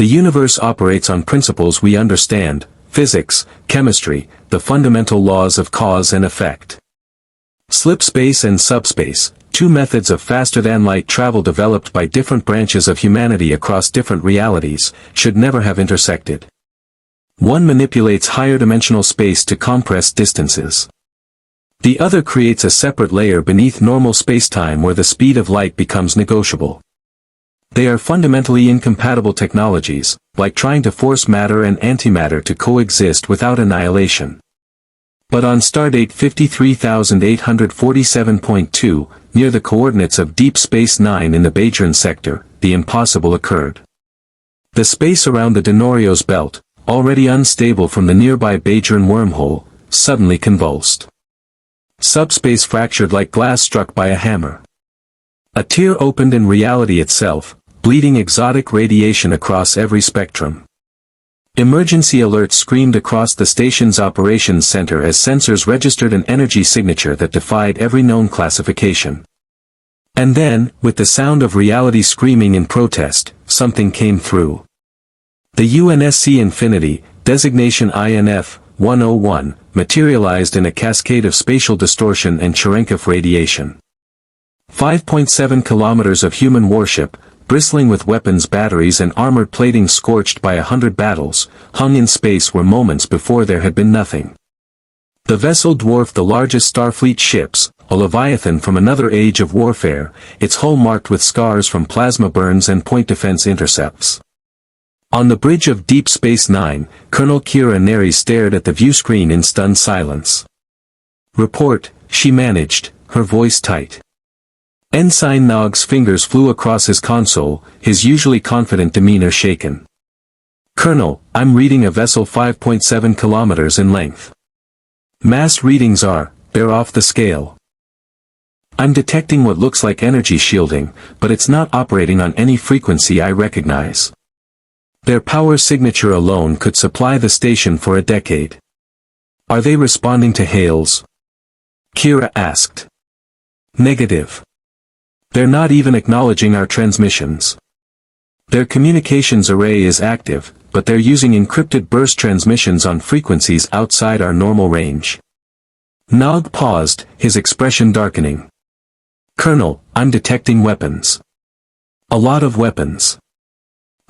The universe operates on principles we understand: physics, chemistry, the fundamental laws of cause and effect. Slipspace and subspace, two methods of faster-than-light travel developed by different branches of humanity across different realities, should never have intersected. One manipulates higher-dimensional space to compress distances. The other creates a separate layer beneath normal spacetime where the speed of light becomes negotiable. They are fundamentally incompatible technologies, like trying to force matter and antimatter to coexist without annihilation. But on stardate 53847.2, near the coordinates of Deep Space Nine in the Bajoran sector, the impossible occurred. The space around the Denorios belt, already unstable from the nearby Bajoran wormhole, suddenly convulsed. Subspace fractured like glass struck by a hammer. A tear opened in reality itself, bleeding exotic radiation across every spectrum. Emergency alerts screamed across the station's operations center as sensors registered an energy signature that defied every known classification. And then, with the sound of reality screaming in protest, something came through. The UNSC Infinity, designation INF-101, materialized in a cascade of spatial distortion and Cherenkov radiation. 5.7 kilometers of human warship, bristling with weapons batteries and armored plating scorched by 100 battles, hung in space where moments before there had been nothing. The vessel dwarfed the largest Starfleet ships, a leviathan from another age of warfare, its hull marked with scars from plasma burns and point defense intercepts. On the bridge of Deep Space Nine, Colonel Kira Neri stared at the viewscreen in stunned silence. "Report," she managed, her voice tight. Ensign Nog's fingers flew across his console, his usually confident demeanor shaken. "Colonel, I'm reading a vessel 5.7 kilometers in length. Mass readings they're off the scale. I'm detecting what looks like energy shielding, but it's not operating on any frequency I recognize. Their power signature alone could supply the station for a decade." "Are they responding to hails?" Kira asked. "Negative. They're not even acknowledging our transmissions. Their communications array is active, but they're using encrypted burst transmissions on frequencies outside our normal range." Nog paused, his expression darkening. "Colonel, I'm detecting weapons. A lot of weapons.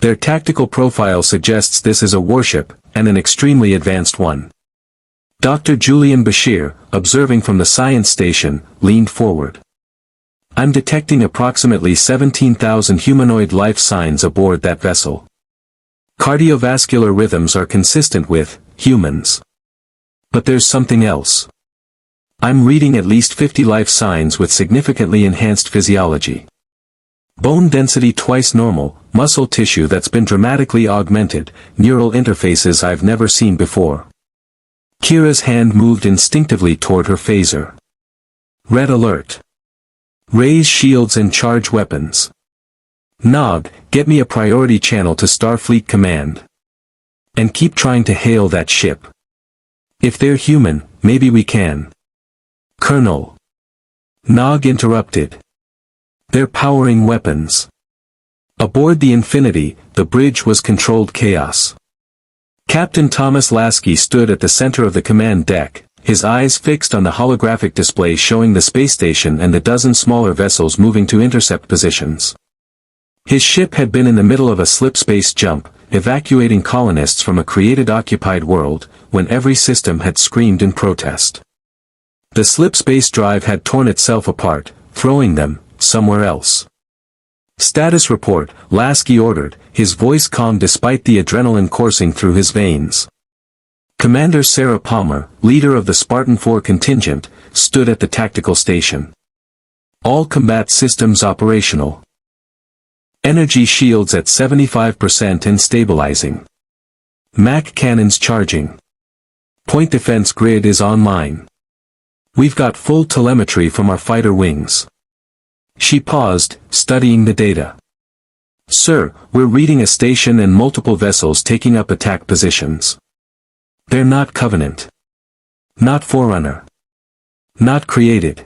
Their tactical profile suggests this is a warship, and an extremely advanced one." Dr. Julian Bashir, observing from the science station, leaned forward. "I'm detecting approximately 17,000 humanoid life signs aboard that vessel. Cardiovascular rhythms are consistent with humans. But there's something else. I'm reading at least 50 life signs with significantly enhanced physiology. Bone density twice normal, muscle tissue that's been dramatically augmented, neural interfaces I've never seen before." Kira's hand moved instinctively toward her phaser. "Red alert. Raise shields and charge weapons. Nog, get me a priority channel to Starfleet Command. And keep trying to hail that ship. If they're human, maybe we can." "Colonel." Nog interrupted. "They're powering weapons." Aboard the Infinity, the bridge was controlled chaos. Captain Thomas Lasky stood at the center of the command deck, his eyes fixed on the holographic display showing the space station and the dozen smaller vessels moving to intercept positions. His ship had been in the middle of a slipspace jump, evacuating colonists from a created occupied world, when every system had screamed in protest. The slipspace drive had torn itself apart, throwing them somewhere else. "Status report," Lasky ordered, his voice calm despite the adrenaline coursing through his veins. Commander Sarah Palmer, leader of the Spartan 4 contingent, stood at the tactical station. "All combat systems operational. Energy shields at 75% and stabilizing. MAC cannons charging. Point defense grid is online. We've got full telemetry from our fighter wings." She paused, studying the data. "Sir, we're reading a station and multiple vessels taking up attack positions. They're not Covenant. Not Forerunner. Not created.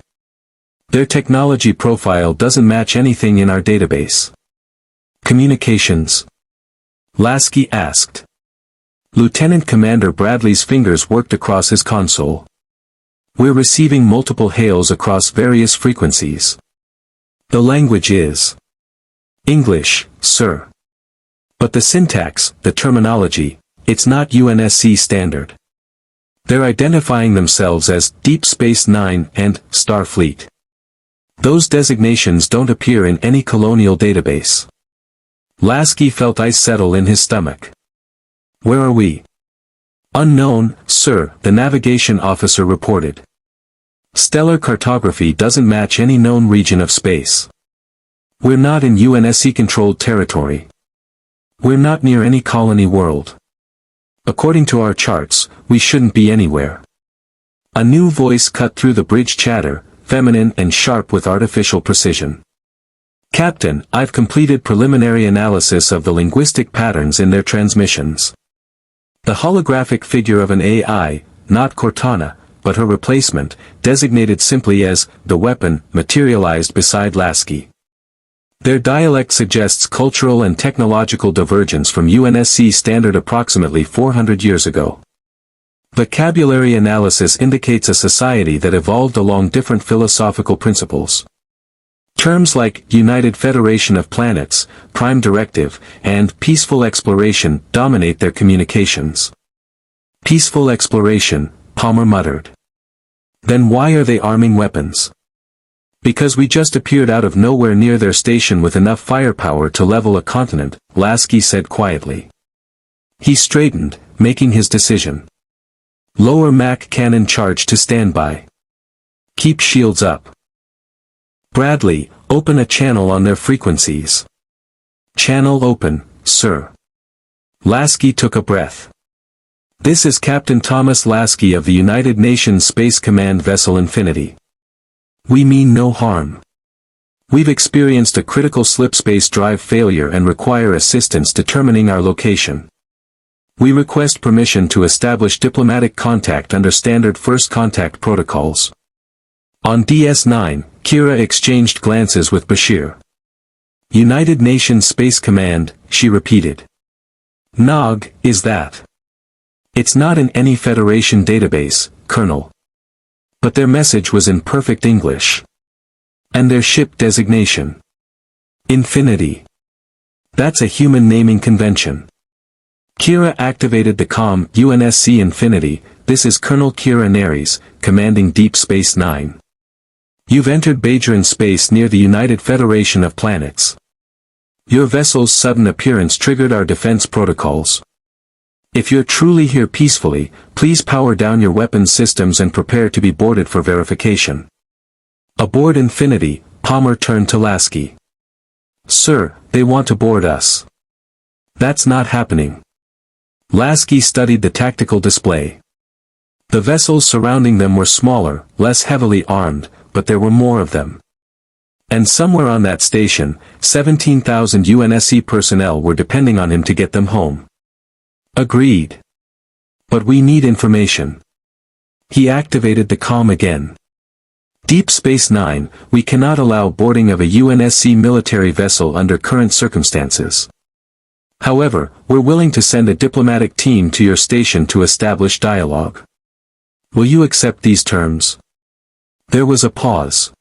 Their technology profile doesn't match anything in our database. Communications. Lasky asked. Lieutenant Commander Bradley's fingers worked across his console. We're receiving multiple hails across various frequencies. The language is English, sir. But the syntax, the terminology, it's not UNSC standard. They're identifying themselves as Deep Space Nine and Starfleet. Those designations don't appear in any colonial database. Lasky felt ice settle in his stomach. Where are we? Unknown, sir, the navigation officer reported. Stellar cartography doesn't match any known region of space. We're not in UNSC-controlled territory. We're not near any colony world. According to our charts, we shouldn't be anywhere. A new voice cut through the bridge chatter, feminine and sharp with artificial precision. Captain, I've completed preliminary analysis of the linguistic patterns in their transmissions. The holographic figure of an AI, not Cortana, but her replacement, designated simply as the weapon, materialized beside Lasky. Their dialect suggests cultural and technological divergence from UNSC standard approximately 400 years ago. Vocabulary analysis indicates a society that evolved along different philosophical principles. Terms like United Federation of Planets, Prime Directive, and Peaceful Exploration dominate their communications. Peaceful exploration, Palmer muttered. Then why are they arming weapons? Because we just appeared out of nowhere near their station with enough firepower to level a continent, Lasky said quietly. He straightened, making his decision. Lower Mac cannon charge to standby. Keep shields up. Bradley, open a channel on their frequencies. Channel open, sir. Lasky took a breath. This is Captain Thomas Lasky of the United Nations Space Command vessel Infinity. We mean no harm. We've experienced a critical slipspace drive failure and require assistance determining our location. We request permission to establish diplomatic contact under standard first contact protocols. On DS-9, Kira exchanged glances with Bashir. United Nations Space Command, she repeated. Nog, is that? It's not in any Federation database, Colonel. But their message was in perfect English. And their ship designation. Infinity. That's a human naming convention. Kira activated the comm, UNSC Infinity, this is Colonel Kira Neres, commanding Deep Space Nine. You've entered Bajoran space near the United Federation of Planets. Your vessel's sudden appearance triggered our defense protocols. If you're truly here peacefully, please power down your weapons systems and prepare to be boarded for verification. Aboard Infinity, Palmer turned to Lasky. Sir, they want to board us. That's not happening. Lasky studied the tactical display. The vessels surrounding them were smaller, less heavily armed, but there were more of them. And somewhere on that station, 17,000 UNSC personnel were depending on him to get them home. Agreed. But we need information. He activated the comm again. Deep Space Nine, we cannot allow boarding of a UNSC military vessel under current circumstances. However, we're willing to send a diplomatic team to your station to establish dialogue. Will you accept these terms? There was a pause.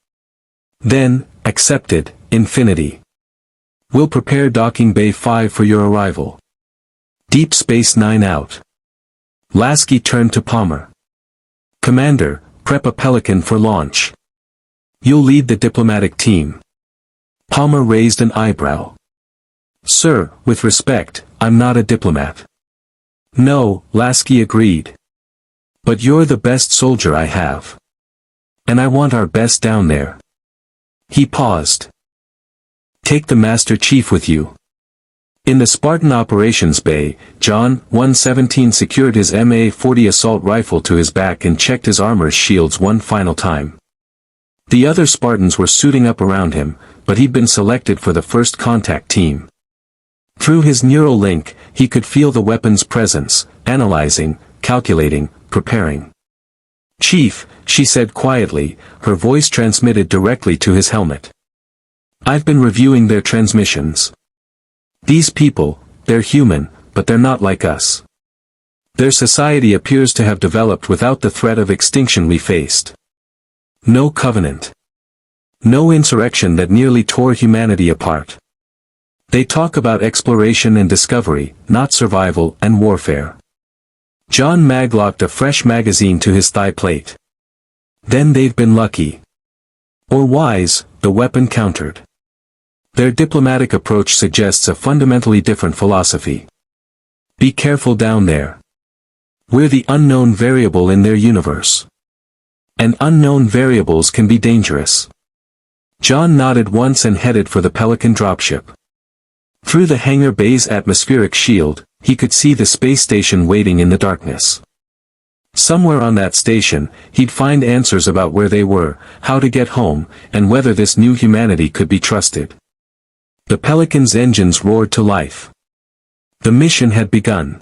Then, accepted, Infinity. We'll prepare Docking Bay 5 for your arrival. Deep Space Nine out. Lasky turned to Palmer. Commander, prep a Pelican for launch. You'll lead the diplomatic team. Palmer raised an eyebrow. Sir, with respect, I'm not a diplomat. No, Lasky agreed. But you're the best soldier I have. And I want our best down there. He paused. Take the Master Chief with you. In the Spartan operations bay, John 117 secured his MA-40 assault rifle to his back and checked his armor's shields one final time. The other Spartans were suiting up around him, but he'd been selected for the first contact team. Through his neural link, he could feel the weapon's presence, analyzing, calculating, preparing. Chief, she said quietly, her voice transmitted directly to his helmet. I've been reviewing their transmissions. These people, they're human, but they're not like us. Their society appears to have developed without the threat of extinction we faced. No covenant. No insurrection that nearly tore humanity apart. They talk about exploration and discovery, not survival and warfare. John maglocked a fresh magazine to his thigh plate. Then they've been lucky. Or wise, the weapon countered. Their diplomatic approach suggests a fundamentally different philosophy. Be careful down there. We're the unknown variable in their universe. And unknown variables can be dangerous. John nodded once and headed for the Pelican dropship. Through the hangar bay's atmospheric shield, he could see the space station waiting in the darkness. Somewhere on that station, he'd find answers about where they were, how to get home, and whether this new humanity could be trusted. The Pelican's engines roared to life. The mission had begun.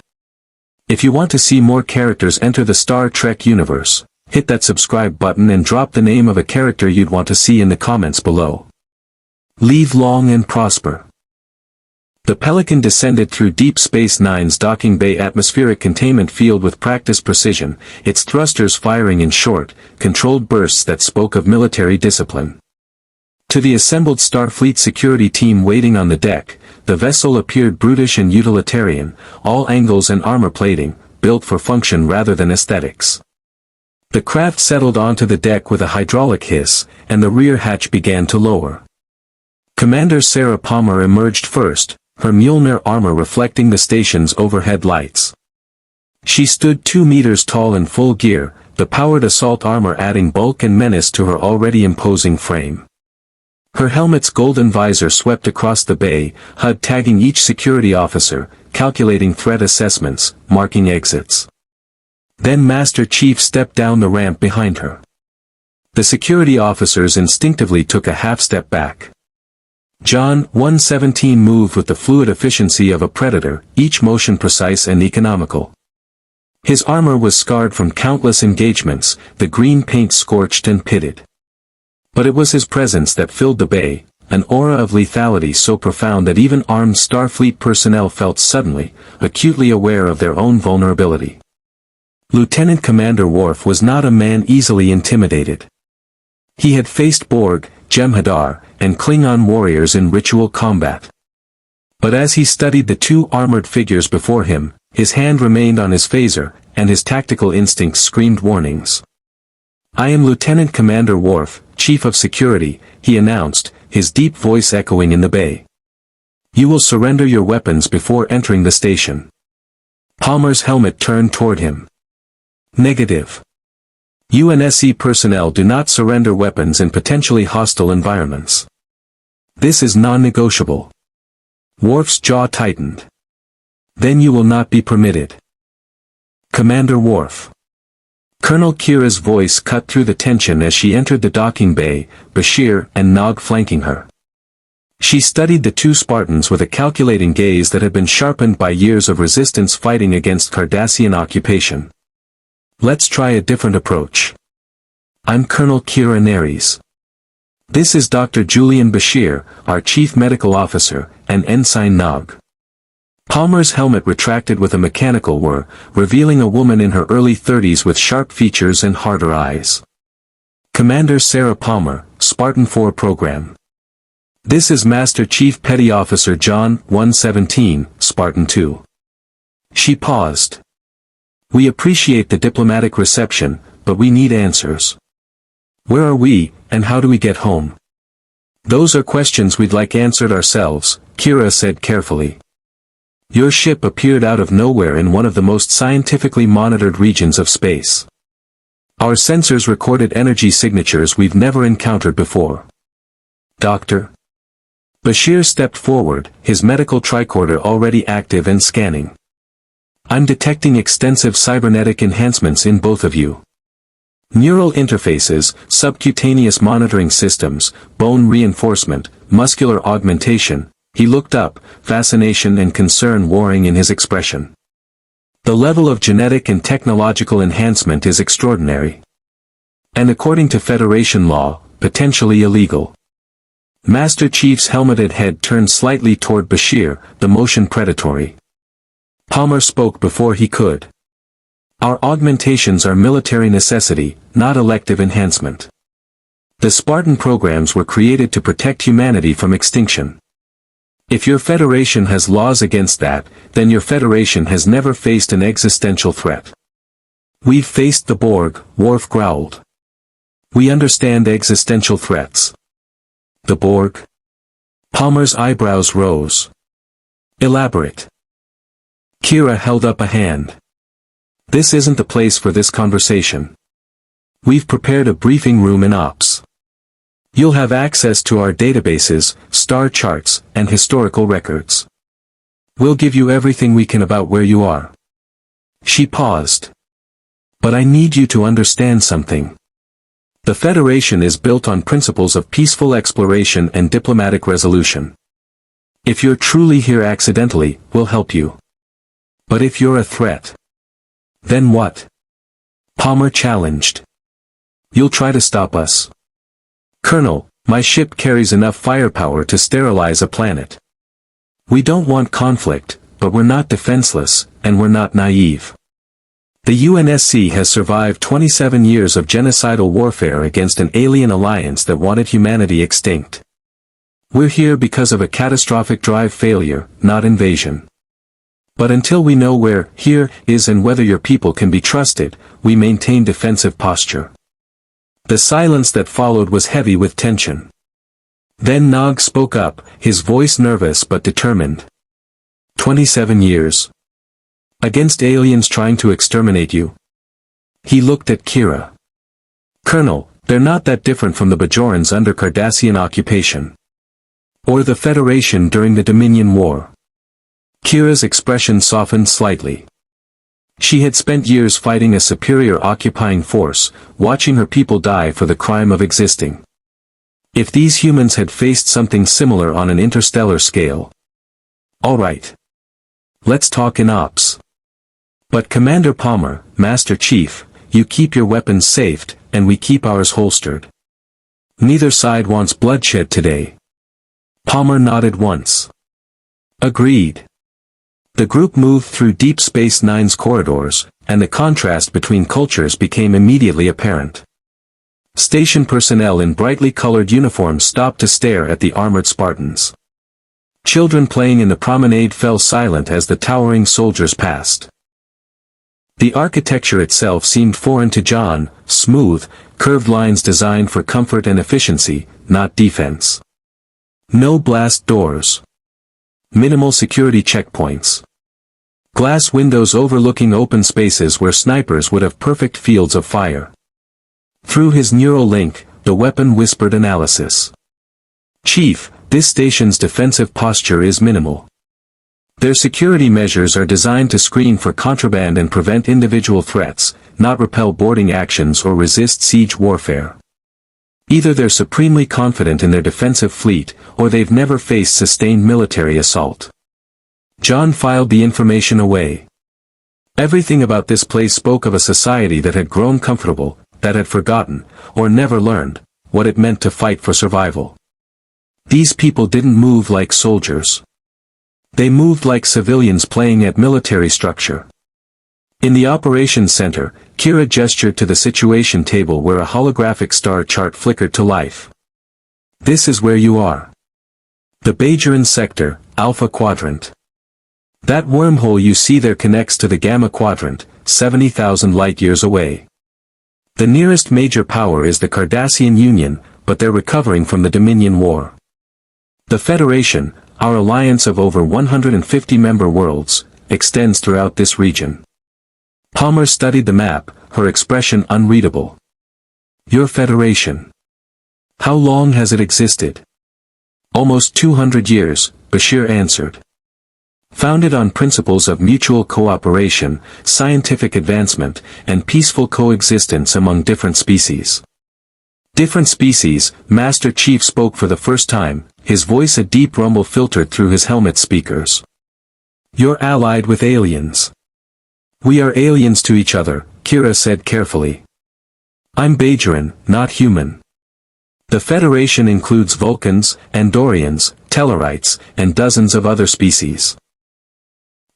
If you want to see more characters enter the Star Trek universe, hit that subscribe button and drop the name of a character you'd want to see in the comments below. Live long and prosper. The Pelican descended through Deep Space Nine's docking bay atmospheric containment field with practiced precision, its thrusters firing in short, controlled bursts that spoke of military discipline. To the assembled Starfleet security team waiting on the deck, the vessel appeared brutish and utilitarian, all angles and armor plating, built for function rather than aesthetics. The craft settled onto the deck with a hydraulic hiss, and the rear hatch began to lower. Commander Sarah Palmer emerged first, her Mjolnir armor reflecting the station's overhead lights. She stood 2 meters tall in full gear, the powered assault armor adding bulk and menace to her already imposing frame. Her helmet's golden visor swept across the bay, HUD tagging each security officer, calculating threat assessments, marking exits. Then Master Chief stepped down the ramp behind her. The security officers instinctively took a half-step back. John 117 moved with the fluid efficiency of a predator, each motion precise and economical. His armor was scarred from countless engagements, the green paint scorched and pitted. But it was his presence that filled the bay, an aura of lethality so profound that even armed Starfleet personnel felt suddenly, acutely aware of their own vulnerability. Lieutenant Commander Worf was not a man easily intimidated. He had faced Borg, Jem'Hadar, and Klingon warriors in ritual combat. But as he studied the 2 armored figures before him, his hand remained on his phaser, and his tactical instincts screamed warnings. "I am Lieutenant Commander Worf, Chief of Security," he announced, his deep voice echoing in the bay. "You will surrender your weapons before entering the station." Palmer's helmet turned toward him. "Negative. UNSC personnel do not surrender weapons in potentially hostile environments. This is non-negotiable." Worf's jaw tightened. "Then you will not be permitted." "Commander Worf." Colonel Kira's voice cut through the tension as she entered the docking bay, Bashir and Nog flanking her. She studied the 2 Spartans with a calculating gaze that had been sharpened by years of resistance fighting against Cardassian occupation. "Let's try a different approach. I'm Colonel Kira Nerys. This is Dr. Julian Bashir, our Chief Medical Officer, and Ensign Nog." Palmer's helmet retracted with a mechanical whir, revealing a woman in her early 30s with sharp features and harder eyes. "Commander Sarah Palmer, Spartan 4 program. This is Master Chief Petty Officer John 117, Spartan 2. She paused. "We appreciate the diplomatic reception, but we need answers. Where are we, and how do we get home?" "Those are questions we'd like answered ourselves," Kira said carefully. "Your ship appeared out of nowhere in one of the most scientifically monitored regions of space. Our sensors recorded energy signatures we've never encountered before." "Doctor?" Bashir stepped forward, his medical tricorder already active and scanning. "I'm detecting extensive cybernetic enhancements in both of you. Neural interfaces, subcutaneous monitoring systems, bone reinforcement, muscular augmentation." He looked up, fascination and concern warring in his expression. "The level of genetic and technological enhancement is extraordinary. And according to Federation law, potentially illegal." Master Chief's helmeted head turned slightly toward Bashir, the motion predatory. Palmer spoke before he could. Our augmentations are military necessity, not elective enhancement. The Spartan programs were created to protect humanity from extinction. If your Federation has laws against that, then your Federation has never faced an existential threat. We've faced the Borg, Worf growled. We understand existential threats. The Borg? Palmer's eyebrows rose. Elaborate. Kira held up a hand. This isn't the place for this conversation. We've prepared a briefing room in Ops. You'll have access to our databases, star charts, and historical records. We'll give you everything we can about where you are. She paused. But I need you to understand something. The Federation is built on principles of peaceful exploration and diplomatic resolution. If you're truly here accidentally, we'll help you. But if you're a threat, then what? Palmer challenged. You'll try to stop us. Colonel, my ship carries enough firepower to sterilize a planet. We don't want conflict, but we're not defenseless, and we're not naive. The UNSC has survived 27 years of genocidal warfare against an alien alliance that wanted humanity extinct. We're here because of a catastrophic drive failure, not invasion. But until we know where here is and whether your people can be trusted, we maintain defensive posture. The silence that followed was heavy with tension. Then Nog spoke up, his voice nervous but determined. 27 years. Against aliens trying to exterminate you? He looked at Kira. Colonel, they're not that different from the Bajorans under Cardassian occupation. Or the Federation during the Dominion War. Kira's expression softened slightly. She had spent years fighting a superior occupying force, watching her people die for the crime of existing. If these humans had faced something similar on an interstellar scale. All right. Let's talk in Ops. But Commander Palmer, Master Chief, you keep your weapons safe, and we keep ours holstered. Neither side wants bloodshed today. Palmer nodded once. Agreed. The group moved through Deep Space Nine's corridors, and the contrast between cultures became immediately apparent. Station personnel in brightly colored uniforms stopped to stare at the armored Spartans. Children playing in the promenade fell silent as the towering soldiers passed. The architecture itself seemed foreign to John, smooth, curved lines designed for comfort and efficiency, not defense. No blast doors. Minimal security checkpoints. Glass windows overlooking open spaces where snipers would have perfect fields of fire. Through his neural link, the weapon whispered analysis. Chief, this station's defensive posture is minimal. Their security measures are designed to screen for contraband and prevent individual threats, not repel boarding actions or resist siege warfare. Either they're supremely confident in their defensive fleet, or they've never faced sustained military assault. John filed the information away. Everything about this place spoke of a society that had grown comfortable, that had forgotten, or never learned, what it meant to fight for survival. These people didn't move like soldiers. They moved like civilians playing at military structure. In the operations center, Kira gestured to the situation table where a holographic star chart flickered to life. This is where you are. The Bajoran sector, Alpha Quadrant. That wormhole you see there connects to the Gamma Quadrant, 70,000 light-years away. The nearest major power is the Cardassian Union, but they're recovering from the Dominion War. The Federation, our alliance of over 150 member worlds, extends throughout this region. Palmer studied the map, her expression unreadable. Your Federation. How long has it existed? Almost 200 years, Bashir answered. Founded on principles of mutual cooperation, scientific advancement, and peaceful coexistence among different species. Different species, Master Chief spoke for the first time, his voice a deep rumble filtered through his helmet speakers. You're allied with aliens. We are aliens to each other, Kira said carefully. I'm Bajoran, not human. The Federation includes Vulcans, Andorians, Tellarites, and dozens of other species.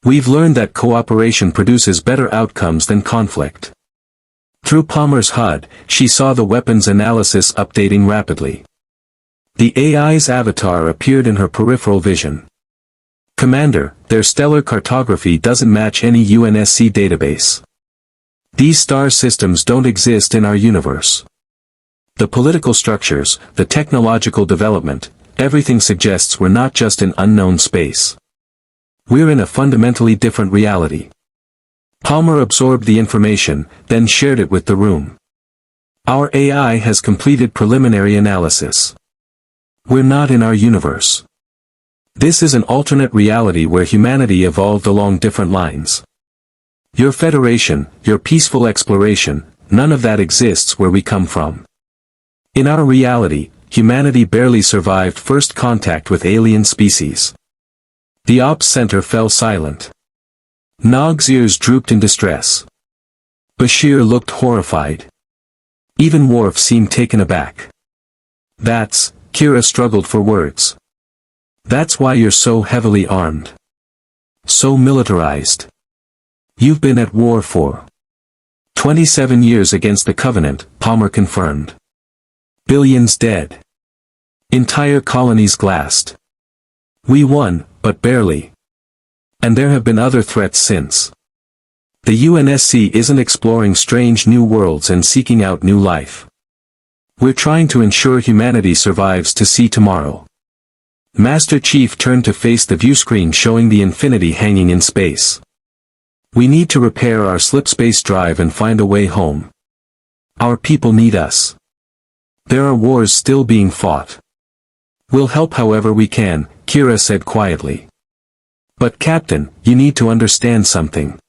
We've learned that cooperation produces better outcomes than conflict. Through Palmer's HUD, she saw the weapons analysis updating rapidly. The AI's avatar appeared in her peripheral vision. Commander, their stellar cartography doesn't match any UNSC database. These star systems don't exist in our universe. The political structures, the technological development, everything suggests we're not just in unknown space. We're in a fundamentally different reality. Palmer absorbed the information, then shared it with the room. Our AI has completed preliminary analysis. We're not in our universe. This is an alternate reality where humanity evolved along different lines. Your Federation, your peaceful exploration, none of that exists where we come from. In our reality, humanity barely survived first contact with alien species. The Ops Center fell silent. Nog's ears drooped in distress. Bashir looked horrified. Even Worf seemed taken aback. Kira struggled for words. That's why you're so heavily armed. So militarized. You've been at war for 27 years against the Covenant, Palmer confirmed. Billions dead. Entire colonies glassed. We won, but barely. And there have been other threats since. The UNSC isn't exploring strange new worlds and seeking out new life. We're trying to ensure humanity survives to see tomorrow. Master Chief turned to face the viewscreen showing the Infinity hanging in space. We need to repair our slipspace drive and find a way home. Our people need us. There are wars still being fought. We'll help however we can, Kira said quietly. But Captain, you need to understand something.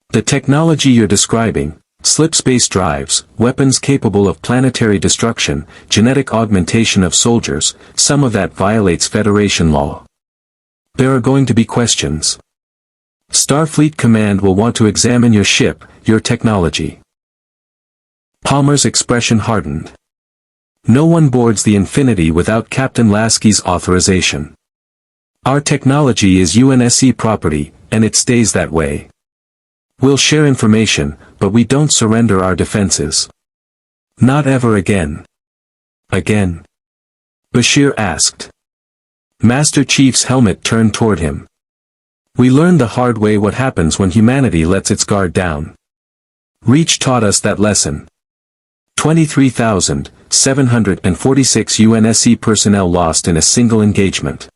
The technology you're describing, slipspace drives, weapons capable of planetary destruction, genetic augmentation of soldiers, some of that violates Federation law. There are going to be questions. Starfleet Command will want to examine your ship, your technology. Palmer's expression hardened. No one boards the Infinity without Captain Lasky's authorization. Our technology is UNSC property, and it stays that way. We'll share information, but we don't surrender our defenses. Not ever again. Again? Bashir asked. Master Chief's helmet turned toward him. We learned the hard way what happens when humanity lets its guard down. Reach taught us that lesson. 23,746 UNSC personnel lost in a single engagement.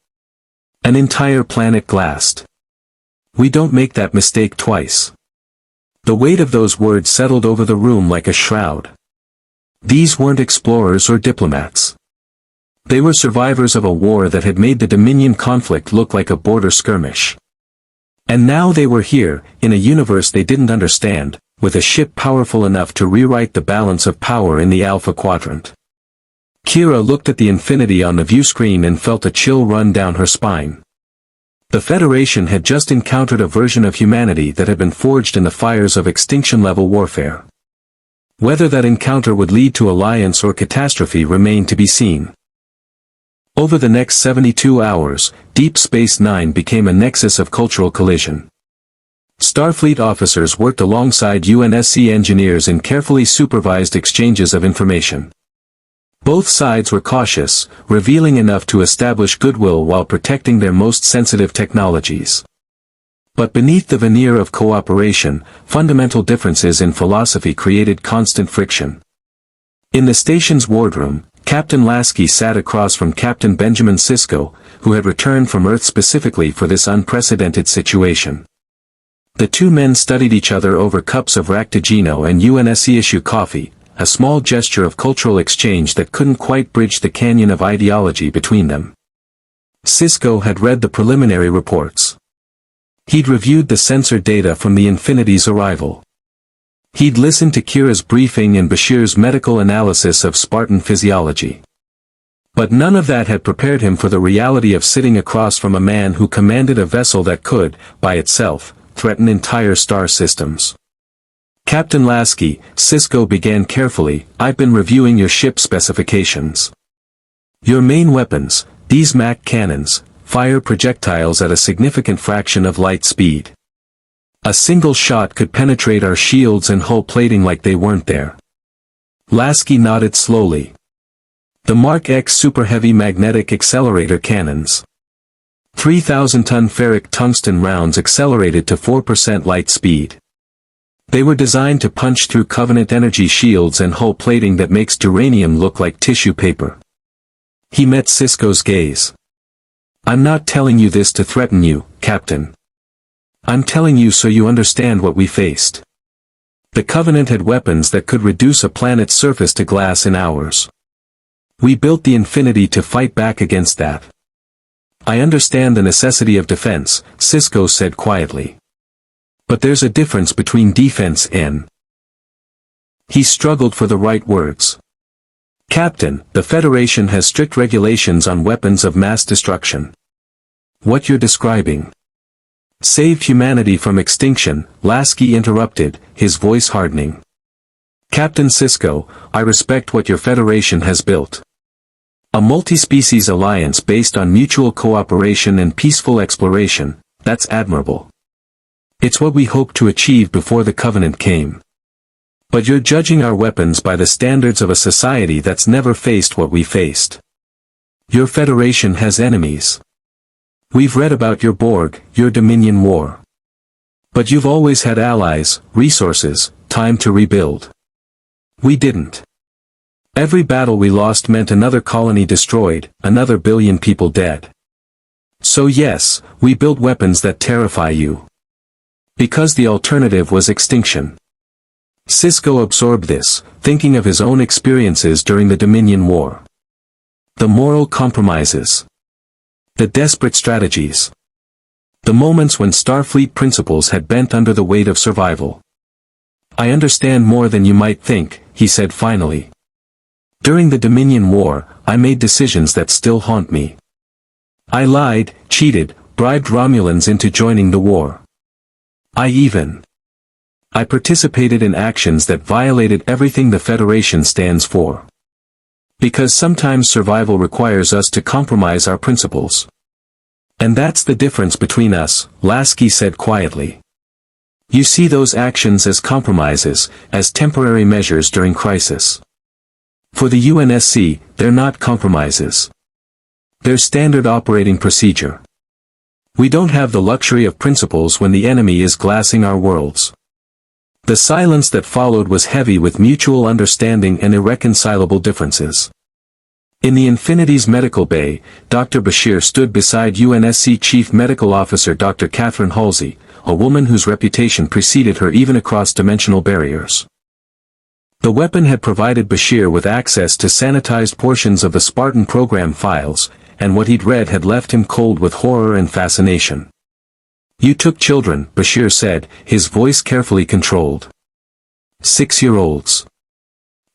An entire planet glassed. We don't make that mistake twice. The weight of those words settled over the room like a shroud. These weren't explorers or diplomats. They were survivors of a war that had made the Dominion conflict look like a border skirmish. And now they were here, in a universe they didn't understand, with a ship powerful enough to rewrite the balance of power in the Alpha Quadrant. Kira looked at the Infinity on the viewscreen and felt a chill run down her spine. The Federation had just encountered a version of humanity that had been forged in the fires of extinction-level warfare. Whether that encounter would lead to alliance or catastrophe remained to be seen. Over the next 72 hours, Deep Space Nine became a nexus of cultural collision. Starfleet officers worked alongside UNSC engineers in carefully supervised exchanges of information. Both sides were cautious, revealing enough to establish goodwill while protecting their most sensitive technologies. But beneath the veneer of cooperation, fundamental differences in philosophy created constant friction. In the station's wardroom, Captain Lasky sat across from Captain Benjamin Sisko, who had returned from Earth specifically for this unprecedented situation. The two men studied each other over cups of Ractigino and UNSC-issue coffee, a small gesture of cultural exchange that couldn't quite bridge the canyon of ideology between them. Sisko had read the preliminary reports. He'd reviewed the sensor data from the Infinity's arrival. He'd listened to Kira's briefing and Bashir's medical analysis of Spartan physiology. But none of that had prepared him for the reality of sitting across from a man who commanded a vessel that could, by itself, threaten entire star systems. Captain Lasky, Sisko began carefully, I've been reviewing your ship specifications. Your main weapons, these MAC cannons, fire projectiles at a significant fraction of light speed. A single shot could penetrate our shields and hull plating like they weren't there. Lasky nodded slowly. The Mark X Super Heavy Magnetic Accelerator Cannons. 3,000-ton ferric tungsten rounds accelerated to 4% light speed. They were designed to punch through Covenant energy shields and hull plating that makes duranium look like tissue paper. He met Sisko's gaze. I'm not telling you this to threaten you, Captain. I'm telling you so you understand what we faced. The Covenant had weapons that could reduce a planet's surface to glass in hours. We built the Infinity to fight back against that. I understand the necessity of defense, Sisko said quietly. But there's a difference between defense and... He struggled for the right words. Captain, the Federation has strict regulations on weapons of mass destruction. What you're describing saved humanity from extinction, Lasky interrupted, his voice hardening. Captain Sisko, I respect what your Federation has built. A multi-species alliance based on mutual cooperation and peaceful exploration, that's admirable. It's what we hoped to achieve before the Covenant came. But you're judging our weapons by the standards of a society that's never faced what we faced. Your Federation has enemies. We've read about your Borg, your Dominion War. But you've always had allies, resources, time to rebuild. We didn't. Every battle we lost meant another colony destroyed, another billion people dead. So yes, we built weapons that terrify you. Because the alternative was extinction. Sisko absorbed this, thinking of his own experiences during the Dominion War. The moral compromises. The desperate strategies. The moments when Starfleet principles had bent under the weight of survival. I understand more than you might think, he said finally. During the Dominion War, I made decisions that still haunt me. I lied, cheated, bribed Romulans into joining the war. I participated in actions that violated everything the Federation stands for. Because sometimes survival requires us to compromise our principles. And that's the difference between us, Lasky said quietly. You see those actions as compromises, as temporary measures during crisis. For the UNSC, they're not compromises. They're standard operating procedure. We don't have the luxury of principles when the enemy is glassing our worlds. The silence that followed was heavy with mutual understanding and irreconcilable differences. In the Infinity's medical bay, Dr. Bashir stood beside UNSC Chief Medical Officer Dr. Catherine Halsey, a woman whose reputation preceded her even across dimensional barriers. The weapon had provided Bashir with access to sanitized portions of the Spartan program files, and what he'd read had left him cold with horror and fascination. You took children, Bashir said, his voice carefully controlled. 6-year-olds.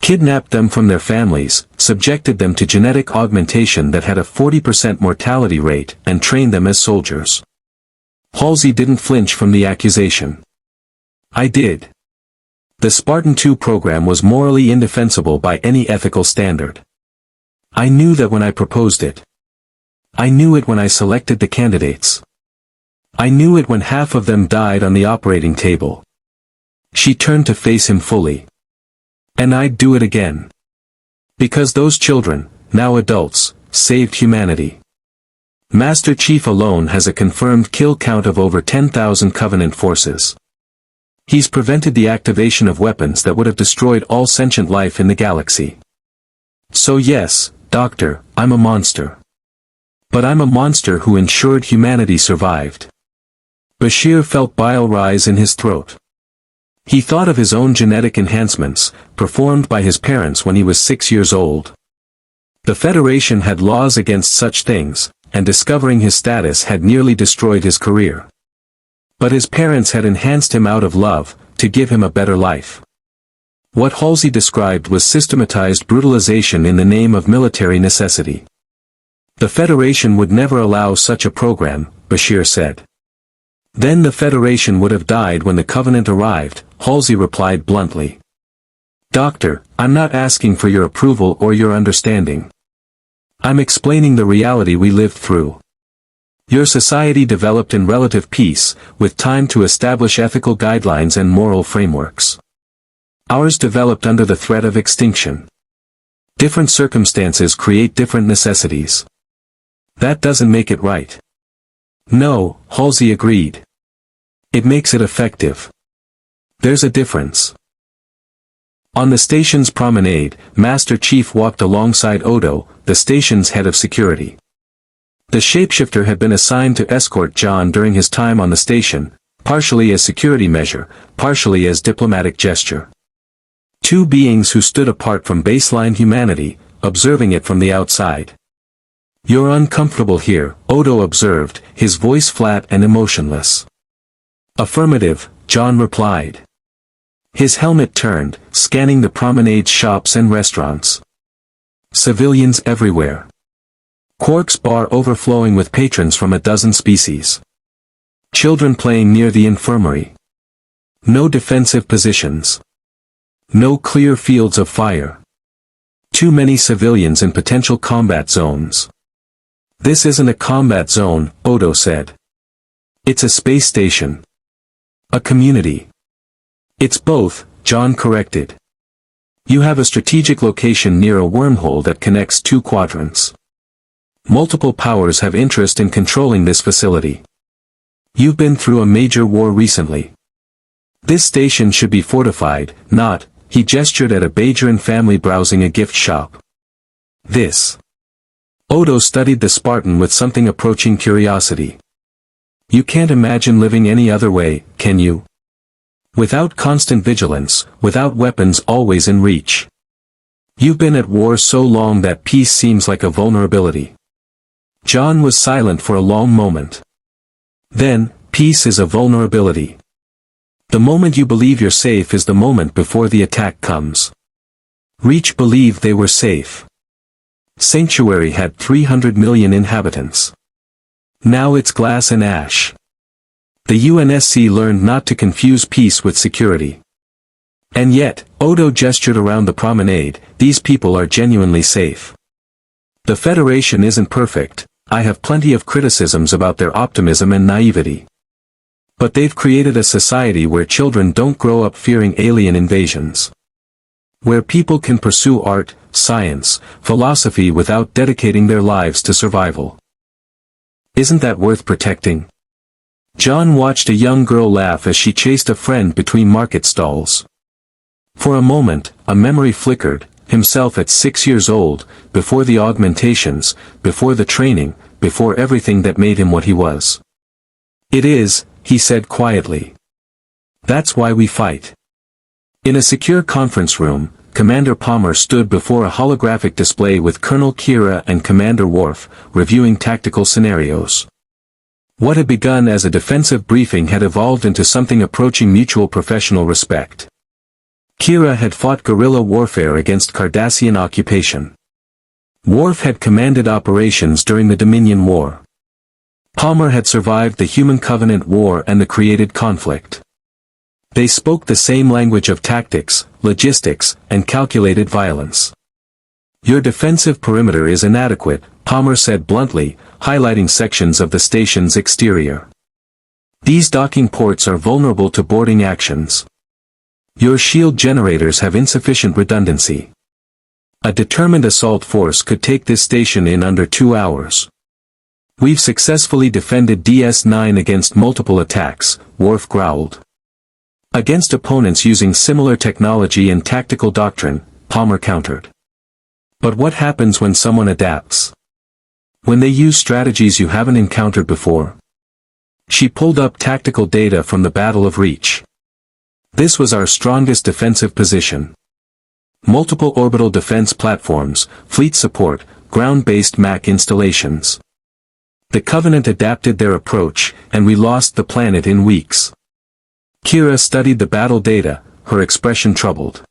Kidnapped them from their families, subjected them to genetic augmentation that had a 40% mortality rate, and trained them as soldiers. Halsey didn't flinch from the accusation. I did. The Spartan 2 program was morally indefensible by any ethical standard. I knew that when I proposed it. I knew it when I selected the candidates. I knew it when half of them died on the operating table. She turned to face him fully. And I'd do it again. Because those children, now adults, saved humanity. Master Chief alone has a confirmed kill count of over 10,000 Covenant forces. He's prevented the activation of weapons that would have destroyed all sentient life in the galaxy. So yes, Doctor, I'm a monster. But I'm a monster who ensured humanity survived. Bashir felt bile rise in his throat. He thought of his own genetic enhancements, performed by his parents when he was 6 years old. The Federation had laws against such things, and discovering his status had nearly destroyed his career. But his parents had enhanced him out of love, to give him a better life. What Halsey described was systematized brutalization in the name of military necessity. The Federation would never allow such a program, Bashir said. Then the Federation would have died when the Covenant arrived, Halsey replied bluntly. Doctor, I'm not asking for your approval or your understanding. I'm explaining the reality we lived through. Your society developed in relative peace, with time to establish ethical guidelines and moral frameworks. Ours developed under the threat of extinction. Different circumstances create different necessities. That doesn't make it right. No, Halsey agreed. It makes it effective. There's a difference. On the station's promenade, Master Chief walked alongside Odo, the station's head of security. The shapeshifter had been assigned to escort John during his time on the station, partially as security measure, partially as diplomatic gesture. Two beings who stood apart from baseline humanity, observing it from the outside. You're uncomfortable here, Odo observed, his voice flat and emotionless. Affirmative, John replied. His helmet turned, scanning the promenade's shops and restaurants. Civilians everywhere. Quark's bar overflowing with patrons from a dozen species. Children playing near the infirmary. No defensive positions. No clear fields of fire. Too many civilians in potential combat zones. This isn't a combat zone, Odo said. It's a space station. A community. It's both, John corrected. You have a strategic location near a wormhole that connects two quadrants. Multiple powers have interest in controlling this facility. You've been through a major war recently. This station should be fortified, not, he gestured at a Bajoran family browsing a gift shop. This. Odo studied the Spartan with something approaching curiosity. You can't imagine living any other way, can you? Without constant vigilance, without weapons always in reach. You've been at war so long that peace seems like a vulnerability. John was silent for a long moment. Then, peace is a vulnerability. The moment you believe you're safe is the moment before the attack comes. Reach believed they were safe. Sanctuary had 300 million inhabitants. Now it's glass and ash. The UNSC learned not to confuse peace with security. And yet, Odo gestured around the promenade, these people are genuinely safe. The Federation isn't perfect, I have plenty of criticisms about their optimism and naivety. But they've created a society where children don't grow up fearing alien invasions. Where people can pursue art, science, philosophy without dedicating their lives to survival. Isn't that worth protecting? John watched a young girl laugh as she chased a friend between market stalls. For a moment, a memory flickered, himself at 6 years old, before the augmentations, before the training, before everything that made him what he was. It is, he said quietly. That's why we fight. In a secure conference room, Commander Palmer stood before a holographic display with Colonel Kira and Commander Worf, reviewing tactical scenarios. What had begun as a defensive briefing had evolved into something approaching mutual professional respect. Kira had fought guerrilla warfare against Cardassian occupation. Worf had commanded operations during the Dominion War. Palmer had survived the Human Covenant War and the created conflict. They spoke the same language of tactics, logistics, and calculated violence. Your defensive perimeter is inadequate, Palmer said bluntly, highlighting sections of the station's exterior. These docking ports are vulnerable to boarding actions. Your shield generators have insufficient redundancy. A determined assault force could take this station in under 2 hours. We've successfully defended DS-9 against multiple attacks, Worf growled. Against opponents using similar technology and tactical doctrine, Palmer countered. But what happens when someone adapts? When they use strategies you haven't encountered before? She pulled up tactical data from the Battle of Reach. This was our strongest defensive position. Multiple orbital defense platforms, fleet support, ground-based MAC installations. The Covenant adapted their approach, and we lost the planet in weeks. Kira studied the battle data, her expression troubled.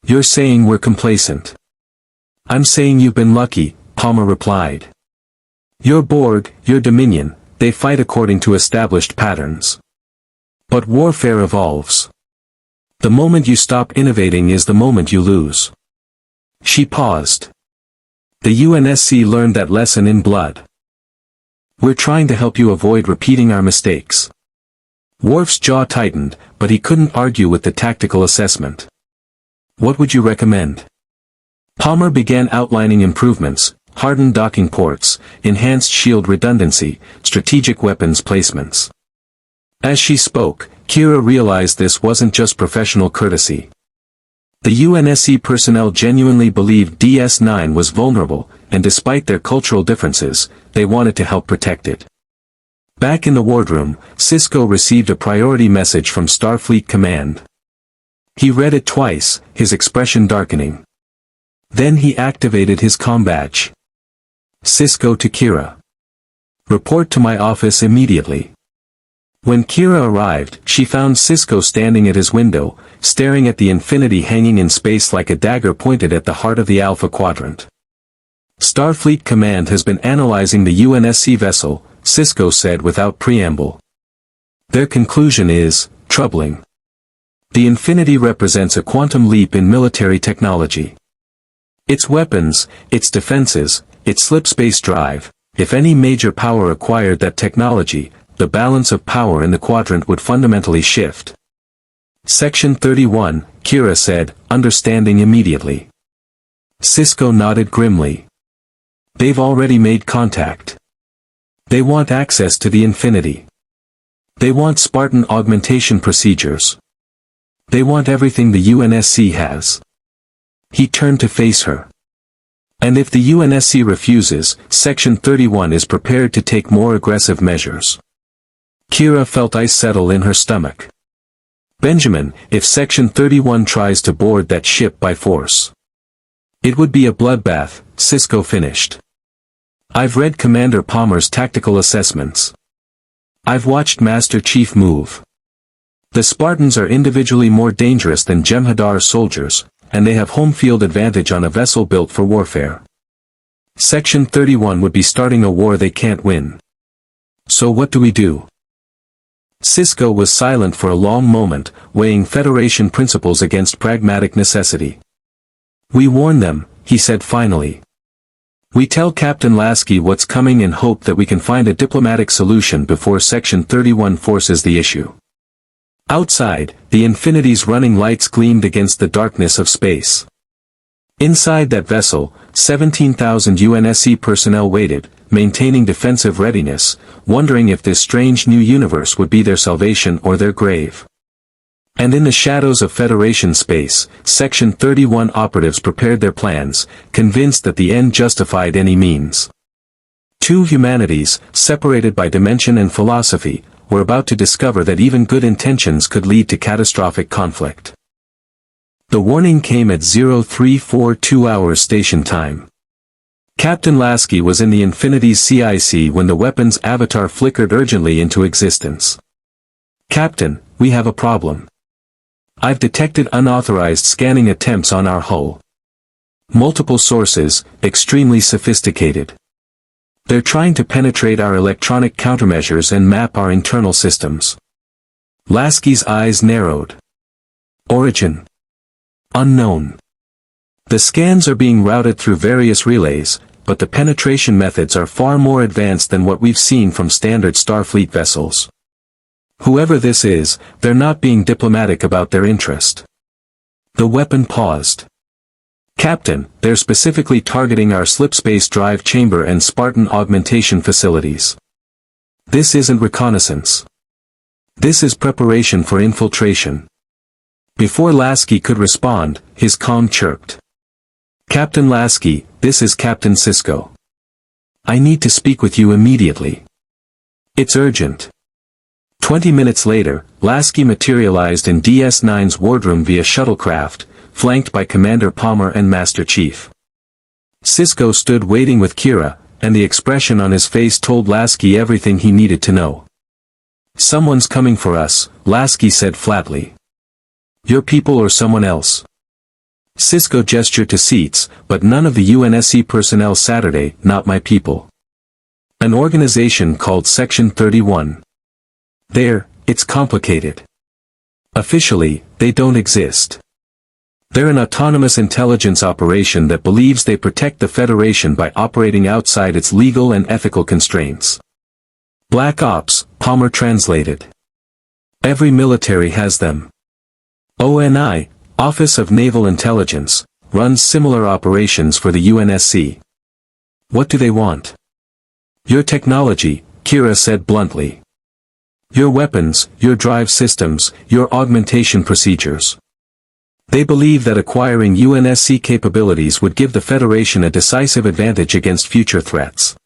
You're saying we're complacent. I'm saying you've been lucky, Palmer replied. Your Borg, your Dominion, they fight according to established patterns. But warfare evolves. The moment you stop innovating is the moment you lose. She paused. The UNSC learned that lesson in blood. We're trying to help you avoid repeating our mistakes. Worf's jaw tightened, but he couldn't argue with the tactical assessment. What would you recommend? Palmer began outlining improvements: hardened docking ports, enhanced shield redundancy, strategic weapons placements. As she spoke, Kira realized this wasn't just professional courtesy. The UNSC personnel genuinely believed DS-9 was vulnerable, and despite their cultural differences, they wanted to help protect it. Back in the wardroom, Sisko received a priority message from Starfleet Command. He read it twice, his expression darkening. Then he activated his comm badge. Sisko to Kira. Report to my office immediately. When Kira arrived, she found Sisko standing at his window, staring at the Infinity hanging in space like a dagger pointed at the heart of the Alpha Quadrant. Starfleet Command has been analyzing the UNSC vessel, Sisko said without preamble. Their conclusion is troubling. The Infinity represents a quantum leap in military technology. Its weapons, its defenses, its slipspace drive, if any major power acquired that technology, the balance of power in the quadrant would fundamentally shift. Section 31, Kira said, understanding immediately. Sisko nodded grimly. They've already made contact. They want access to the Infinity. They want Spartan augmentation procedures. They want everything the UNSC has. He turned to face her. And if the UNSC refuses, Section 31 is prepared to take more aggressive measures. Kira felt ice settle in her stomach. Benjamin, if Section 31 tries to board that ship by force. It would be a bloodbath, Sisko finished. I've read Commander Palmer's tactical assessments. I've watched Master Chief move. The Spartans are individually more dangerous than Jem'Hadar's soldiers, and they have home field advantage on a vessel built for warfare. Section 31 would be starting a war they can't win. So what do we do? Sisko was silent for a long moment, weighing Federation principles against pragmatic necessity. We warn them, he said finally. We tell Captain Lasky what's coming and hope that we can find a diplomatic solution before Section 31 forces the issue. Outside, the Infinity's running lights gleamed against the darkness of space. Inside that vessel, 17,000 UNSC personnel waited, maintaining defensive readiness, wondering if this strange new universe would be their salvation or their grave. And in the shadows of Federation space, Section 31 operatives prepared their plans, convinced that the end justified any means. Two humanities, separated by dimension and philosophy, were about to discover that even good intentions could lead to catastrophic conflict. The warning came at 0342 hours station time. Captain Lasky was in the Infinity's CIC when the weapon's avatar flickered urgently into existence. Captain, we have a problem. I've detected unauthorized scanning attempts on our hull. Multiple sources, extremely sophisticated. They're trying to penetrate our electronic countermeasures and map our internal systems. Lasky's eyes narrowed. Origin. Unknown. The scans are being routed through various relays, but the penetration methods are far more advanced than what we've seen from standard Starfleet vessels. Whoever this is, they're not being diplomatic about their interest. The weapon paused. Captain, they're specifically targeting our slipspace drive chamber and Spartan augmentation facilities. This isn't reconnaissance. This is preparation for infiltration. Before Lasky could respond, his comm chirped. Captain Lasky, this is Captain Sisko. I need to speak with you immediately. It's urgent. 20 minutes later, Lasky materialized in DS-9's wardroom via shuttlecraft, flanked by Commander Palmer and Master Chief. Sisko stood waiting with Kira, and the expression on his face told Lasky everything he needed to know. Someone's coming for us, Lasky said flatly. Your people or someone else? Sisko gestured to seats, but none of the UNSC personnel. Saturday, not my people. An organization called Section 31. There, it's complicated. Officially, they don't exist. They're an autonomous intelligence operation that believes they protect the Federation by operating outside its legal and ethical constraints. Black Ops, Palmer translated. Every military has them. ONI, Office of Naval Intelligence, runs similar operations for the UNSC. What do they want? Your technology, Kira said bluntly. Your weapons, your drive systems, your augmentation procedures. They believe that acquiring UNSC capabilities would give the Federation a decisive advantage against future threats.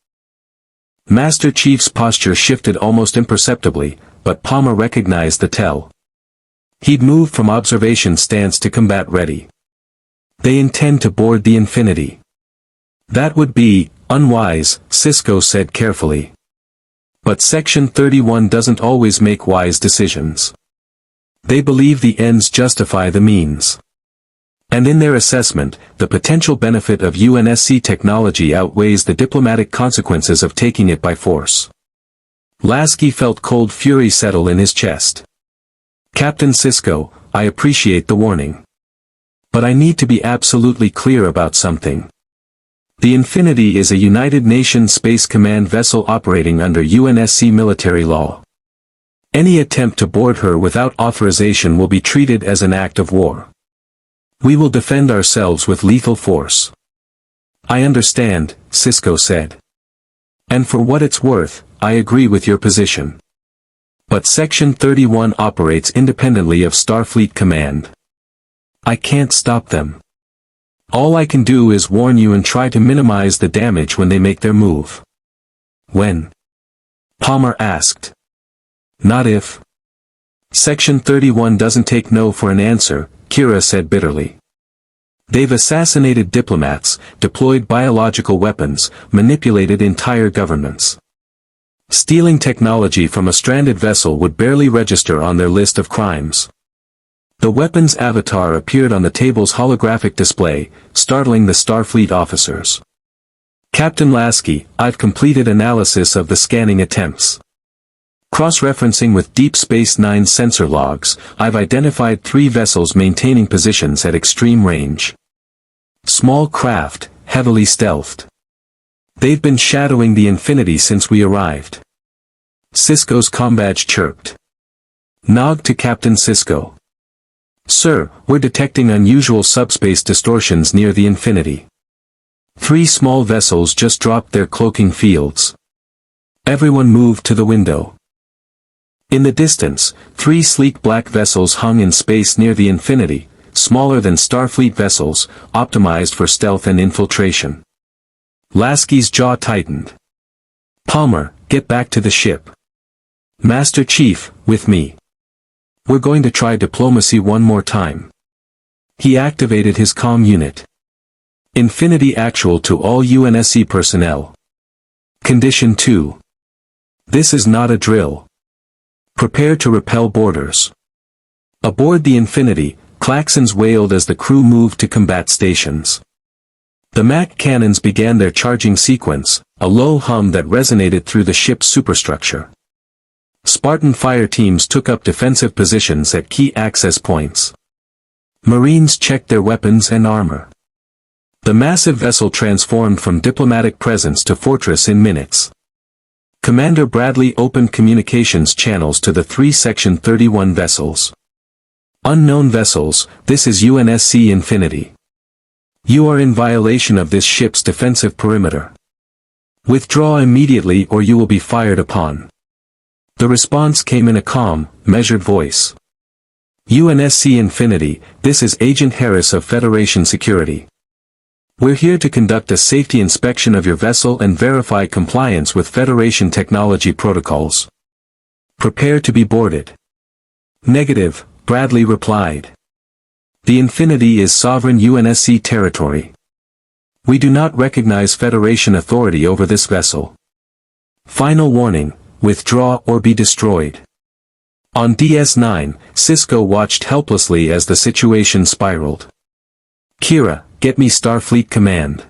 Master Chief's posture shifted almost imperceptibly, but Palmer recognized the tell. He'd moved from observation stance to combat ready. They intend to board the Infinity. That would be unwise, Sisko said carefully. But Section 31 doesn't always make wise decisions. They believe the ends justify the means. And in their assessment, the potential benefit of UNSC technology outweighs the diplomatic consequences of taking it by force. Lasky felt cold fury settle in his chest. Captain Sisko, I appreciate the warning. But I need to be absolutely clear about something. The Infinity is a United Nations Space Command vessel operating under UNSC military law. Any attempt to board her without authorization will be treated as an act of war. We will defend ourselves with lethal force. I understand, Sisko said. And for what it's worth, I agree with your position. But Section 31 operates independently of Starfleet Command. I can't stop them. All I can do is warn you and try to minimize the damage when they make their move. When? Palmer asked. Not if. Section 31 doesn't take no for an answer, Kira said bitterly. They've assassinated diplomats, deployed biological weapons, manipulated entire governments. Stealing technology from a stranded vessel would barely register on their list of crimes. The weapons avatar appeared on the table's holographic display, startling the Starfleet officers. Captain Lasky, I've completed analysis of the scanning attempts. Cross-referencing with Deep Space Nine's sensor logs, I've identified 3 vessels maintaining positions at extreme range. Small craft, heavily stealthed. They've been shadowing the Infinity since we arrived. Sisko's combadge chirped. Nog to Captain Sisko. Sir, we're detecting unusual subspace distortions near the Infinity. 3 small vessels just dropped their cloaking fields. Everyone moved to the window. In the distance, 3 sleek black vessels hung in space near the Infinity, smaller than Starfleet vessels, optimized for stealth and infiltration. Lasky's jaw tightened. Palmer, get back to the ship. Master Chief, with me. We're going to try diplomacy one more time. He activated his comm unit. Infinity actual to all UNSC personnel. Condition 2. This is not a drill. Prepare to repel boarders. Aboard the Infinity, klaxons wailed as the crew moved to combat stations. The Mac cannons began their charging sequence, a low hum that resonated through the ship's superstructure. Spartan fire teams took up defensive positions at key access points. Marines checked their weapons and armor. The massive vessel transformed from diplomatic presence to fortress in minutes. Commander Bradley opened communications channels to the 3 Section 31 vessels. Unknown vessels, this is UNSC Infinity. You are in violation of this ship's defensive perimeter. Withdraw immediately or you will be fired upon. The response came in a calm, measured voice. UNSC Infinity, this is Agent Harris of Federation Security. We're here to conduct a safety inspection of your vessel and verify compliance with Federation technology protocols. Prepare to be boarded. Negative, Bradley replied. The Infinity is sovereign UNSC territory. We do not recognize Federation authority over this vessel. Final warning, withdraw or be destroyed. On DS9, Sisko watched helplessly as the situation spiraled. Kira, get me Starfleet Command.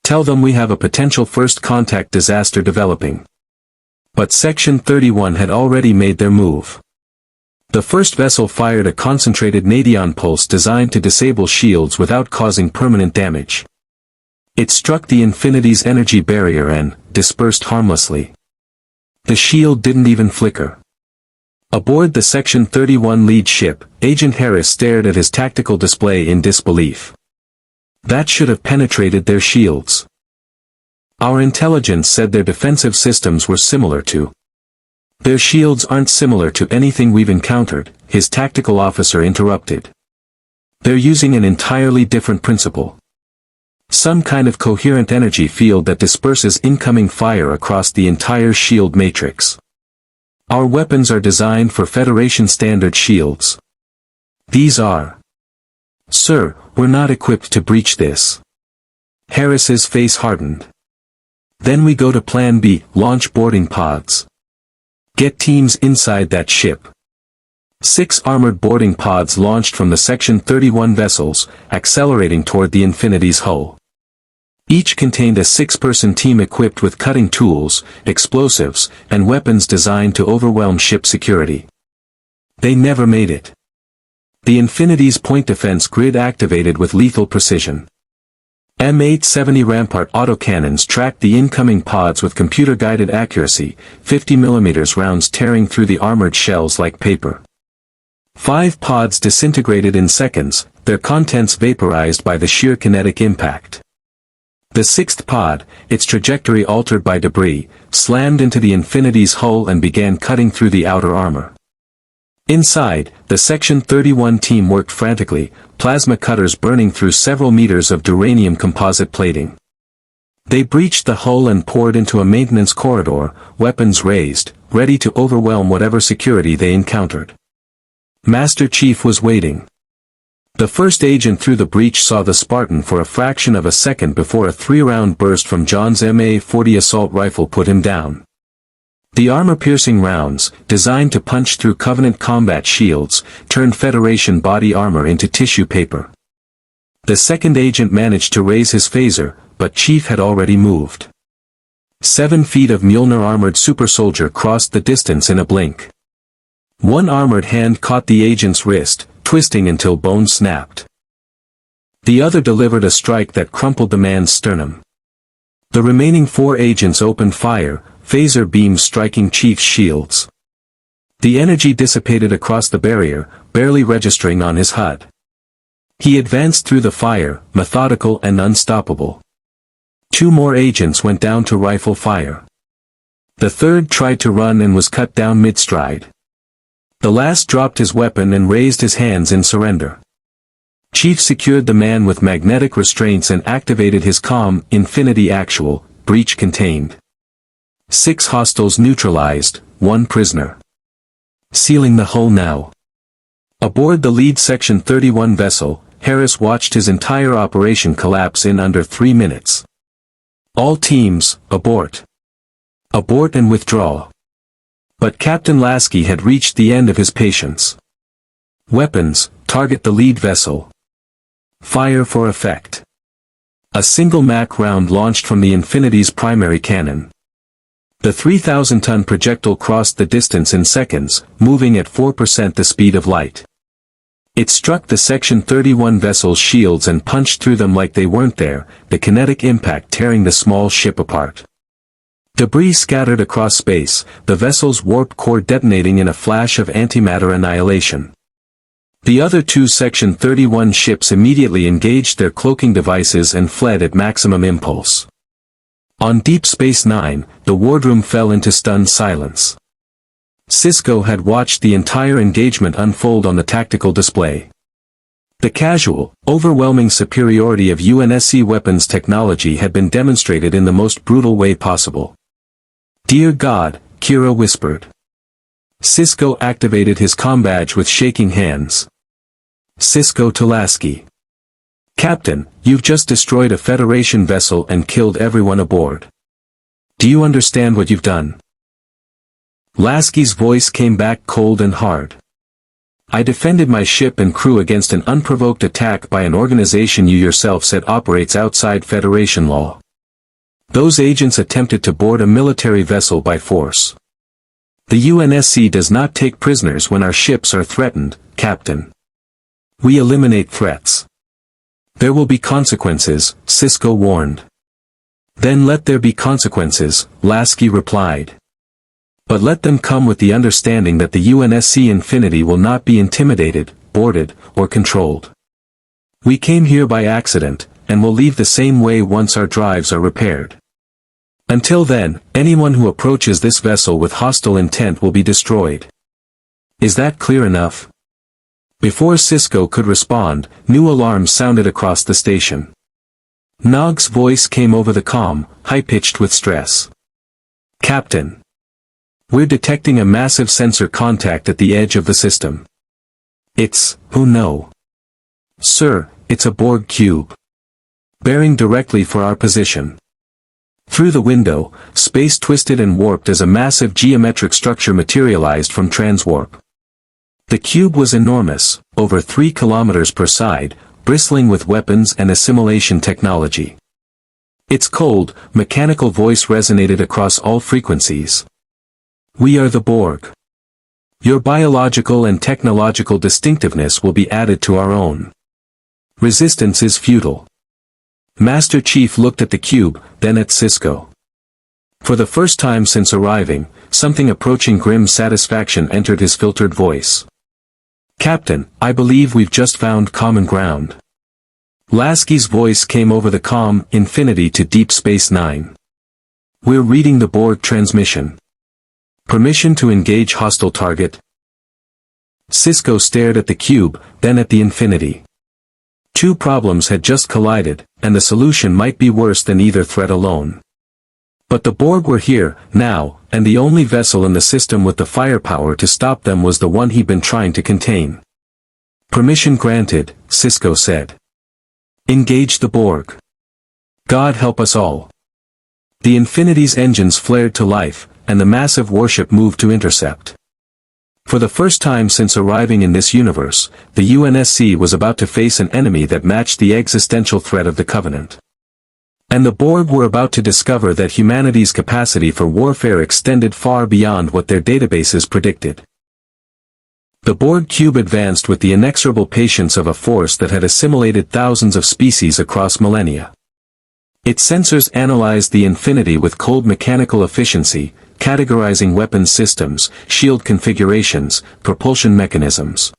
Tell them we have a potential first contact disaster developing. But Section 31 had already made their move. The first vessel fired a concentrated nadion pulse designed to disable shields without causing permanent damage. It struck the Infinity's energy barrier and dispersed harmlessly. The shield didn't even flicker. Aboard the Section 31 lead ship, Agent Harris stared at his tactical display in disbelief. That should have penetrated their shields. Our intelligence said their defensive systems were similar to. Their shields aren't similar to anything we've encountered, his tactical officer interrupted. They're using an entirely different principle. Some kind of coherent energy field that disperses incoming fire across the entire shield matrix. Our weapons are designed for Federation standard shields. These are. Sir, we're not equipped to breach this. Harris's face hardened. Then we go to Plan B, launch boarding pods. Get teams inside that ship. 6 armored boarding pods launched from the Section 31 vessels, accelerating toward the Infinity's hull. Each contained a 6-person team equipped with cutting tools, explosives, and weapons designed to overwhelm ship security. They never made it. The Infinity's point defense grid activated with lethal precision. M870 Rampart autocannons tracked the incoming pods with computer-guided accuracy, 50mm rounds tearing through the armored shells like paper. 5 pods disintegrated in seconds, their contents vaporized by the sheer kinetic impact. The 6th pod, its trajectory altered by debris, slammed into the Infinity's hull and began cutting through the outer armor. Inside, the Section 31 team worked frantically, plasma cutters burning through several meters of duranium composite plating. They breached the hull and poured into a maintenance corridor, weapons raised, ready to overwhelm whatever security they encountered. Master Chief was waiting. The first agent through the breach saw the Spartan for a fraction of a second before a 3-round burst from John's MA-40 assault rifle put him down. The armor-piercing rounds, designed to punch through Covenant combat shields, turned Federation body armor into tissue paper. The second agent managed to raise his phaser, but Chief had already moved. 7 feet of Mjolnir-armored super soldier crossed the distance in a blink. One armored hand caught the agent's wrist, twisting until bone snapped. The other delivered a strike that crumpled the man's sternum. The remaining 4 agents opened fire, phaser beams striking Chief's shields. The energy dissipated across the barrier, barely registering on his HUD. He advanced through the fire, methodical and unstoppable. 2 more agents went down to rifle fire. The third tried to run and was cut down mid-stride. The last dropped his weapon and raised his hands in surrender. Chief secured the man with magnetic restraints and activated his comm, Infinity Actual, breach contained. 6 hostiles neutralized, 1 prisoner. Sealing the hull now. Aboard the lead Section 31 vessel, Harris watched his entire operation collapse in under 3 minutes. All teams, abort. Abort and withdraw. But Captain Lasky had reached the end of his patience. Weapons, target the lead vessel. Fire for effect. A single Mach round launched from the Infinity's primary cannon. The 3,000-ton projectile crossed the distance in seconds, moving at 4% the speed of light. It struck the Section 31 vessel's shields and punched through them like they weren't there, the kinetic impact tearing the small ship apart. Debris scattered across space, the vessel's warp core detonating in a flash of antimatter annihilation. The other 2 Section 31 ships immediately engaged their cloaking devices and fled at maximum impulse. On Deep Space Nine, the wardroom fell into stunned silence. Sisko had watched the entire engagement unfold on the tactical display. The casual, overwhelming superiority of UNSC weapons technology had been demonstrated in the most brutal way possible. "Dear God," Kira whispered. Sisko activated his comm badge with shaking hands. Sisko to Lasky. "Captain, you've just destroyed a Federation vessel and killed everyone aboard. Do you understand what you've done?" Lasky's voice came back cold and hard. "I defended my ship and crew against an unprovoked attack by an organization you yourself said operates outside Federation law. Those agents attempted to board a military vessel by force. The UNSC does not take prisoners when our ships are threatened, Captain. We eliminate threats. There will be consequences, Sisko warned. Then let there be consequences, Lasky replied. But let them come with the understanding that the UNSC Infinity will not be intimidated, boarded, or controlled. We came here by accident, and will leave the same way once our drives are repaired. Until then, anyone who approaches this vessel with hostile intent will be destroyed. Is that clear enough? Before Sisko could respond, new alarms sounded across the station. Nog's voice came over the comm, high-pitched with stress. Captain. We're detecting a massive sensor contact at the edge of the system. It's, oh no. Sir, it's a Borg cube. Bearing directly for our position. Through the window, space twisted and warped as a massive geometric structure materialized from transwarp. The cube was enormous, over 3 kilometers per side, bristling with weapons and assimilation technology. Its cold, mechanical voice resonated across all frequencies. We are the Borg. Your biological and technological distinctiveness will be added to our own. Resistance is futile. Master Chief looked at the cube, then at Sisko. For the first time since arriving, something approaching grim satisfaction entered his filtered voice. Captain, I believe we've just found common ground. Lasky's voice came over the comm, Infinity to Deep Space Nine. We're reading the Borg transmission. Permission to engage hostile target. Sisko stared at the cube, then at the Infinity. Two problems had just collided, and the solution might be worse than either threat alone. But the Borg were here, now, and the only vessel in the system with the firepower to stop them was the one he'd been trying to contain. Permission granted, Sisko said. Engage the Borg. God help us all. The Infinity's engines flared to life, and the massive warship moved to intercept. For the first time since arriving in this universe, the UNSC was about to face an enemy that matched the existential threat of the Covenant. And the Borg were about to discover that humanity's capacity for warfare extended far beyond what their databases predicted. The Borg cube advanced with the inexorable patience of a force that had assimilated thousands of species across millennia. Its sensors analyzed the Infinity with cold mechanical efficiency, categorizing weapons systems, shield configurations, propulsion mechanisms.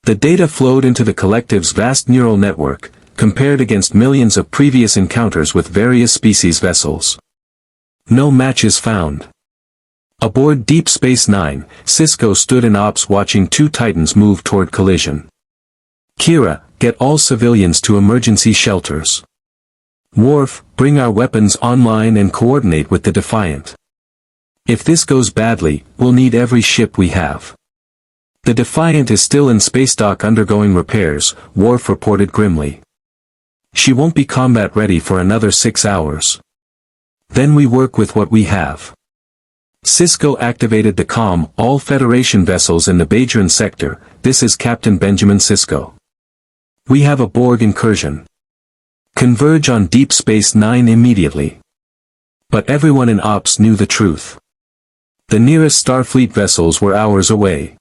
The data flowed into the collective's vast neural network, compared against millions of previous encounters with various species vessels. No matches found. Aboard Deep Space Nine, Sisko stood in ops watching two Titans move toward collision. Kira, get all civilians to emergency shelters. Worf, bring our weapons online and coordinate with the Defiant. If this goes badly, we'll need every ship we have. The Defiant is still in space dock undergoing repairs, Worf reported grimly. She won't be combat ready for another 6 hours. Then we work with what we have. Sisko activated the comm, all Federation vessels in the Badron sector, this is Captain Benjamin Sisko. We have a Borg incursion. Converge on Deep Space Nine immediately. But everyone in ops knew the truth. The nearest Starfleet vessels were hours away.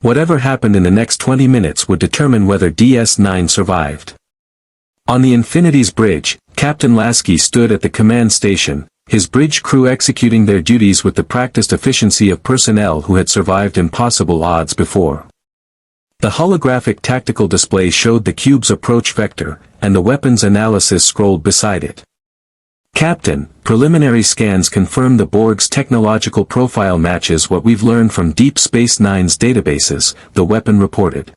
Whatever happened in the next 20 minutes would determine whether DS-9 survived. On the Infinity's bridge, Captain Lasky stood at the command station, his bridge crew executing their duties with the practiced efficiency of personnel who had survived impossible odds before. The holographic tactical display showed the cube's approach vector, and the weapons analysis scrolled beside it. Captain, preliminary scans confirm the Borg's technological profile matches what we've learned from Deep Space Nine's databases, the weapon reported.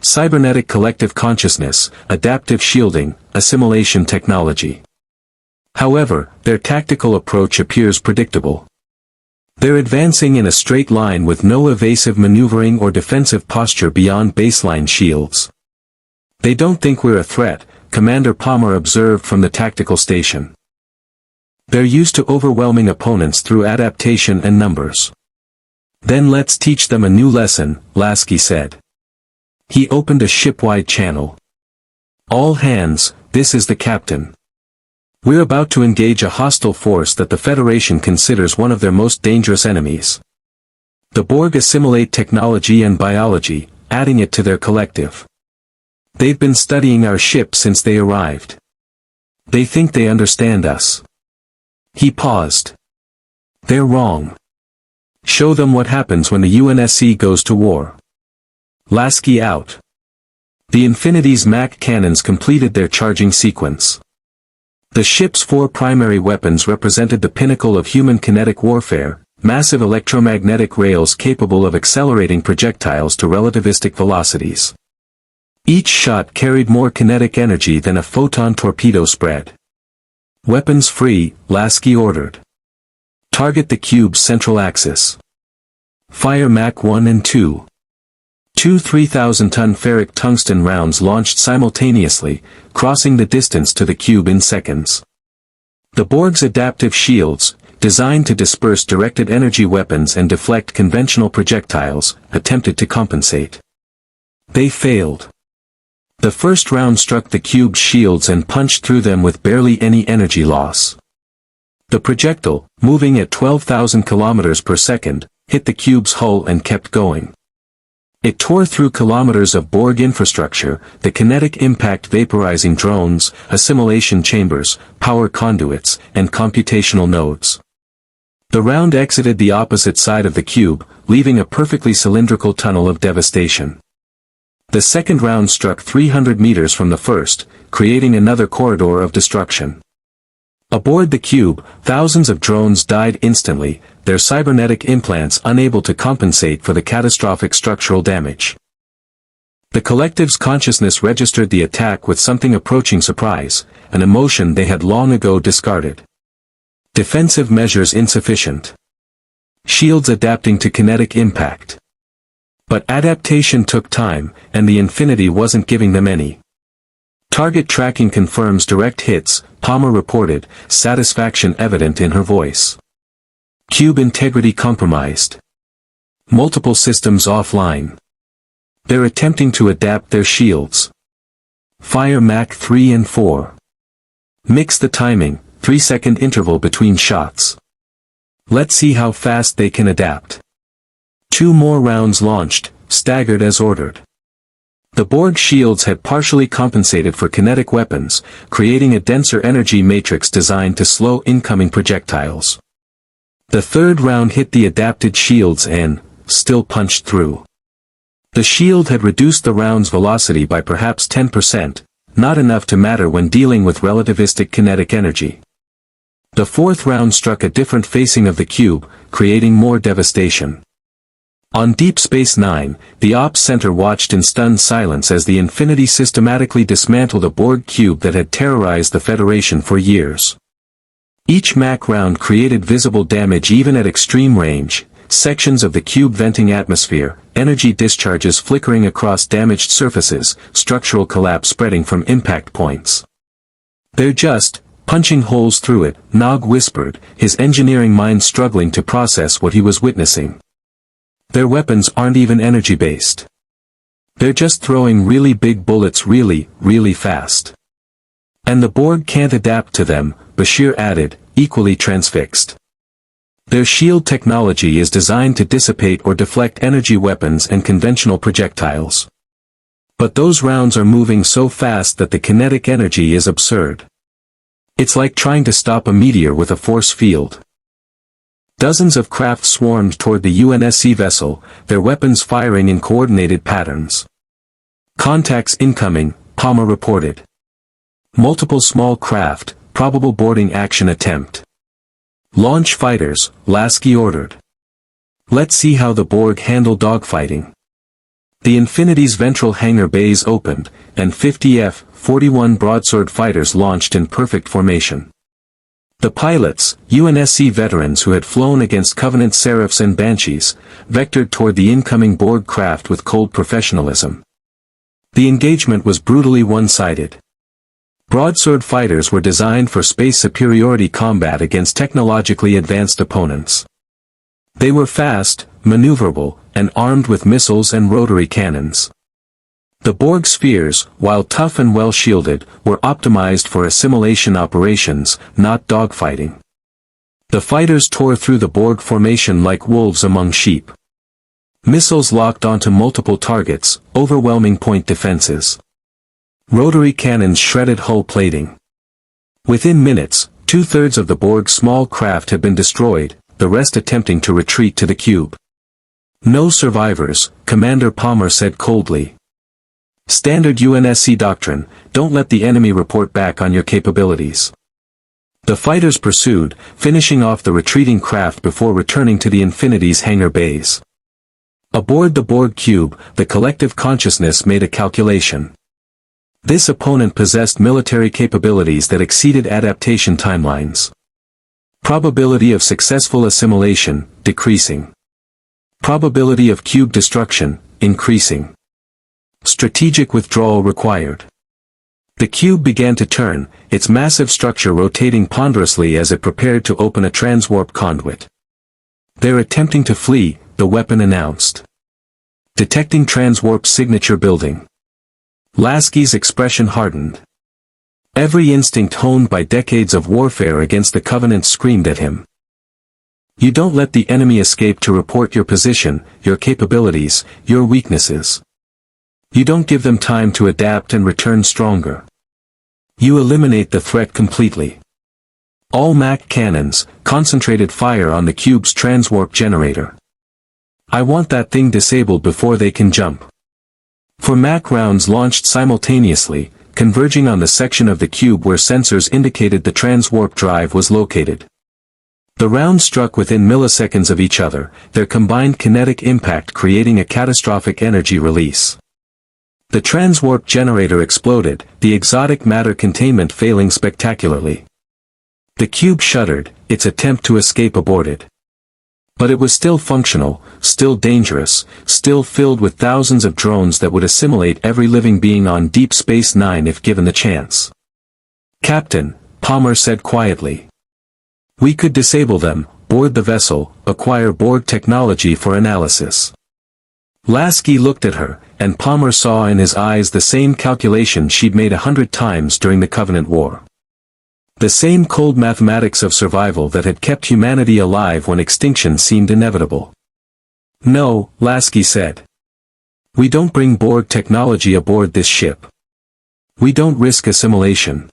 Cybernetic collective consciousness, adaptive shielding, assimilation technology. However, their tactical approach appears predictable. They're advancing in a straight line with no evasive maneuvering or defensive posture beyond baseline shields. They don't think we're a threat, Commander Palmer observed from the tactical station. They're used to overwhelming opponents through adaptation and numbers. Then let's teach them a new lesson, Lasky said. He opened a ship-wide channel. All hands, this is the captain. We're about to engage a hostile force that the Federation considers one of their most dangerous enemies. The Borg assimilate technology and biology, adding it to their collective. They've been studying our ship since they arrived. They think they understand us. He paused. They're wrong. Show them what happens when the UNSC goes to war. Lasky out. The Infinity's Mach cannons completed their charging sequence. The ship's 4 primary weapons represented the pinnacle of human kinetic warfare, massive electromagnetic rails capable of accelerating projectiles to relativistic velocities. Each shot carried more kinetic energy than a photon torpedo spread. Weapons free, Lasky ordered. Target the cube's central axis. Fire Mach 1 and 2. Two 3,000-ton ferric tungsten rounds launched simultaneously, crossing the distance to the cube in seconds. The Borg's adaptive shields, designed to disperse directed energy weapons and deflect conventional projectiles, attempted to compensate. They failed. The first round struck the cube's shields and punched through them with barely any energy loss. The projectile, moving at 12,000 kilometers per second, hit the cube's hull and kept going. It tore through kilometers of Borg infrastructure, the kinetic impact vaporizing drones, assimilation chambers, power conduits, and computational nodes. The round exited the opposite side of the cube, leaving a perfectly cylindrical tunnel of devastation. The second round struck 300 meters from the first, creating another corridor of destruction. Aboard the cube, thousands of drones died instantly, their cybernetic implants unable to compensate for the catastrophic structural damage. The collective's consciousness registered the attack with something approaching surprise, an emotion they had long ago discarded. Defensive measures insufficient. Shields adapting to kinetic impact. But adaptation took time, and the Infinity wasn't giving them any. Target tracking confirms direct hits, Palmer reported, satisfaction evident in her voice. Cube integrity compromised. Multiple systems offline. They're attempting to adapt their shields. Fire Mach 3 and 4. Mix the timing, 3-second interval between shots. Let's see how fast they can adapt. 2 more rounds launched, staggered as ordered. The Borg shields had partially compensated for kinetic weapons, creating a denser energy matrix designed to slow incoming projectiles. The third round hit the adapted shields and, still punched through. The shield had reduced the round's velocity by perhaps 10%, not enough to matter when dealing with relativistic kinetic energy. The fourth round struck a different facing of the cube, creating more devastation. On Deep Space Nine, the Ops Center watched in stunned silence as the Infinity systematically dismantled a Borg cube that had terrorized the Federation for years. Each Mach round created visible damage even at extreme range, sections of the cube venting atmosphere, energy discharges flickering across damaged surfaces, structural collapse spreading from impact points. "They're just punching holes through it," Nog whispered, his engineering mind struggling to process what he was witnessing. "Their weapons aren't even energy-based. They're just throwing really big bullets really, really fast. And the Borg can't adapt to them," Bashir added, equally transfixed. "Their shield technology is designed to dissipate or deflect energy weapons and conventional projectiles. But those rounds are moving so fast that the kinetic energy is absurd. It's like trying to stop a meteor with a force field." Dozens of craft swarmed toward the UNSC vessel, their weapons firing in coordinated patterns. "Contacts incoming," Palmer reported. "Multiple small craft, probable boarding action attempt." "Launch fighters," Lasky ordered. "Let's see how the Borg handle dogfighting." The Infinity's ventral hangar bays opened, and 50 F-41 broadsword fighters launched in perfect formation. The pilots, UNSC veterans who had flown against Covenant Seraphs and Banshees, vectored toward the incoming Borg craft with cold professionalism. The engagement was brutally one-sided. Broadsword fighters were designed for space superiority combat against technologically advanced opponents. They were fast, maneuverable, and armed with missiles and rotary cannons. The Borg spheres, while tough and well shielded, were optimized for assimilation operations, not dogfighting. The fighters tore through the Borg formation like wolves among sheep. Missiles locked onto multiple targets, overwhelming point defenses. Rotary cannons shredded hull plating. Within minutes, 2/3 of the Borg's small craft had been destroyed, the rest attempting to retreat to the cube. "No survivors," Commander Palmer said coldly. "Standard UNSC doctrine, don't let the enemy report back on your capabilities." The fighters pursued, finishing off the retreating craft before returning to the Infinity's hangar bays. Aboard the Borg cube, the collective consciousness made a calculation. This opponent possessed military capabilities that exceeded adaptation timelines. Probability of successful assimilation, decreasing. Probability of cube destruction, increasing. Strategic withdrawal required. The cube began to turn, its massive structure rotating ponderously as it prepared to open a transwarp conduit. "They're attempting to flee," the weapon announced. Detecting transwarp signature building. Lasky's expression hardened. Every instinct honed by decades of warfare against the Covenant screamed at him. "You don't let the enemy escape to report your position, your capabilities, your weaknesses. You don't give them time to adapt and return stronger. You eliminate the threat completely. All MAC cannons, concentrated fire on the cube's transwarp generator. I want that thing disabled before they can jump." 4 MAC rounds launched simultaneously, converging on the section of the cube where sensors indicated the transwarp drive was located. The rounds struck within milliseconds of each other, their combined kinetic impact creating a catastrophic energy release. The transwarp generator exploded, the exotic matter containment failing spectacularly. The cube shuddered, its attempt to escape aborted. But it was still functional, still dangerous, still filled with thousands of drones that would assimilate every living being on Deep Space Nine if given the chance. "Captain," Palmer said quietly. "We could disable them, board the vessel, acquire Borg technology for analysis." Lasky looked at her, and Palmer saw in his eyes the same calculation she'd made 100 times during the Covenant War. The same cold mathematics of survival that had kept humanity alive when extinction seemed inevitable. "No," Lasky said. "We don't bring Borg technology aboard this ship. We don't risk assimilation.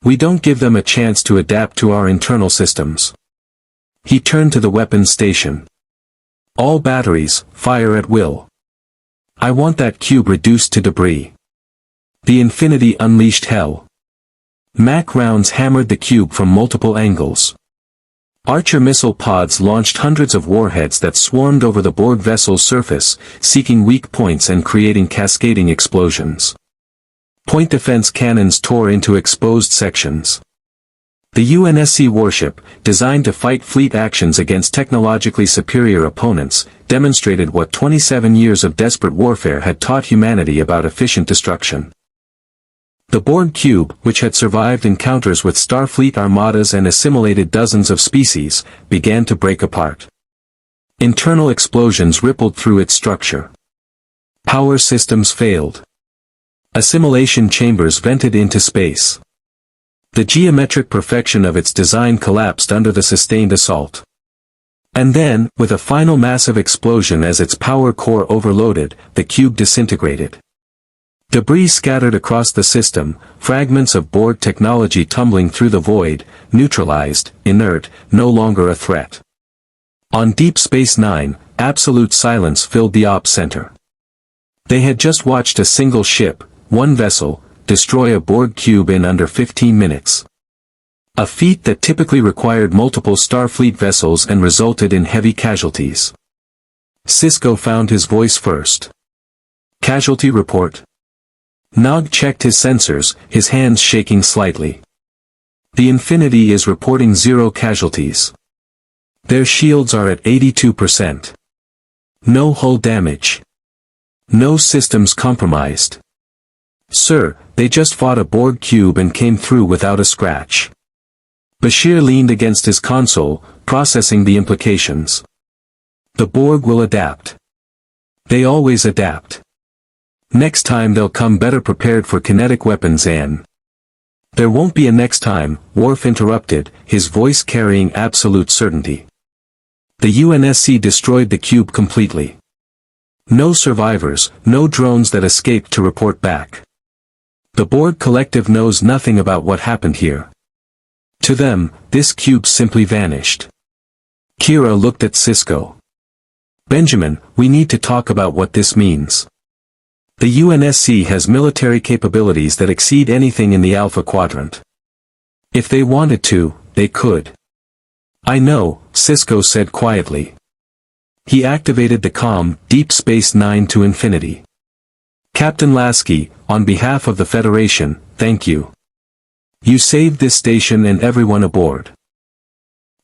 We don't give them a chance to adapt to our internal systems." He turned to the weapons station. "All batteries, fire at will. I want that cube reduced to debris." The Infinity unleashed hell. MAC rounds hammered the cube from multiple angles. Archer missile pods launched hundreds of warheads that swarmed over the Borg vessel's surface, seeking weak points and creating cascading explosions. Point defense cannons tore into exposed sections. The UNSC warship, designed to fight fleet actions against technologically superior opponents, demonstrated what 27 years of desperate warfare had taught humanity about efficient destruction. The Borg cube, which had survived encounters with Starfleet armadas and assimilated dozens of species, began to break apart. Internal explosions rippled through its structure. Power systems failed. Assimilation chambers vented into space. The geometric perfection of its design collapsed under the sustained assault. And then, with a final massive explosion as its power core overloaded, the cube disintegrated. Debris scattered across the system, fragments of Borg technology tumbling through the void, neutralized, inert, no longer a threat. On Deep Space Nine, absolute silence filled the ops center. They had just watched a single ship, one vessel, destroy a Borg cube in under 15 minutes. A feat that typically required multiple Starfleet vessels and resulted in heavy casualties. Sisko found his voice first. "Casualty report." Nog checked his sensors, his hands shaking slightly. "The Infinity is reporting 0 casualties. Their shields are at 82%. No hull damage. No systems compromised. Sir, they just fought a Borg cube and came through without a scratch." Bashir leaned against his console, processing the implications. "The Borg will adapt. They always adapt. Next time they'll come better prepared for kinetic weapons and... There won't be a next time, Worf interrupted, his voice carrying absolute certainty. The UNSC destroyed the cube completely. No survivors, no drones that escaped to report back. The Borg Collective knows nothing about what happened here. To them, this cube simply vanished. Kira looked at Cisco. Benjamin, we need to talk about what this means. The UNSC has military capabilities that exceed anything in the Alpha Quadrant. If they wanted to, they could. I know, Cisco said quietly. He activated the comm, Deep Space Nine to Infinity. Captain Lasky, on behalf of the Federation, thank you. You saved this station and everyone aboard.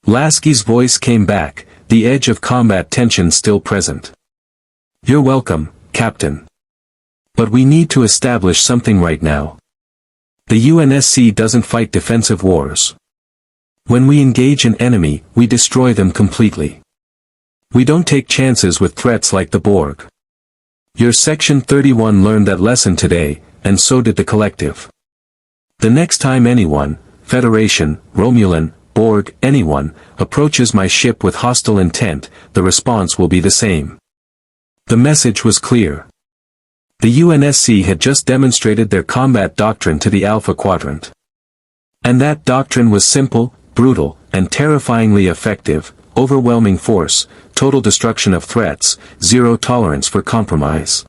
Lasky's voice came back, the edge of combat tension still present. You're welcome, Captain. But we need to establish something right now. The UNSC doesn't fight defensive wars. When we engage an enemy, we destroy them completely. We don't take chances with threats like the Borg. Your Section 31 learned that lesson today, and so did the Collective. The next time anyone, Federation, Romulan, Borg, anyone, approaches my ship with hostile intent, the response will be the same. The message was clear. The UNSC had just demonstrated their combat doctrine to the Alpha Quadrant. And that doctrine was simple, brutal, and terrifyingly effective: overwhelming force, total destruction of threats, zero tolerance for compromise.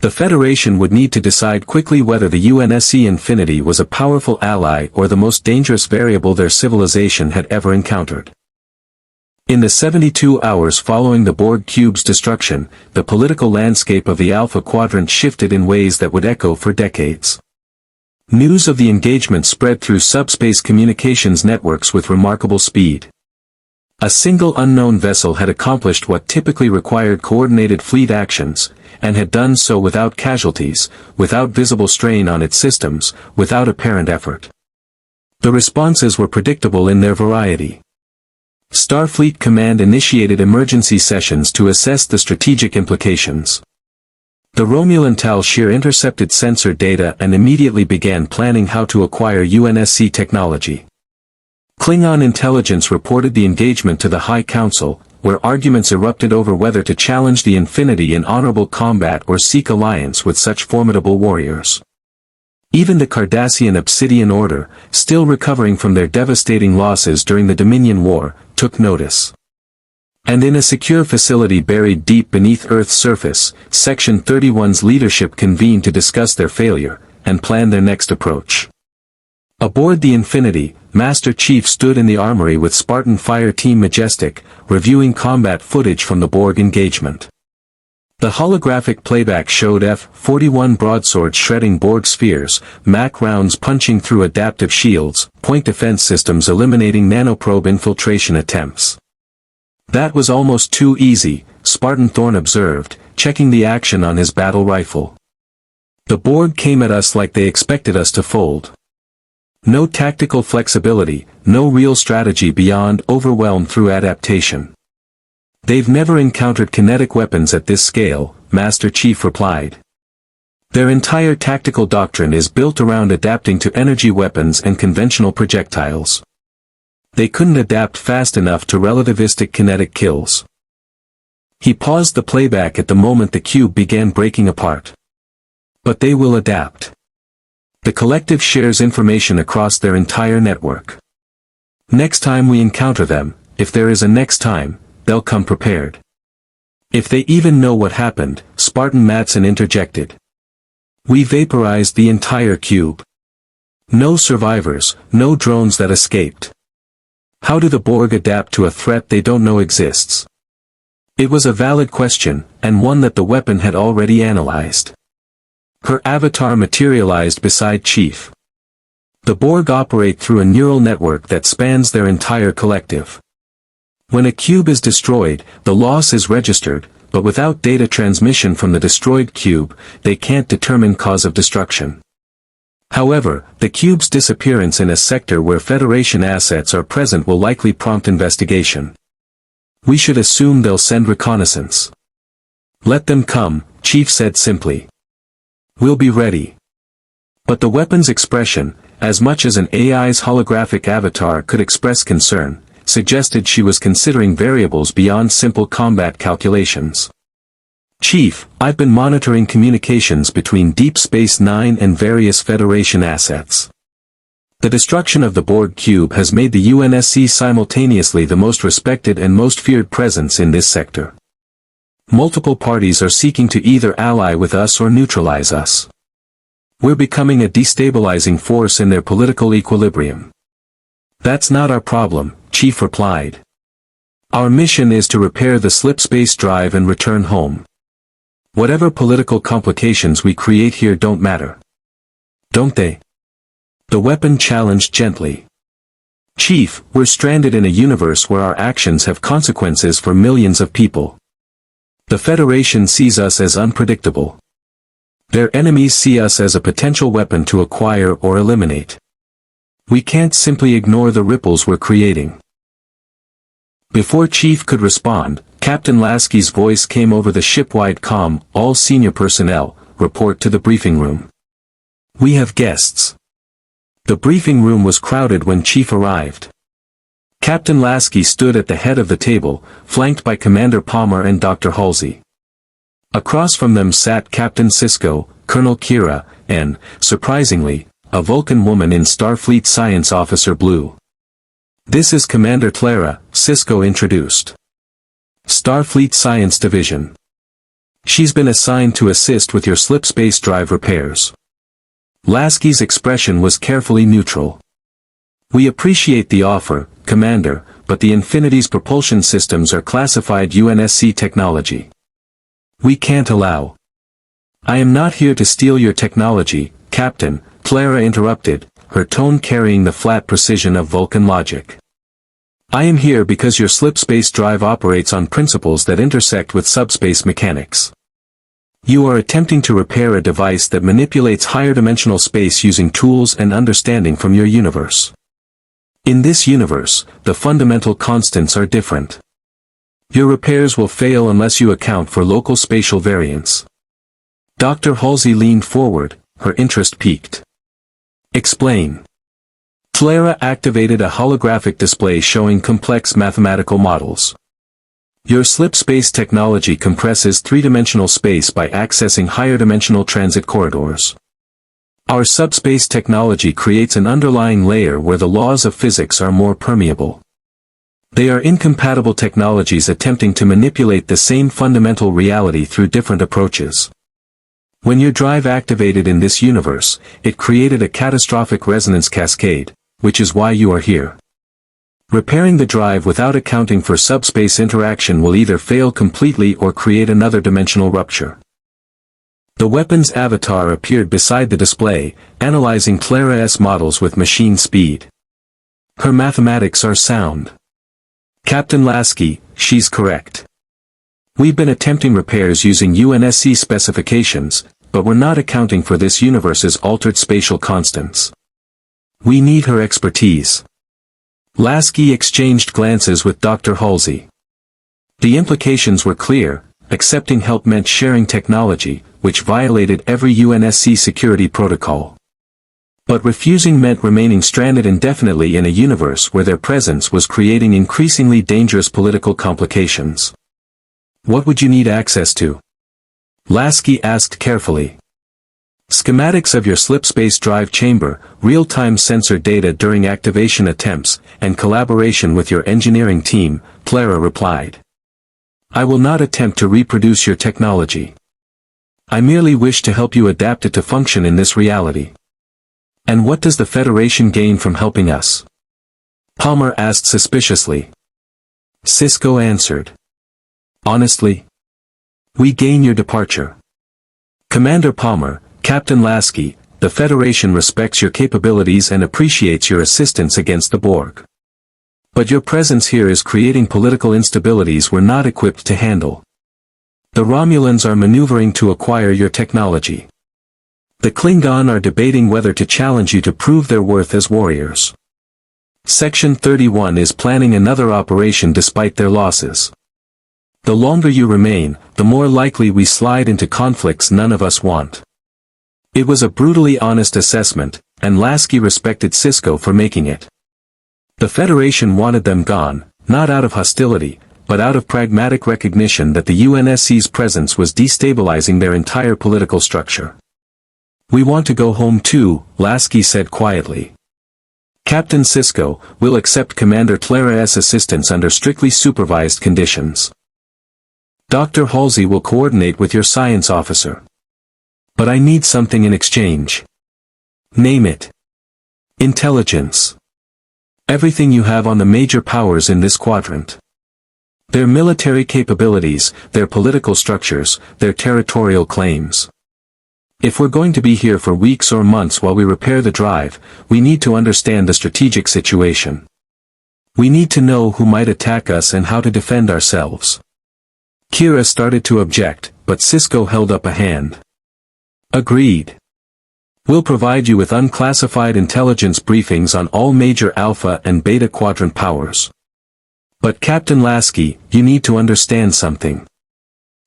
The Federation would need to decide quickly whether the UNSC Infinity was a powerful ally or the most dangerous variable their civilization had ever encountered. In the 72 hours following the Borg cube's destruction, the political landscape of the Alpha Quadrant shifted in ways that would echo for decades. News of the engagement spread through subspace communications networks with remarkable speed. A single unknown vessel had accomplished what typically required coordinated fleet actions, and had done so without casualties, without visible strain on its systems, without apparent effort. The responses were predictable in their variety. Starfleet Command initiated emergency sessions to assess the strategic implications. The Romulan Tal Shir intercepted sensor data and immediately began planning how to acquire UNSC technology. Klingon intelligence reported the engagement to the High Council, where arguments erupted over whether to challenge the Infinity in honorable combat or seek alliance with such formidable warriors. Even the Cardassian Obsidian Order, still recovering from their devastating losses during the Dominion War, took notice. And in a secure facility buried deep beneath Earth's surface, Section 31's leadership convened to discuss their failure, and plan their next approach. Aboard the Infinity, Master Chief stood in the armory with Spartan Fire Team Majestic, reviewing combat footage from the Borg engagement. The holographic playback showed F-41 broadswords shredding Borg spheres, MAC rounds punching through adaptive shields, point defense systems eliminating nanoprobe infiltration attempts. That was almost too easy, Spartan Thorn observed, checking the action on his battle rifle. The Borg came at us like they expected us to fold. No tactical flexibility, no real strategy beyond overwhelm through adaptation. They've never encountered kinetic weapons at this scale, Master Chief replied. Their entire tactical doctrine is built around adapting to energy weapons and conventional projectiles. They couldn't adapt fast enough to relativistic kinetic kills. He paused the playback at the moment the cube began breaking apart. But they will adapt. The Collective shares information across their entire network. Next time we encounter them, if there is a next time, they'll come prepared. If they even know what happened, Spartan Matson interjected. We vaporized the entire cube. No survivors, no drones that escaped. How do the Borg adapt to a threat they don't know exists? It was a valid question, and one that the weapon had already analyzed. Her avatar materialized beside Chief. The Borg operate through a neural network that spans their entire collective. When a cube is destroyed, the loss is registered, but without data transmission from the destroyed cube, they can't determine cause of destruction. However, the cube's disappearance in a sector where Federation assets are present will likely prompt investigation. We should assume they'll send reconnaissance. Let them come, Chief said simply. We'll be ready. But the weapon's expression, as much as an AI's holographic avatar could express concern, suggested she was considering variables beyond simple combat calculations. Chief, I've been monitoring communications between Deep Space Nine and various Federation assets. The destruction of the Borg cube has made the UNSC simultaneously the most respected and most feared presence in this sector. Multiple parties are seeking to either ally with us or neutralize us. We're becoming a destabilizing force in their political equilibrium. That's not our problem, Chief replied. Our mission is to repair the slipspace drive and return home. Whatever political complications we create here don't matter. Don't they? The weapon challenged gently. Chief, we're stranded in a universe where our actions have consequences for millions of people. The Federation sees us as unpredictable. Their enemies see us as a potential weapon to acquire or eliminate. We can't simply ignore the ripples we're creating. Before Chief could respond, Captain Lasky's voice came over the ship-wide comm. All senior personnel, report to the briefing room. We have guests. The briefing room was crowded when Chief arrived. Captain Lasky stood at the head of the table, flanked by Commander Palmer and Dr. Halsey. Across from them sat Captain Sisko, Colonel Kira, and, surprisingly, a Vulcan woman in Starfleet Science Officer Blue. This is Commander Clara, Sisko introduced. Starfleet Science Division. She's been assigned to assist with your slipspace drive repairs. Lasky's expression was carefully neutral. We appreciate the offer, Commander, but the Infinity's propulsion systems are classified UNSC technology. We can't allow. I am not here to steal your technology, Captain, Clara interrupted, her tone carrying the flat precision of Vulcan logic. I am here because your slipspace drive operates on principles that intersect with subspace mechanics. You are attempting to repair a device that manipulates higher-dimensional space using tools and understanding from your universe. In this universe, the fundamental constants are different. Your repairs will fail unless you account for local spatial variance. Dr. Halsey leaned forward, her interest piqued. Explain. Clara activated a holographic display showing complex mathematical models. Your slipspace technology compresses three-dimensional space by accessing higher-dimensional transit corridors. Our subspace technology creates an underlying layer where the laws of physics are more permeable. They are incompatible technologies attempting to manipulate the same fundamental reality through different approaches. When your drive activated in this universe, it created a catastrophic resonance cascade, which is why you are here. Repairing the drive without accounting for subspace interaction will either fail completely or create another dimensional rupture. The weapon's avatar appeared beside the display, analyzing Clara's models with machine speed. Her mathematics are sound. Captain Lasky, she's correct. We've been attempting repairs using UNSC specifications, but we're not accounting for this universe's altered spatial constants. We need her expertise. Lasky exchanged glances with Dr. Halsey. The implications were clear. Accepting help meant sharing technology, which violated every UNSC security protocol. But refusing meant remaining stranded indefinitely in a universe where their presence was creating increasingly dangerous political complications. What would you need access to? Lasky asked carefully. Schematics of your slipspace drive chamber, real-time sensor data during activation attempts, and collaboration with your engineering team, Clara replied. I will not attempt to reproduce your technology. I merely wish to help you adapt it to function in this reality. And what does the Federation gain from helping us? Palmer asked suspiciously. Sisko answered. Honestly? We gain your departure. Commander Palmer, Captain Lasky, the Federation respects your capabilities and appreciates your assistance against the Borg. But your presence here is creating political instabilities we're not equipped to handle. The Romulans are maneuvering to acquire your technology. The Klingon are debating whether to challenge you to prove their worth as warriors. Section 31 is planning another operation despite their losses. The longer you remain, the more likely we slide into conflicts none of us want. It was a brutally honest assessment, and Lasky respected Sisko for making it. The Federation wanted them gone, not out of hostility, but out of pragmatic recognition that the UNSC's presence was destabilizing their entire political structure. "We want to go home too," Lasky said quietly. "Captain Sisko will accept Commander Clara's assistance under strictly supervised conditions. Dr. Halsey will coordinate with your science officer. But I need something in exchange." "Name it." "Intelligence. Everything you have on the major powers in this quadrant. Their military capabilities, their political structures, their territorial claims. If we're going to be here for weeks or months while we repair the drive, we need to understand the strategic situation. We need to know who might attack us and how to defend ourselves." Kira started to object, but Sisko held up a hand. "Agreed. We'll provide you with unclassified intelligence briefings on all major Alpha and Beta Quadrant powers. But Captain Lasky, you need to understand something.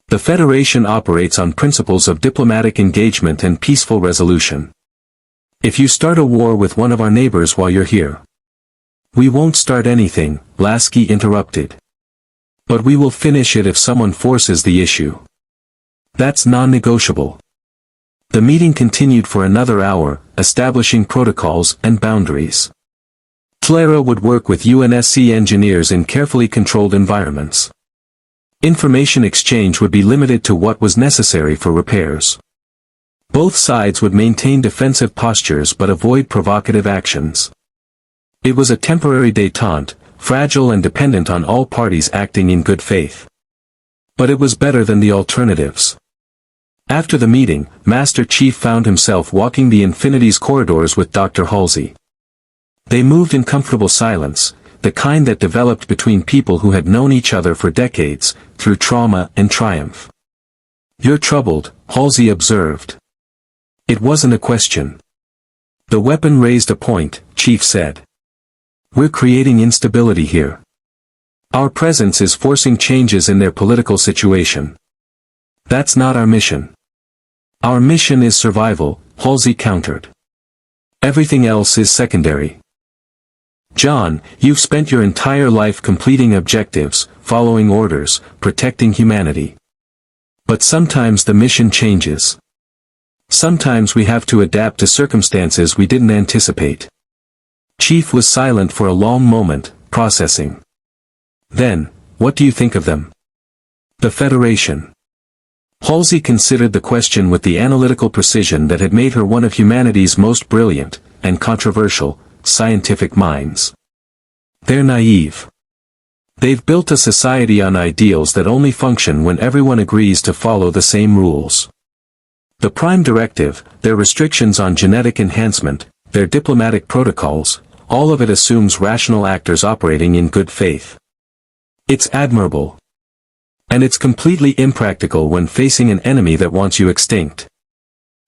The Federation operates on principles of diplomatic engagement and peaceful resolution. If you start a war with one of our neighbors while you're here—" "We won't start anything," Lasky interrupted. "But we will finish it if someone forces the issue. That's non-negotiable." The meeting continued for another hour, establishing protocols and boundaries. Clara would work with UNSC engineers in carefully controlled environments. Information exchange would be limited to what was necessary for repairs. Both sides would maintain defensive postures but avoid provocative actions. It was a temporary détente, fragile and dependent on all parties acting in good faith. But it was better than the alternatives. After the meeting, Master Chief found himself walking the Infinity's corridors with Dr. Halsey. They moved in comfortable silence, the kind that developed between people who had known each other for decades, through trauma and triumph. "You're troubled," Halsey observed. It wasn't a question. "The weapon raised a point," Chief said. "We're creating instability here. Our presence is forcing changes in their political situation. That's not our mission. Our mission is survival," Halsey countered. "Everything else is secondary. John, you've spent your entire life completing objectives, following orders, protecting humanity. But sometimes the mission changes. Sometimes we have to adapt to circumstances we didn't anticipate." Chief was silent for a long moment, processing. Then, "What do you think of them?" "The Federation." Halsey considered the question with the analytical precision that had made her one of humanity's most brilliant, and controversial, scientific minds. "They're naive. They've built a society on ideals that only function when everyone agrees to follow the same rules. The Prime Directive, their restrictions on genetic enhancement, their diplomatic protocols, all of it assumes rational actors operating in good faith. It's admirable. And it's completely impractical when facing an enemy that wants you extinct.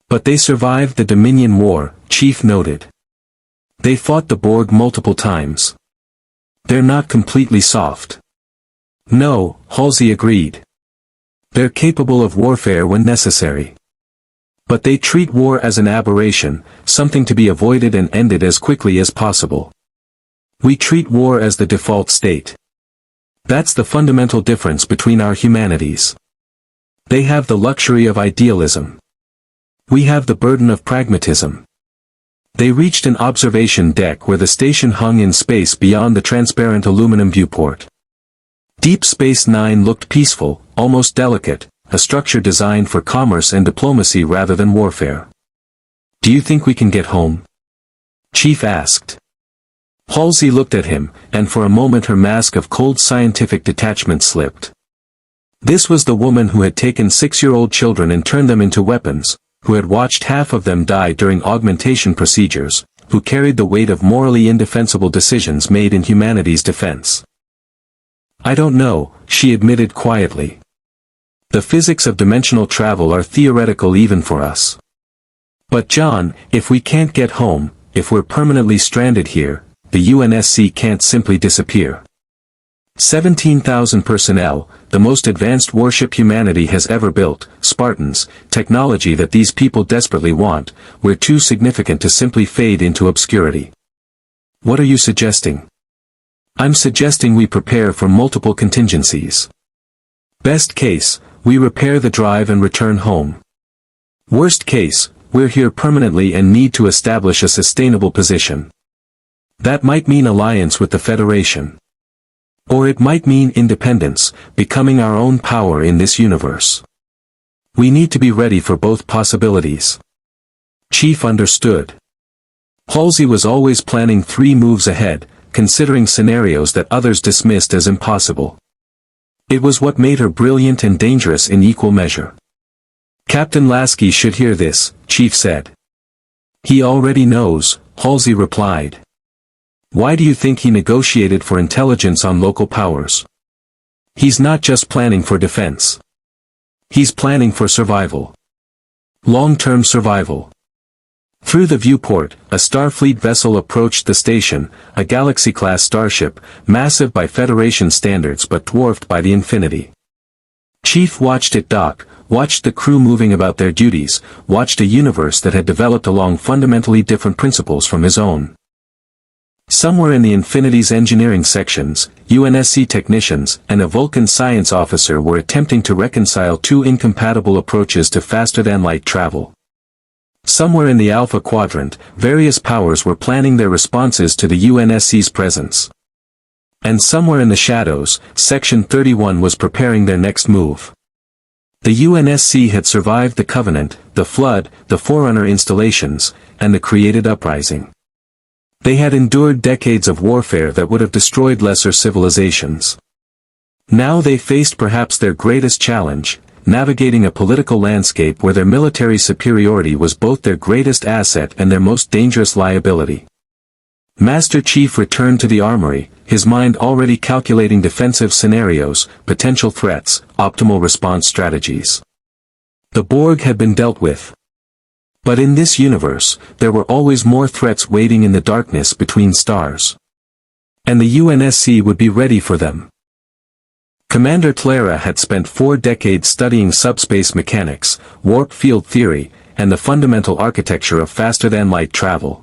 But they survived the Dominion War," Chief noted. "They fought the Borg multiple times. They're not completely soft." "No," Halsey agreed. "They're capable of warfare when necessary. But they treat war as an aberration, something to be avoided and ended as quickly as possible. We treat war as the default state. That's the fundamental difference between our humanities. They have the luxury of idealism. We have the burden of pragmatism." They reached an observation deck where the station hung in space beyond the transparent aluminum viewport. Deep Space Nine looked peaceful, almost delicate, a structure designed for commerce and diplomacy rather than warfare. "Do you think we can get home?" Chief asked. Halsey looked at him, and for a moment her mask of cold scientific detachment slipped. This was the woman who had taken 6-year-old children and turned them into weapons, who had watched half of them die during augmentation procedures, who carried the weight of morally indefensible decisions made in humanity's defense. "I don't know," she admitted quietly. "The physics of dimensional travel are theoretical even for us. But John, if we can't get home, if we're permanently stranded here, the UNSC can't simply disappear. 17,000 personnel, the most advanced warship humanity has ever built, Spartans, technology that these people desperately want, we're too significant to simply fade into obscurity. What are you suggesting? I'm suggesting we prepare for multiple contingencies. Best case, we repair the drive and return home. Worst case, we're here permanently and need to establish a sustainable position. That might mean alliance with the Federation. Or it might mean independence, becoming our own power in this universe. We need to be ready for both possibilities. Chief understood. Halsey was always planning 3 moves ahead, considering scenarios that others dismissed as impossible. It was what made her brilliant and dangerous in equal measure. Captain Lasky should hear this, Chief said. He already knows, Halsey replied. Why do you think he negotiated for intelligence on local powers? He's not just planning for defense. He's planning for survival. Long-term survival. Through the viewport, a Starfleet vessel approached the station, a Galaxy-class starship, massive by Federation standards but dwarfed by the Infinity. Chief watched it dock, watched the crew moving about their duties, watched a universe that had developed along fundamentally different principles from his own. Somewhere in the Infinity's engineering sections, UNSC technicians and a Vulcan science officer were attempting to reconcile 2 incompatible approaches to faster-than-light travel. Somewhere in the Alpha Quadrant, various powers were planning their responses to the UNSC's presence. And somewhere in the shadows, Section 31 was preparing their next move. The UNSC had survived the Covenant, the Flood, the Forerunner installations, and the created uprising. They had endured decades of warfare that would have destroyed lesser civilizations. Now they faced perhaps their greatest challenge, navigating a political landscape where their military superiority was both their greatest asset and their most dangerous liability. Master Chief returned to the armory, his mind already calculating defensive scenarios, potential threats, optimal response strategies. The Borg had been dealt with. But in this universe, there were always more threats waiting in the darkness between stars. And the UNSC would be ready for them. Commander Clara had spent 4 decades studying subspace mechanics, warp field theory, and the fundamental architecture of faster-than-light travel.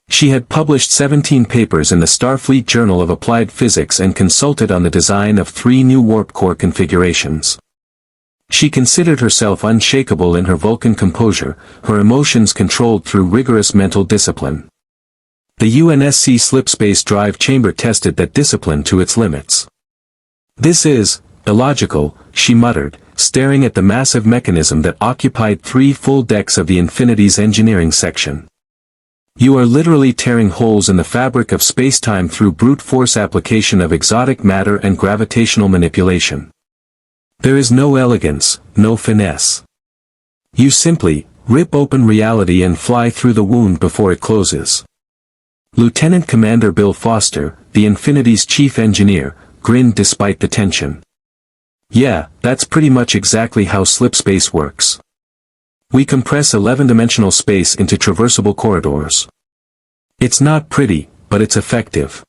She had published 17 papers in the Starfleet Journal of Applied Physics and consulted on the design of 3 new warp core configurations. She considered herself unshakable in her Vulcan composure, her emotions controlled through rigorous mental discipline. The UNSC slipspace drive chamber tested that discipline to its limits. This is illogical, she muttered, staring at the massive mechanism that occupied 3 full decks of the Infinity's engineering section. You are literally tearing holes in the fabric of spacetime through brute force application of exotic matter and gravitational manipulation. There is no elegance, no finesse. You simply rip open reality and fly through the wound before it closes. Lieutenant Commander Bill Foster, the Infinity's chief engineer, grinned despite the tension. Yeah, that's pretty much exactly how slipspace works. We compress 11-dimensional space into traversable corridors. It's not pretty, but it's effective.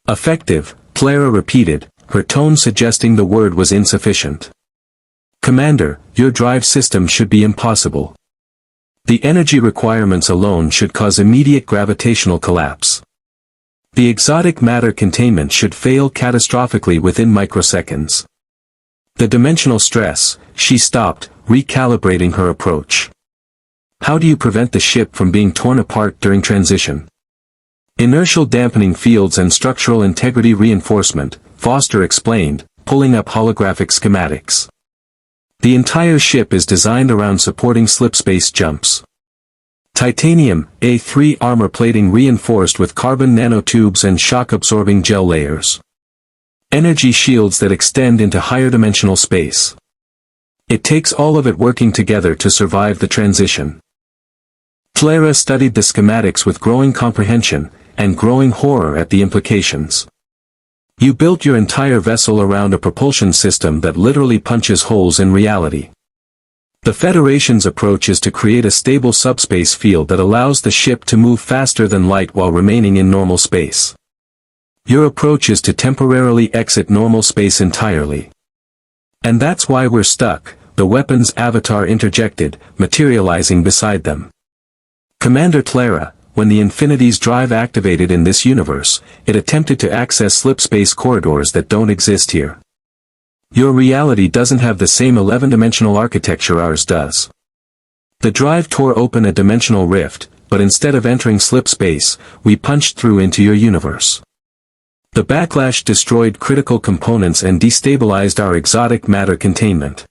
Effective, Clara repeated, her tone suggesting the word was insufficient. Commander, your drive system should be impossible. The energy requirements alone should cause immediate gravitational collapse. The exotic matter containment should fail catastrophically within microseconds. The dimensional stress, she stopped, recalibrating her approach. How do you prevent the ship from being torn apart during transition? Inertial dampening fields and structural integrity reinforcement, Foster explained, pulling up holographic schematics. The entire ship is designed around supporting slipspace jumps. Titanium, A3 armor plating reinforced with carbon nanotubes and shock-absorbing gel layers. Energy shields that extend into higher dimensional space. It takes all of it working together to survive the transition. Clara studied the schematics with growing comprehension, and growing horror at the implications. You built your entire vessel around a propulsion system that literally punches holes in reality. The Federation's approach is to create a stable subspace field that allows the ship to move faster than light while remaining in normal space. Your approach is to temporarily exit normal space entirely. And that's why we're stuck, the weapon's avatar interjected, materializing beside them. Commander Clara, when the Infinity's drive activated in this universe, it attempted to access slipspace corridors that don't exist here. Your reality doesn't have the same 11-dimensional architecture ours does. The drive tore open a dimensional rift, but instead of entering slipspace, we punched through into your universe. The backlash destroyed critical components and destabilized our exotic matter containment.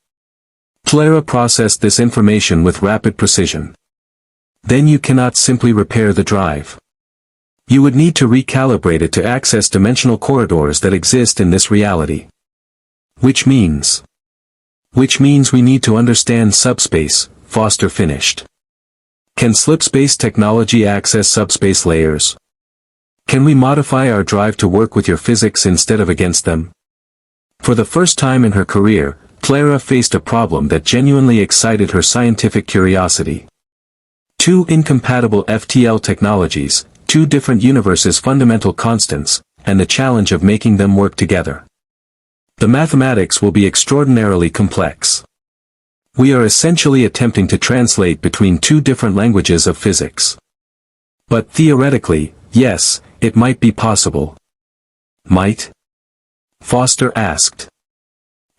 Clara processed this information with rapid precision. Then you cannot simply repair the drive. You would need to recalibrate it to access dimensional corridors that exist in this reality. Which means we need to understand subspace, Foster finished. Can slipspace technology access subspace layers? Can we modify our drive to work with your physics instead of against them? For the first time in her career, Clara faced a problem that genuinely excited her scientific curiosity. Two incompatible FTL technologies, two different universes' fundamental constants, and the challenge of making them work together. The mathematics will be extraordinarily complex. We are essentially attempting to translate between two different languages of physics. But theoretically, yes, it might be possible. Might? Foster asked.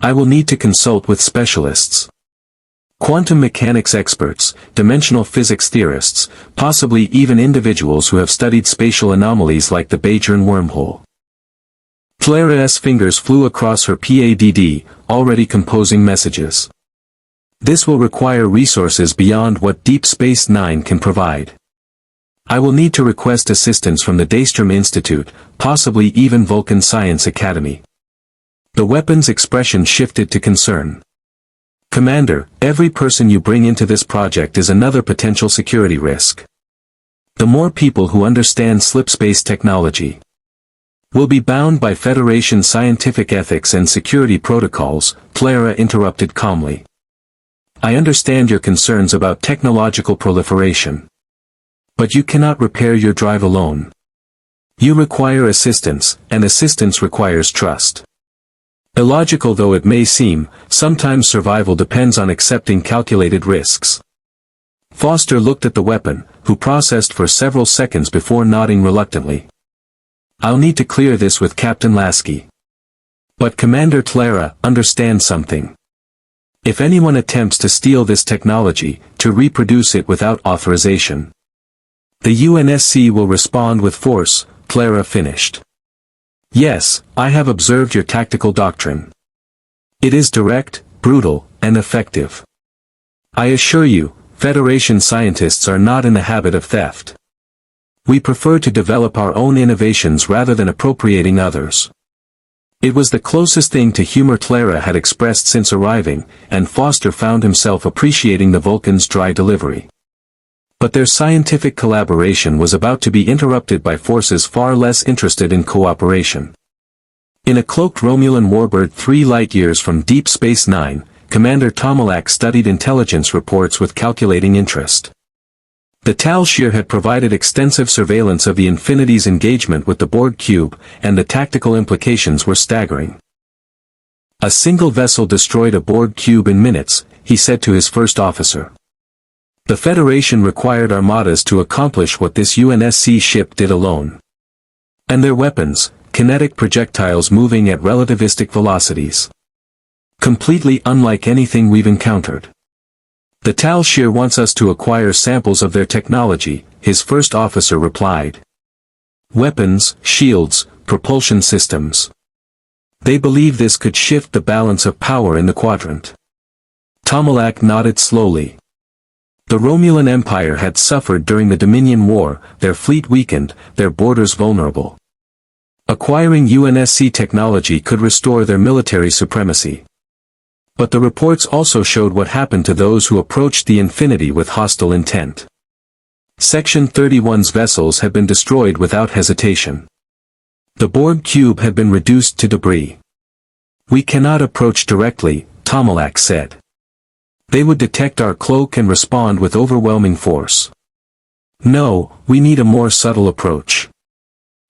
I will need to consult with specialists. Quantum mechanics experts, dimensional physics theorists, possibly even individuals who have studied spatial anomalies like the Badgern wormhole. Clara's fingers flew across her PADD, already composing messages. This will require resources beyond what Deep Space Nine can provide. I will need to request assistance from the Daystrom Institute, possibly even Vulcan Science Academy. The weapon's expression shifted to concern. Commander, every person you bring into this project is another potential security risk. The more people who understand slipspace technology will be bound by Federation scientific ethics and security protocols, Clara interrupted calmly. I understand your concerns about technological proliferation. But you cannot repair your drive alone. You require assistance, and assistance requires trust. Illogical though it may seem, sometimes survival depends on accepting calculated risks. Foster looked at the weapon, who processed for several seconds before nodding reluctantly. I'll need to clear this with Captain Lasky. But Commander Clara, understand something. If anyone attempts to steal this technology, to reproduce it without authorization, the UNSC will respond with force, Clara finished. Yes, I have observed your tactical doctrine. It is direct, brutal, and effective. I assure you, Federation scientists are not in the habit of theft. We prefer to develop our own innovations rather than appropriating others. It was the closest thing to humor Clara had expressed since arriving, and Foster found himself appreciating the Vulcan's dry delivery. But their scientific collaboration was about to be interrupted by forces far less interested in cooperation. In a cloaked Romulan warbird 3 light-years from Deep Space Nine, Commander Tomalak studied intelligence reports with calculating interest. The Tal Shiar had provided extensive surveillance of the Infinity's engagement with the Borg cube, and the tactical implications were staggering. A single vessel destroyed a Borg cube in minutes, he said to his first officer. The Federation required armadas to accomplish what this UNSC ship did alone. And their weapons, kinetic projectiles moving at relativistic velocities. Completely unlike anything we've encountered. The Tal Shiar wants us to acquire samples of their technology, his first officer replied. Weapons, shields, propulsion systems. They believe this could shift the balance of power in the quadrant. Tomalak nodded slowly. The Romulan Empire had suffered during the Dominion War, their fleet weakened, their borders vulnerable. Acquiring UNSC technology could restore their military supremacy. But the reports also showed what happened to those who approached the Infinity with hostile intent. Section 31's vessels had been destroyed without hesitation. The Borg cube had been reduced to debris. We cannot approach directly, Tomalak said. They would detect our cloak and respond with overwhelming force. No, we need a more subtle approach.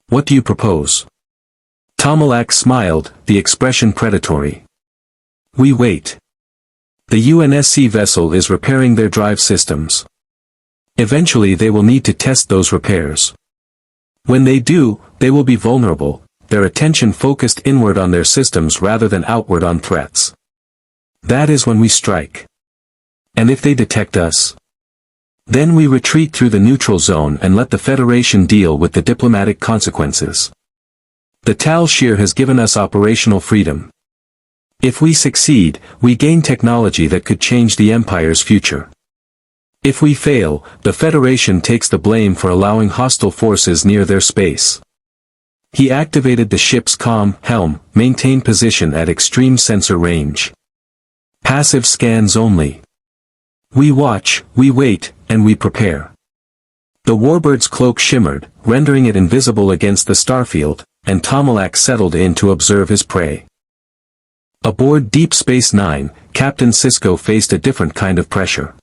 What do you propose? Tomalak smiled, the expression predatory. We wait. The UNSC vessel is repairing their drive systems. Eventually they will need to test those repairs. When they do, they will be vulnerable, their attention focused inward on their systems rather than outward on threats. That is when we strike. And if they detect us, then we retreat through the neutral zone and let the Federation deal with the diplomatic consequences. The Tal Shir has given us operational freedom. If we succeed, we gain technology that could change the Empire's future. If we fail, the Federation takes the blame for allowing hostile forces near their space. He activated the ship's helm, maintain position at extreme sensor range. Passive scans only. We watch, we wait, and we prepare. The Warbird's cloak shimmered, rendering it invisible against the starfield, and Tomalak settled in to observe his prey. Aboard Deep Space Nine, Captain Sisko faced a different kind of pressure.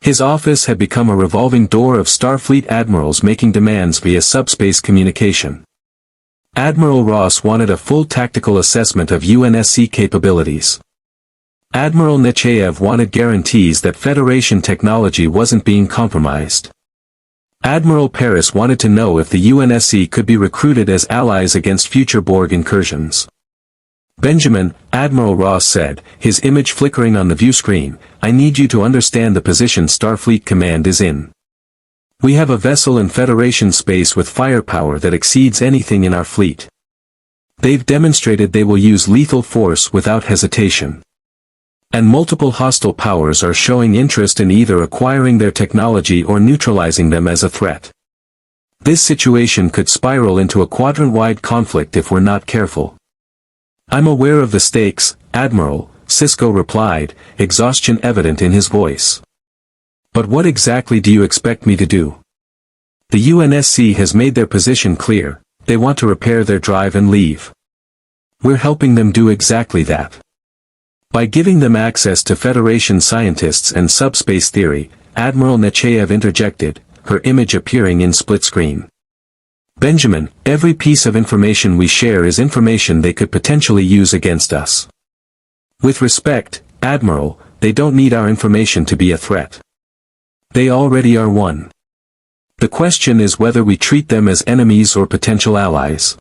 His office had become a revolving door of Starfleet admirals making demands via subspace communication. Admiral Ross wanted a full tactical assessment of UNSC capabilities. Admiral Nechayev wanted guarantees that Federation technology wasn't being compromised. Admiral Paris wanted to know if the UNSC could be recruited as allies against future Borg incursions. Benjamin, Admiral Ross said, his image flickering on the view screen, I need you to understand the position Starfleet Command is in. We have a vessel in Federation space with firepower that exceeds anything in our fleet. They've demonstrated they will use lethal force without hesitation. And multiple hostile powers are showing interest in either acquiring their technology or neutralizing them as a threat. This situation could spiral into a quadrant-wide conflict if we're not careful. I'm aware of the stakes, Admiral, Sisko replied, exhaustion evident in his voice. But what exactly do you expect me to do? The UNSC has made their position clear, they want to repair their drive and leave. We're helping them do exactly that. By giving them access to Federation scientists and subspace theory, Admiral Nechayev interjected, her image appearing in split screen. Benjamin, every piece of information we share is information they could potentially use against us. With respect, Admiral, they don't need our information to be a threat. They already are one. The question is whether we treat them as enemies or potential allies.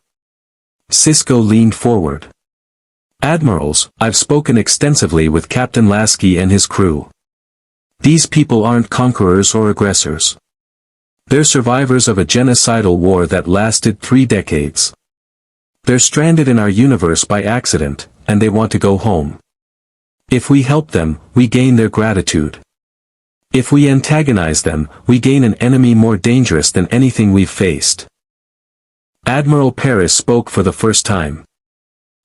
Sisko leaned forward. Admirals, I've spoken extensively with Captain Lasky and his crew. These people aren't conquerors or aggressors. They're survivors of a genocidal war that lasted 3 decades. They're stranded in our universe by accident, and they want to go home. If we help them, we gain their gratitude. If we antagonize them, we gain an enemy more dangerous than anything we've faced. Admiral Paris spoke for the first time.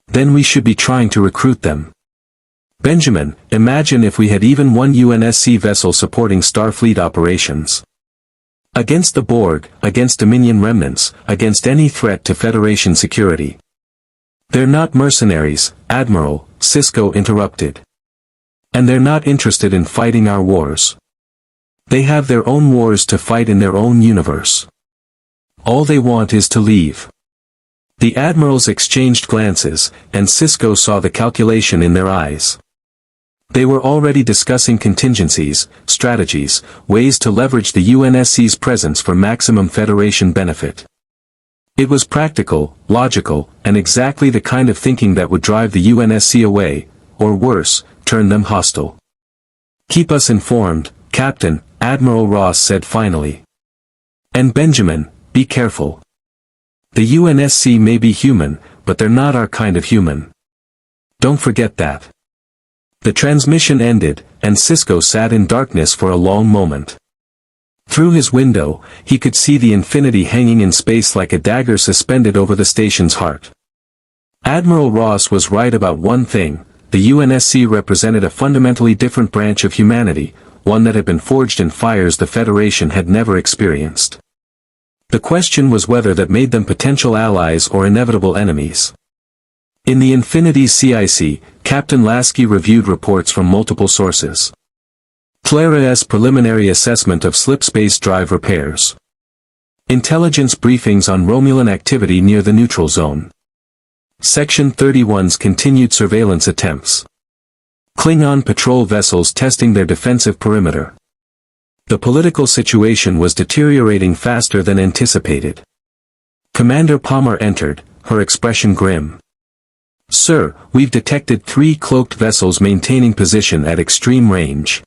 Then we should be trying to recruit them. Benjamin, imagine if we had even one UNSC vessel supporting Starfleet operations. Against the Borg, against Dominion remnants, against any threat to Federation security. They're not mercenaries, Admiral, Sisko interrupted. And they're not interested in fighting our wars. They have their own wars to fight in their own universe. All they want is to leave. The admirals exchanged glances, and Sisko saw the calculation in their eyes. They were already discussing contingencies, strategies, ways to leverage the UNSC's presence for maximum Federation benefit. It was practical, logical, and exactly the kind of thinking that would drive the UNSC away, or worse, turn them hostile. Keep us informed, Captain, Admiral Ross said finally. And Benjamin, be careful. The UNSC may be human, but they're not our kind of human. Don't forget that. The transmission ended, and Sisko sat in darkness for a long moment. Through his window, he could see the Infinity hanging in space like a dagger suspended over the station's heart. Admiral Ross was right about one thing, the UNSC represented a fundamentally different branch of humanity, one that had been forged in fires the Federation had never experienced. The question was whether that made them potential allies or inevitable enemies. In the Infinity's CIC, Captain Lasky reviewed reports from multiple sources. Clara's preliminary assessment of slipspace drive repairs. Intelligence briefings on Romulan activity near the neutral zone. Section 31's continued surveillance attempts. Klingon patrol vessels testing their defensive perimeter. The political situation was deteriorating faster than anticipated. Commander Palmer entered, her expression grim. "Sir, we've detected 3 cloaked vessels maintaining position at extreme range.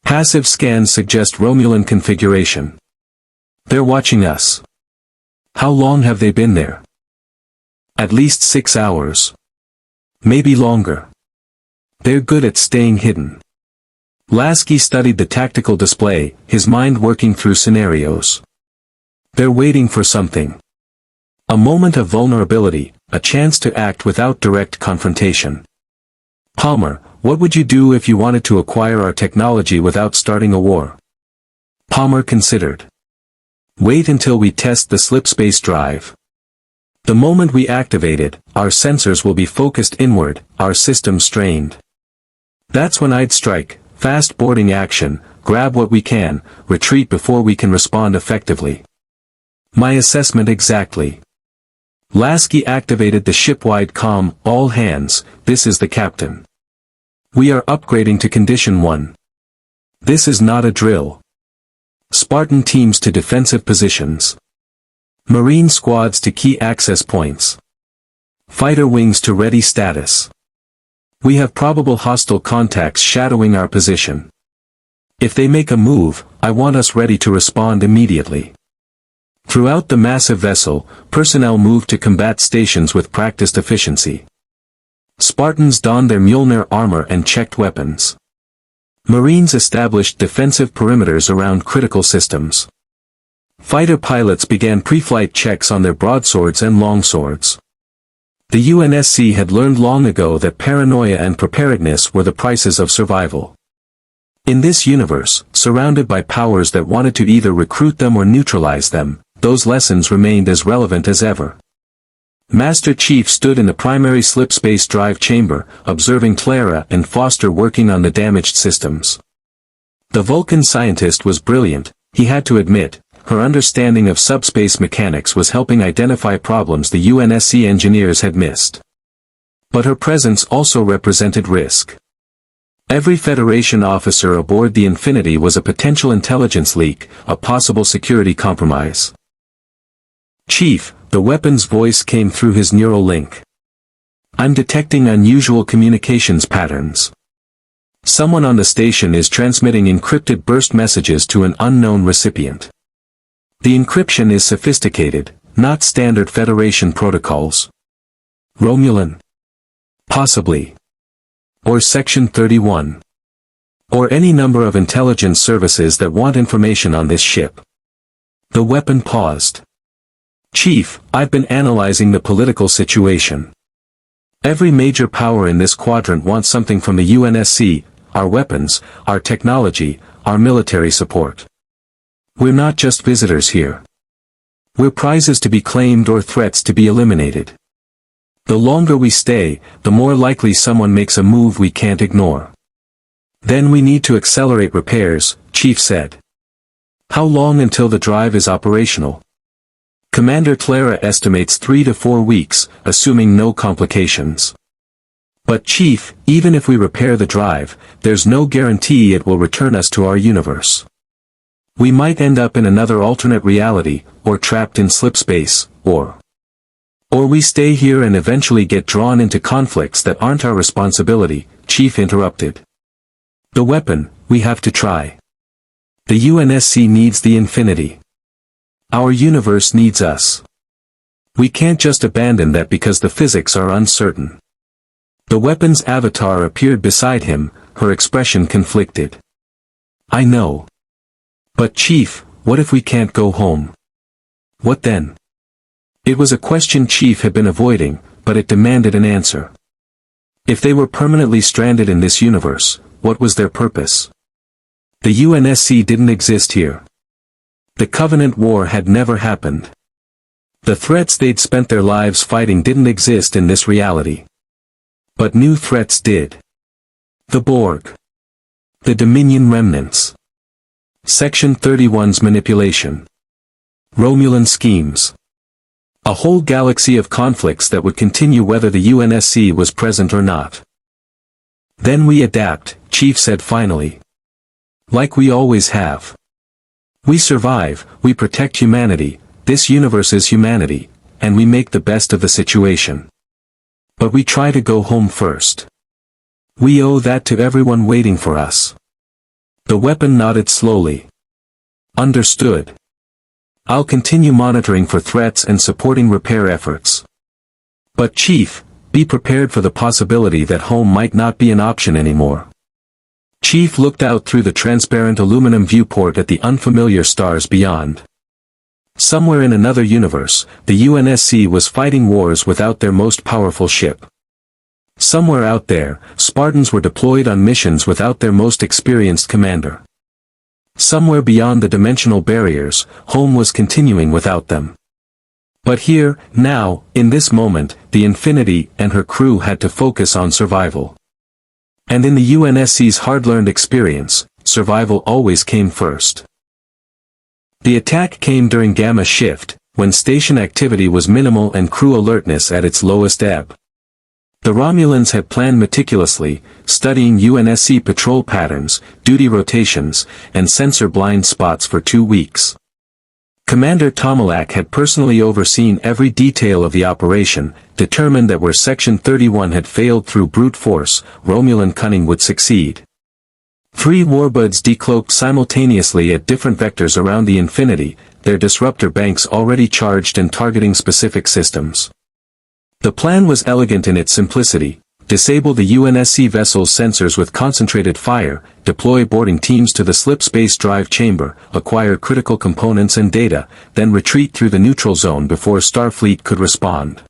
Passive scans suggest Romulan configuration. They're watching us." "How long have they been there?" "At least 6 hours. Maybe longer. They're good at staying hidden." Lasky studied the tactical display, his mind working through scenarios. They're waiting for something. A moment of vulnerability, a chance to act without direct confrontation. "Palmer, what would you do if you wanted to acquire our technology without starting a war?" Palmer considered. "Wait until we test the slipspace drive. The moment we activate it, our sensors will be focused inward, our system strained. That's when I'd strike, fast boarding action, grab what we can, retreat before we can respond effectively." "My assessment exactly." Lasky activated the ship-wide comm, "All hands, this is the captain. We are upgrading to Condition 1. This is not a drill. Spartan teams to defensive positions. Marine squads to key access points. Fighter wings to ready status. We have probable hostile contacts shadowing our position. If they make a move, I want us ready to respond immediately." Throughout the massive vessel, personnel moved to combat stations with practiced efficiency. Spartans donned their Mjolnir armor and checked weapons. Marines established defensive perimeters around critical systems. Fighter pilots began pre-flight checks on their broadswords and longswords. The UNSC had learned long ago that paranoia and preparedness were the prices of survival. In this universe, surrounded by powers that wanted to either recruit them or neutralize them, those lessons remained as relevant as ever. Master Chief stood in the primary slipspace drive chamber, observing Clara and Foster working on the damaged systems. The Vulcan scientist was brilliant, he had to admit. Her understanding of subspace mechanics was helping identify problems the UNSC engineers had missed. But her presence also represented risk. Every Federation officer aboard the Infinity was a potential intelligence leak, a possible security compromise. "Chief," the weapon's voice came through his neural link. "I'm detecting unusual communications patterns. Someone on the station is transmitting encrypted burst messages to an unknown recipient. The encryption is sophisticated, not standard Federation protocols." "Romulan? Possibly. Or Section 31. Or any number of intelligence services that want information on this ship." The weapon paused. "Chief, I've been analyzing the political situation. Every major power in this quadrant wants something from the UNSC, our weapons, our technology, our military support. We're not just visitors here. We're prizes to be claimed or threats to be eliminated. The longer we stay, the more likely someone makes a move we can't ignore. Then we need to accelerate repairs," Chief said. "How long until the drive is operational?" Commander Clara estimates 3 to 4 weeks, assuming no complications. "But Chief, even if we repair the drive, there's no guarantee it will return us to our universe. We might end up in another alternate reality, or trapped in slipspace, or we stay here and eventually get drawn into conflicts that aren't our responsibility," Chief interrupted. "The weapon, we have to try. The UNSC needs the Infinity. Our universe needs us. We can't just abandon that because the physics are uncertain." The weapon's avatar appeared beside him, her expression conflicted. "I know. But Chief, what if we can't go home? What then?" It was a question Chief had been avoiding, but it demanded an answer. If they were permanently stranded in this universe, what was their purpose? The UNSC didn't exist here. The Covenant War had never happened. The threats they'd spent their lives fighting didn't exist in this reality. But new threats did. The Borg. The Dominion remnants. Section 31's manipulation. Romulan schemes. A whole galaxy of conflicts that would continue whether the UNSC was present or not. Then we adapt, Chief said finally. Like we always have. We survive, we protect humanity, this universe is humanity, and we make the best of the situation. But we try to go home first. We owe that to everyone waiting for us. The weapon nodded slowly. Understood. I'll continue monitoring for threats and supporting repair efforts. But Chief, be prepared for the possibility that home might not be an option anymore. Chief looked out through the transparent aluminum viewport at the unfamiliar stars beyond. Somewhere in another universe, the UNSC was fighting wars without their most powerful ship. Somewhere out there, Spartans were deployed on missions without their most experienced commander. Somewhere beyond the dimensional barriers, home was continuing without them. But here, now, in this moment, the Infinity and her crew had to focus on survival. And in the UNSC's hard-learned experience, survival always came first. The attack came during Gamma Shift, when station activity was minimal and crew alertness at its lowest ebb. The Romulans had planned meticulously, studying UNSC patrol patterns, duty rotations, and sensor blind spots for 2 weeks. Commander Tomalak had personally overseen every detail of the operation, determined that where Section 31 had failed through brute force, Romulan cunning would succeed. 3 warbuds decloaked simultaneously at different vectors around the Infinity, their disruptor banks already charged and targeting specific systems. The plan was elegant in its simplicity: disable the UNSC vessel's sensors with concentrated fire, deploy boarding teams to the slipspace drive chamber, acquire critical components and data, then retreat through the neutral zone before Starfleet could respond.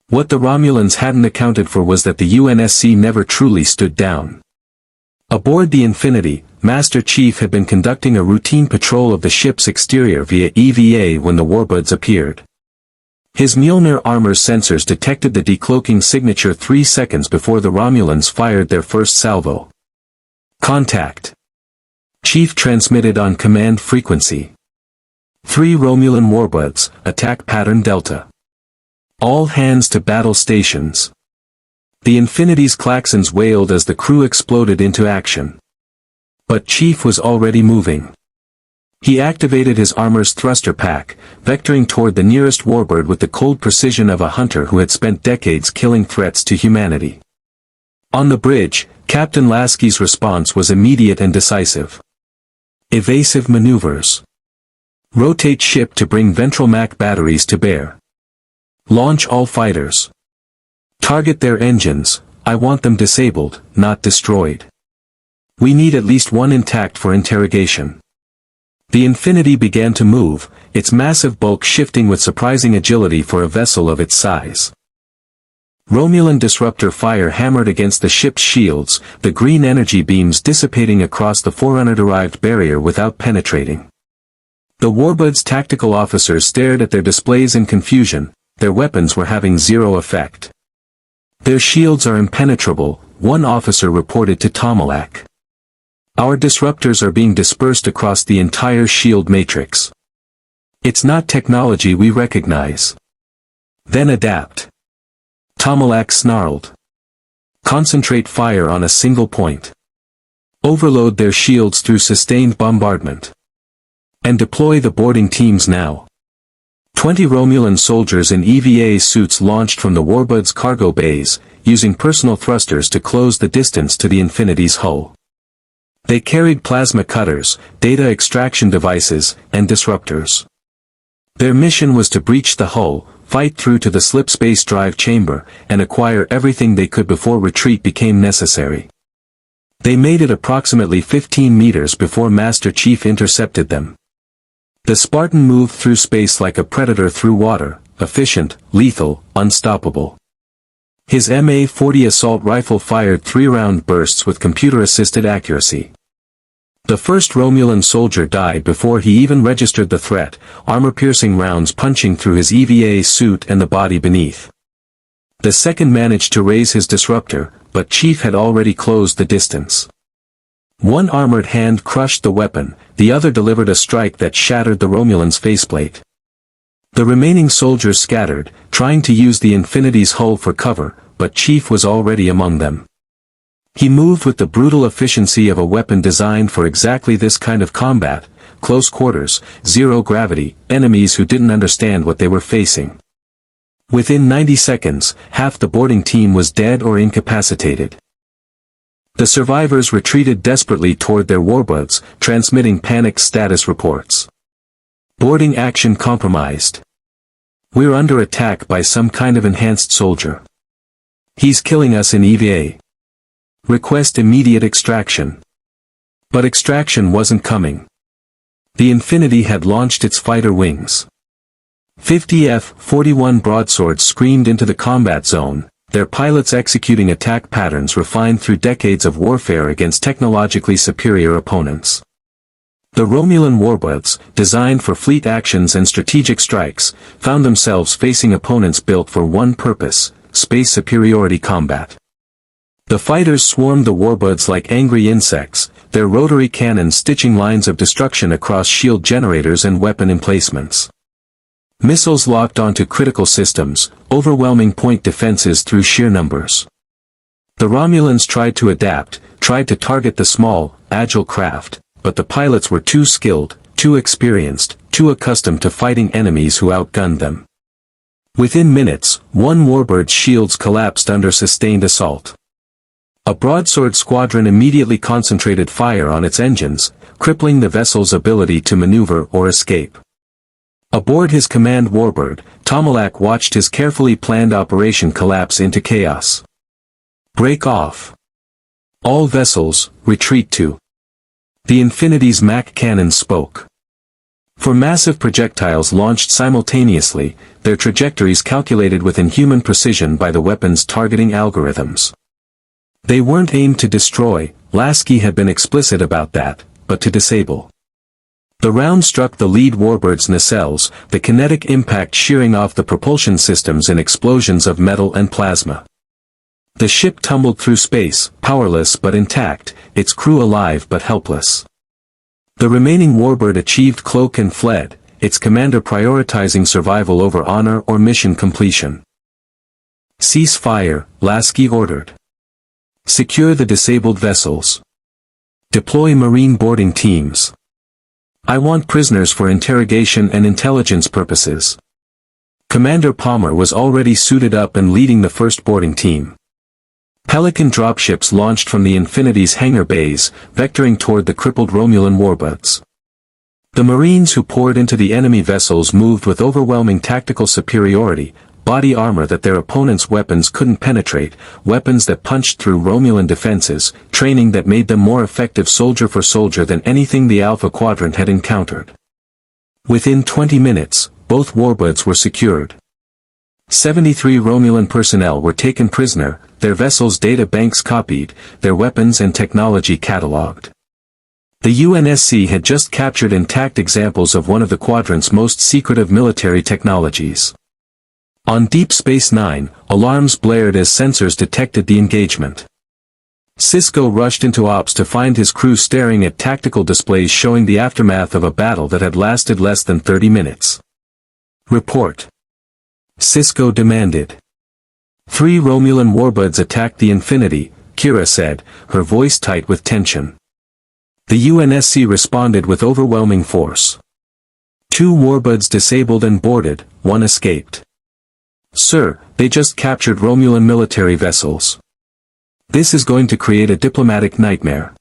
What the Romulans hadn't accounted for was that the UNSC never truly stood down. Aboard the Infinity, Master Chief had been conducting a routine patrol of the ship's exterior via EVA when the warbuds appeared. His Mjolnir armor's sensors detected the decloaking signature 3 seconds before the Romulans fired their first salvo. Contact. Chief transmitted on command frequency. 3 Romulan warbuds, attack pattern Delta. All hands to battle stations. The Infinity's klaxons wailed as the crew exploded into action. But Chief was already moving. He activated his armor's thruster pack, vectoring toward the nearest warbird with the cold precision of a hunter who had spent decades killing threats to humanity. On the bridge, Captain Lasky's response was immediate and decisive. Evasive maneuvers. Rotate ship to bring ventral Mac batteries to bear. Launch all fighters. Target their engines, I want them disabled, not destroyed. We need at least one intact for interrogation. The Infinity began to move, its massive bulk shifting with surprising agility for a vessel of its size. Romulan disruptor fire hammered against the ship's shields, the green energy beams dissipating across the Forerunner-derived barrier without penetrating. The warbud's tactical officers stared at their displays in confusion, their weapons were having zero effect. Their shields are impenetrable, one officer reported to Tomalak. Our disruptors are being dispersed across the entire shield matrix. It's not technology we recognize. Then adapt. Tomalak snarled. Concentrate fire on a single point. Overload their shields through sustained bombardment. And deploy the boarding teams now. 20 Romulan soldiers in EVA suits launched from the warbud's cargo bays, using personal thrusters to close the distance to the Infinity's hull. They carried plasma cutters, data extraction devices, and disruptors. Their mission was to breach the hull, fight through to the slipspace drive chamber, and acquire everything they could before retreat became necessary. They made it approximately 15 meters before Master Chief intercepted them. The Spartan moved through space like a predator through water, efficient, lethal, unstoppable. His MA-40 assault rifle fired 3-round bursts with computer-assisted accuracy. The first Romulan soldier died before he even registered the threat, armor-piercing rounds punching through his EVA suit and the body beneath. The second managed to raise his disruptor, but Chief had already closed the distance. One armored hand crushed the weapon, the other delivered a strike that shattered the Romulan's faceplate. The remaining soldiers scattered, trying to use the Infinity's hull for cover, but Chief was already among them. He moved with the brutal efficiency of a weapon designed for exactly this kind of combat, close quarters, zero gravity, enemies who didn't understand what they were facing. Within 90 seconds, half the boarding team was dead or incapacitated. The survivors retreated desperately toward their warbirds, transmitting panic status reports. Boarding action compromised. We're under attack by some kind of enhanced soldier. He's killing us in EVA. Request immediate extraction. But extraction wasn't coming. The Infinity had launched its fighter wings. 50 F-41 broadswords screamed into the combat zone, their pilots executing attack patterns refined through decades of warfare against technologically superior opponents. The Romulan warbirds, designed for fleet actions and strategic strikes, found themselves facing opponents built for one purpose: space superiority combat. The fighters swarmed the warbirds like angry insects, their rotary cannons stitching lines of destruction across shield generators and weapon emplacements. Missiles locked onto critical systems, overwhelming point defenses through sheer numbers. The Romulans tried to adapt, tried to target the small, agile craft, but the pilots were too skilled, too experienced, too accustomed to fighting enemies who outgunned them. Within minutes, one warbird's shields collapsed under sustained assault. A broadsword squadron immediately concentrated fire on its engines, crippling the vessel's ability to maneuver or escape. Aboard his command warbird, Tomalak watched his carefully planned operation collapse into chaos. Break off. All vessels, retreat to. The Infinity's Mach cannon spoke. For massive projectiles launched simultaneously, their trajectories calculated with inhuman precision by the weapon's targeting algorithms. They weren't aimed to destroy, Lasky had been explicit about that, but to disable. The round struck the lead warbird's nacelles, the kinetic impact shearing off the propulsion systems in explosions of metal and plasma. The ship tumbled through space, powerless but intact, its crew alive but helpless. The remaining warbird achieved cloak and fled, its commander prioritizing survival over honor or mission completion. Cease fire, Lasky ordered. Secure the disabled vessels. Deploy marine boarding teams. I want prisoners for interrogation and intelligence purposes. Commander Palmer was already suited up and leading the first boarding team. Pelican dropships launched from the Infinity's hangar bays, vectoring toward the crippled Romulan warbirds. The Marines who poured into the enemy vessels moved with overwhelming tactical superiority, body armor that their opponents' weapons couldn't penetrate, weapons that punched through Romulan defenses, training that made them more effective soldier for soldier than anything the Alpha Quadrant had encountered. Within 20 minutes, both warbirds were secured. 73 Romulan personnel were taken prisoner, their vessels' data banks copied, their weapons and technology catalogued. The UNSC had just captured intact examples of one of the Quadrant's most secretive military technologies. On Deep Space Nine, alarms blared as sensors detected the engagement. Sisko rushed into ops to find his crew staring at tactical displays showing the aftermath of a battle that had lasted less than 30 minutes. Report. Sisko demanded. 3 Romulan warbirds attacked the Infinity, Kira said, her voice tight with tension. The UNSC responded with overwhelming force. 2 warbirds disabled and boarded, 1 escaped. Sir, they just captured Romulan military vessels. This is going to create a diplomatic nightmare.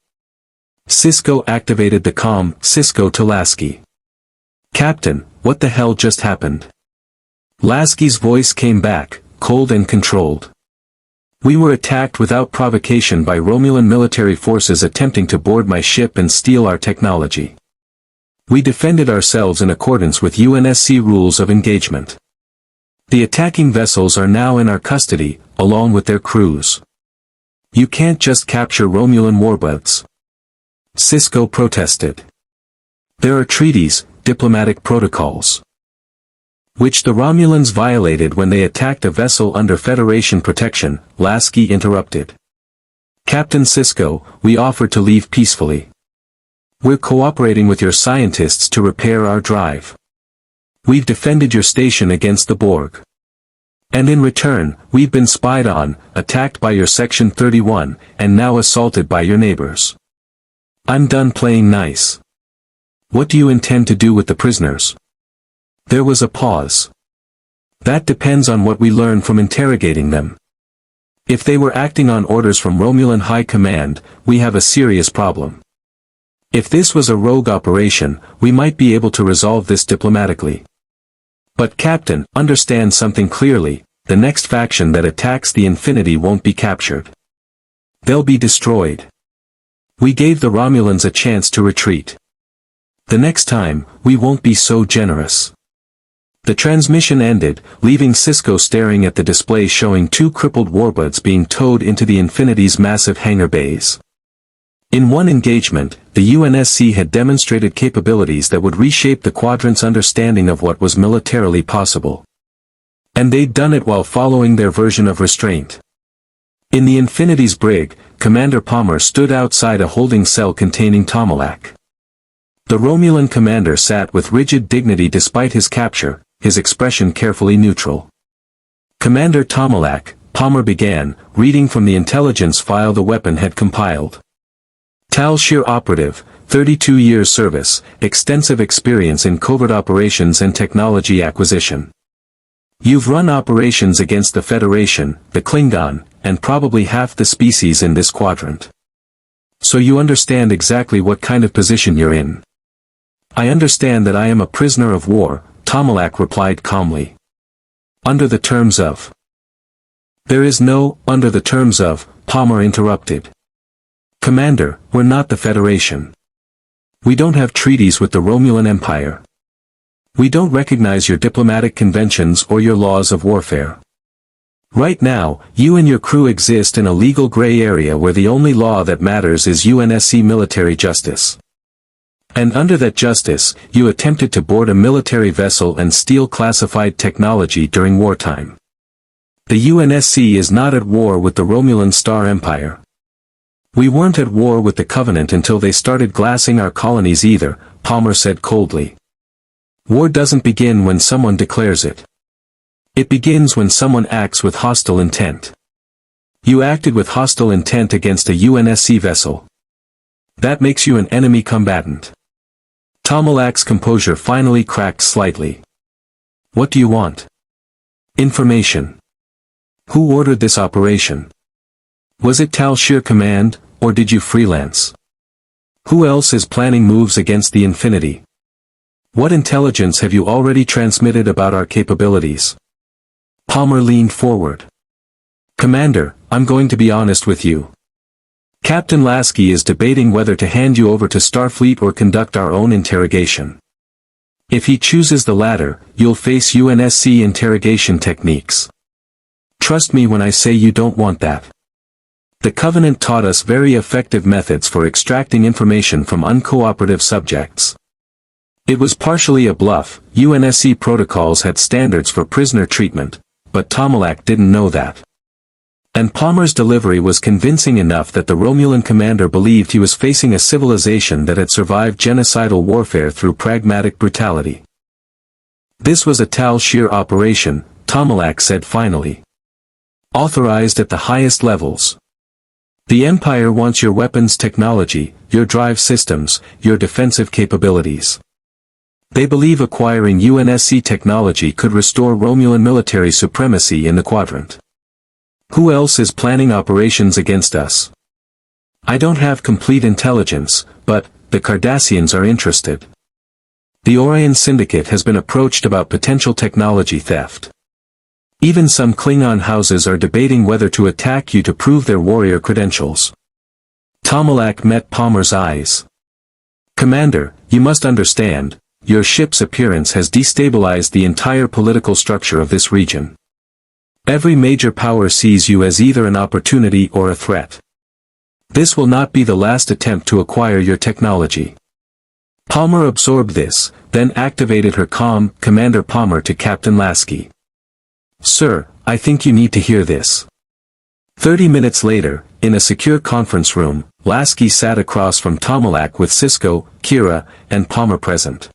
Sisko activated the comm, Sisko to Lasky. Captain, what the hell just happened? Lasky's voice came back, cold and controlled. We were attacked without provocation by Romulan military forces attempting to board my ship and steal our technology. We defended ourselves in accordance with UNSC rules of engagement. The attacking vessels are now in our custody, along with their crews. You can't just capture Romulan warbirds. Sisko protested. There are treaties, diplomatic protocols, which the Romulans violated when they attacked a vessel under Federation protection, Lasky interrupted. Captain Sisko, we offered to leave peacefully. We're cooperating with your scientists to repair our drive. We've defended your station against the Borg. And in return, we've been spied on, attacked by your Section 31, and now assaulted by your neighbors. I'm done playing nice. What do you intend to do with the prisoners? There was a pause. That depends on what we learn from interrogating them. If they were acting on orders from Romulan High Command, we have a serious problem. If this was a rogue operation, we might be able to resolve this diplomatically. But Captain, understand something clearly, the next faction that attacks the Infinity won't be captured. They'll be destroyed. We gave the Romulans a chance to retreat. The next time, we won't be so generous. The transmission ended, leaving Sisko staring at the display showing two crippled warbuds being towed into the Infinity's massive hangar bays. In one engagement, the UNSC had demonstrated capabilities that would reshape the Quadrant's understanding of what was militarily possible. And they'd done it while following their version of restraint. In the Infinity's brig, Commander Palmer stood outside a holding cell containing Tomalak. The Romulan commander sat with rigid dignity despite his capture, his expression carefully neutral. Commander Tomalak, Palmer began, reading from the intelligence file the weapon had compiled. Tal Shir operative, 32 years service, extensive experience in covert operations and technology acquisition. You've run operations against the Federation, the Klingon, and probably half the species in this quadrant. So you understand exactly what kind of position you're in. I understand that I am a prisoner of war, Tomalak replied calmly. Under the terms of. There is no, under the terms of, Palmer interrupted. Commander, we're not the Federation. We don't have treaties with the Romulan Empire. We don't recognize your diplomatic conventions or your laws of warfare. Right now, you and your crew exist in a legal gray area where the only law that matters is UNSC military justice. And under that justice, you attempted to board a military vessel and steal classified technology during wartime. The UNSC is not at war with the Romulan Star Empire. We weren't at war with the Covenant until they started glassing our colonies either, Palmer said coldly. War doesn't begin when someone declares it. It begins when someone acts with hostile intent. You acted with hostile intent against a UNSC vessel. That makes you an enemy combatant. Tomalak's composure finally cracked slightly. What do you want? Information. Who ordered this operation? Was it Tal Shir Command, or did you freelance? Who else is planning moves against the Infinity? What intelligence have you already transmitted about our capabilities? Palmer leaned forward. Commander, I'm going to be honest with you. Captain Lasky is debating whether to hand you over to Starfleet or conduct our own interrogation. If he chooses the latter, you'll face UNSC interrogation techniques. Trust me when I say you don't want that. The Covenant taught us very effective methods for extracting information from uncooperative subjects. It was partially a bluff. UNSC protocols had standards for prisoner treatment, but Tomalak didn't know that. And Palmer's delivery was convincing enough that the Romulan commander believed he was facing a civilization that had survived genocidal warfare through pragmatic brutality. This was a Tal Shir operation, Tomalak said finally. Authorized at the highest levels. The Empire wants your weapons technology, your drive systems, your defensive capabilities. They believe acquiring UNSC technology could restore Romulan military supremacy in the quadrant. Who else is planning operations against us? I don't have complete intelligence, but the Cardassians are interested. The Orion Syndicate has been approached about potential technology theft. Even some Klingon houses are debating whether to attack you to prove their warrior credentials. Tomalak met Palmer's eyes. Commander, you must understand, your ship's appearance has destabilized the entire political structure of this region. Every major power sees you as either an opportunity or a threat. This will not be the last attempt to acquire your technology. Palmer absorbed this, then activated her comm, Commander Palmer to Captain Lasky. Sir, I think you need to hear this. 30 minutes later, in a secure conference room, Lasky sat across from Tomalak with Sisko, Kira, and Palmer present.